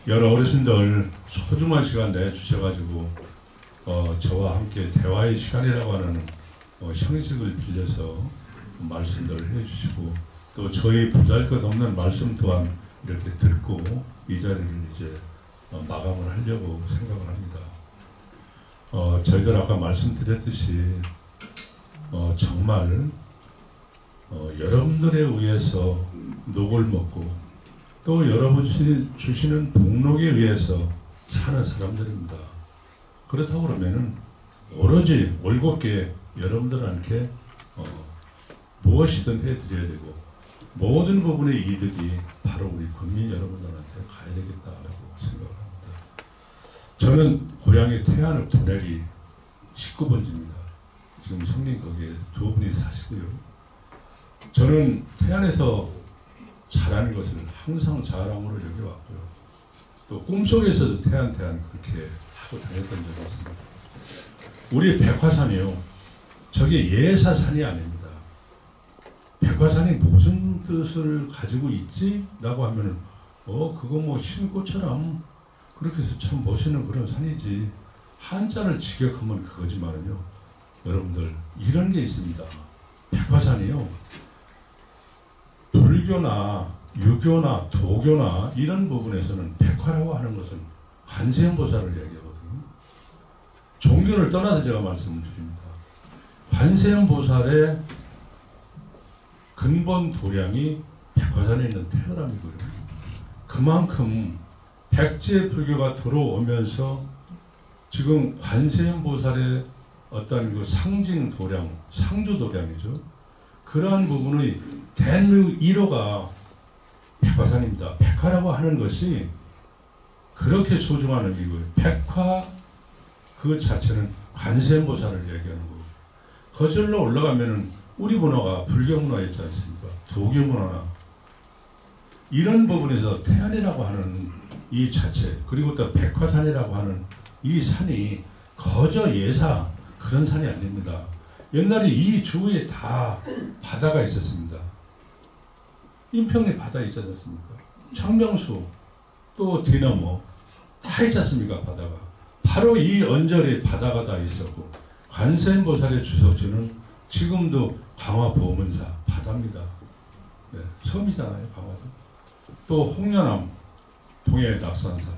여러 어르신들 소중한 시간 내주셔가지고 저와 함께 대화의 시간이라고 하는 형식을 빌려서 말씀들을 해주시고 또 저희 보잘것없는 말씀 또한 이렇게 듣고 이 자리를 이제 마감을 하려고 생각을 합니다. 저희들 아까 말씀드렸듯이 정말 여러분들에 의해서 녹을 먹고 또 여러분이 주시는 복록에 의해서 사는 사람들입니다. 그렇다고 그러면은 오로지 올곧게 여러분들한테 무엇이든 해드려야 되고 모든 부분의 이득이 바로 우리 국민 여러분들한테 가야 되겠다라고 생각을 합니다. 저는 고향이 태안읍 도내리 19번지입니다. 지금 형님 거기에 두 분이 사시고요. 저는 태안에서 자라는 것을 항상 자랑으로 여겨왔고요. 또 꿈속에서도 태안 그렇게 하고 다녔던 적이 있습니다. 우리 백화산이요. 저게 예사산이 아닙니다. 백화산이 무슨 뜻을 가지고 있지? 라고 하면은 그거 뭐 신꽃처럼 그렇게 해서 참 멋있는 그런 산이지. 한자를 직역하면 그거지만은요. 여러분들 이런 게 있습니다. 백화산이요. 불교나 유교나 도교나 이런 부분에서는 백화라고 하는 것은 관세음보살을 얘기하거든요. 종교를 떠나서 제가 말씀을 드립니다. 관세음보살의 근본 도량이 백화산에 있는 태어남이고요. 그만큼 백제 불교가 들어오면서 지금 관세음보살의 어떤 그 상징 도량, 상주 도량이죠. 그러한 부분의 대한민국 1호가 백화산입니다. 백화라고 하는 것이 그렇게 소중한 의미고요. 백화 그 자체는 관세음보살을 얘기하는 거고 거슬러 올라가면은 우리 문화가 불교 문화였지 않습니까? 도교 문화나 이런 부분에서 태안이라고 하는 이 자체 그리고 또 백화산이라고 하는 이 산이 거저 예사 그런 산이 아닙니다. 옛날에 이 주위에 다 바다가 있었습니다. 인평리 바다 있지 않습니까? 창명수 또 뒤넘어 다 있지 않습니까? 바다가 바로 이 언저리에 바다가 다 있었고 관세음보살의 주석지는 지금도 강화 보문사 바다입니다. 네, 섬이잖아요, 강화도. 또 홍련암, 동해 낙산산,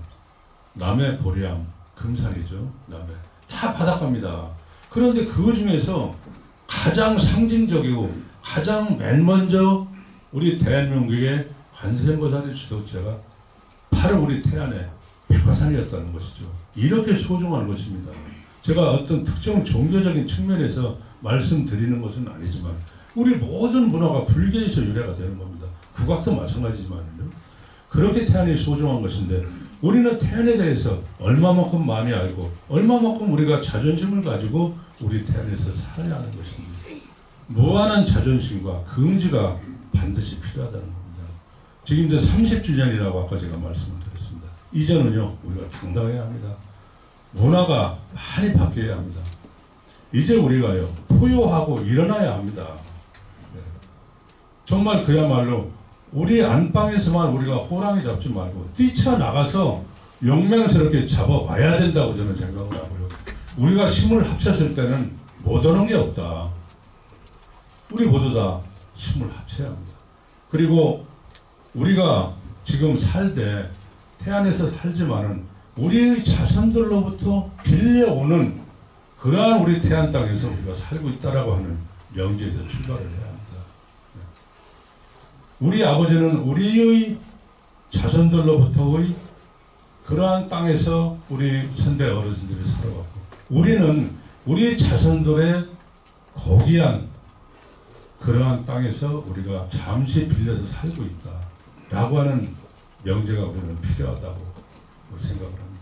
남해 보리암, 금산이죠, 남해. 다 바닷가입니다. 그런데 그 중에서 가장 상징적이고 가장 맨 먼저 우리 대한민국의 관세음보살의 주석제가 바로 우리 태안의 백화산이었다는 것이죠. 이렇게 소중한 것입니다. 제가 어떤 특정 종교적인 측면에서 말씀드리는 것은 아니지만 우리 모든 문화가 불교에서 유래가 되는 겁니다. 국악도 마찬가지지만요. 그렇게 태안이 소중한 것인데 우리는 태안에 대해서 얼마만큼 많이 알고 얼마만큼 우리가 자존심을 가지고 우리 태안에서 살아야 하는 것입니다. 무한한 자존심과 긍지가 반드시 필요하다는 겁니다. 지금 이제 30주년이라고 아까 제가 말씀을 드렸습니다. 이제는요, 우리가 당당해야 합니다. 문화가 많이 바뀌어야 합니다. 이제 우리가요, 포효하고 일어나야 합니다. 네. 정말 그야말로 우리 안방에서만 우리가 호랑이 잡지 말고 뛰쳐나가서 용맹스럽게 잡아와야 된다고 저는 생각을 하고요. 우리가 힘을 합쳤을 때는 못 오는 게 없다. 우리 모두 다 힘을 합쳐야 합니다. 그리고 우리가 지금 살 때 태안에서 살지만은 우리의 자손들로부터 빌려오는 그러한 우리 태안 땅에서 우리가 살고 있다라고 하는 명제에서 출발을 해야 합니다. 우리 아버지는 우리의 자손들로부터의 그러한 땅에서 우리 선대 어르신들이 살아왔고 우리는 우리 자손들의 고귀한 그러한 땅에서 우리가 잠시 빌려서 살고 있다라고 하는 명제가 우리는 필요하다고 생각을 합니다.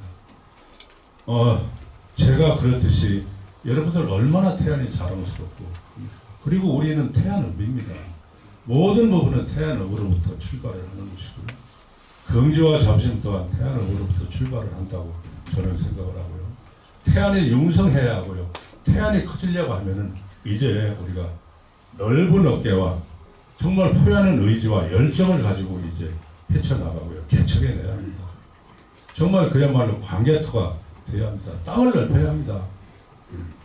제가 그렇듯이 여러분들 얼마나 태안이 자랑스럽고 그리고 우리는 태안읍입니다. 모든 부분은 태안읍으로부터 출발을 하는 것이고요. 긍지와 자부심 또한 태안읍으로부터 출발을 한다고 저는 생각을 하고요. 태안이 융성해야 하고요. 태안이 커지려고 하면은 이제 우리가 넓은 어깨와 정말 포효하는 의지와 열정을 가지고 이제 헤쳐나가고요. 개척해내야 합니다. 정말 그야말로 광개토가 돼야 합니다. 땅을 넓혀야 합니다.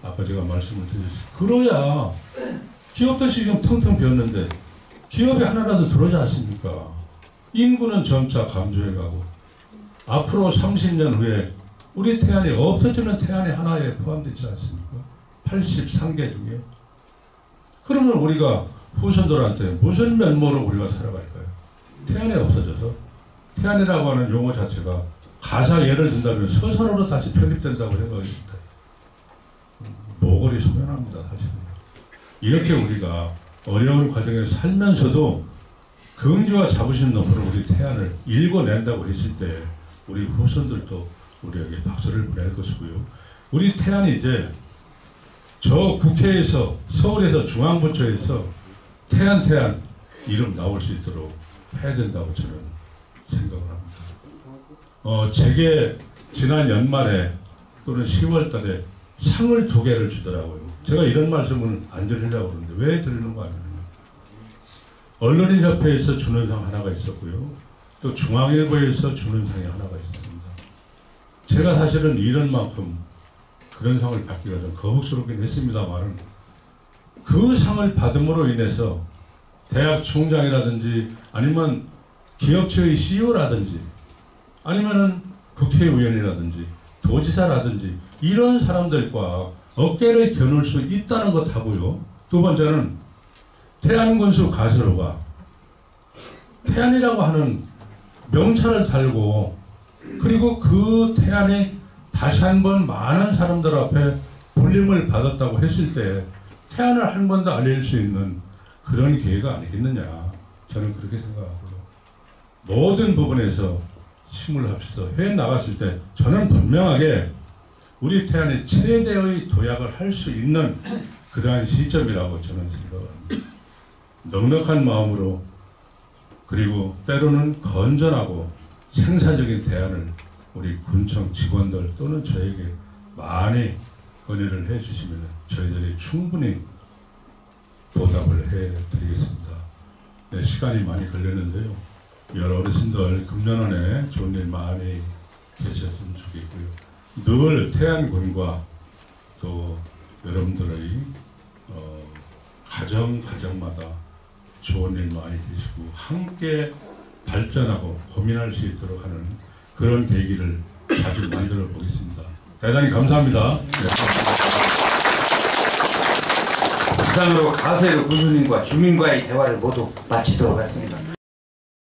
아까 제가 말씀을 드렸어요. 그래야 기업도 지금 텅텅 비었는데 기업이 하나라도 들어오지 않습니까? 인구는 점차 감소해가고 앞으로 30년 후에 우리 태안이 없어지는 태안이 하나에 포함되지 않습니까? 83개 중에. 그러면 우리가 후손들한테 무슨 면모로 우리가 살아갈까요? 태안이 없어져서 태안이라고 하는 용어 자체가 가사 예를 든다면 서산으로 다시 편입된다고 생각합니다. 모골이 소연합니다. 사실은. 이렇게 우리가 어려운 과정에 살면서도 긍지와 자부심 높은 우리 태안을 읽어낸다고 했을 때 우리 후손들도 우리에게 박수를 보낼 것이고요. 우리 태안이 이제 저 국회에서 서울에서 중앙부처에서 태안 이름 나올 수 있도록 해야 된다고 저는 생각을 합니다. 제게 지난 연말에 또는 10월 달에 상을 2개를 주더라고요. 제가 이런 말씀을 안 드리려고 그러는데 왜 드리는 거 아니에요? 언론인협회에서 주는 상 하나가 있었고요. 또 중앙일보에서 주는 상이 하나가 있었습니다. 제가 사실은 이런 만큼 그런 상을 받기가 좀 거북스럽긴 했습니다만 그 상을 받음으로 인해서 대학 총장이라든지 아니면 기업체의 CEO라든지 아니면은 국회의원이라든지 도지사라든지 이런 사람들과 어깨를 겨눌 수 있다는 것 하고요. 두 번째는 태안군수 가수로가 태안이라고 하는 명찰을 달고 그리고 그 태안이 다시 한번 많은 사람들 앞에 불림을 받았다고 했을 때 태안을 한 번 더 알릴 수 있는 그런 기회가 아니겠느냐 저는 그렇게 생각하고요. 모든 부분에서 힘을 합쳐서 해외 나갔을 때 저는 분명하게 우리 태안이 최대의 도약을 할 수 있는 그러한 시점이라고 저는 생각합니다. 넉넉한 마음으로 그리고 때로는 건전하고 생산적인 대안을 우리 군청 직원들 또는 저에게 많이 건의를 해주시면 저희들이 충분히 보답을 해드리겠습니다. 네, 시간이 많이 걸렸는데요. 여러 어르신들 금년원에 좋은 일 많이 계셨으면 좋겠고요. 늘 태안군과 또 여러분들의 가정마다 좋은 일 많이 계시고 함께 발전하고 고민할 수 있도록 하는 그런 계기를 자주 만들어 보겠습니다. 대단히 감사합니다. 이상으로 가세로 군수님과 주민과의 대화를 모두 마치도록 하겠습니다.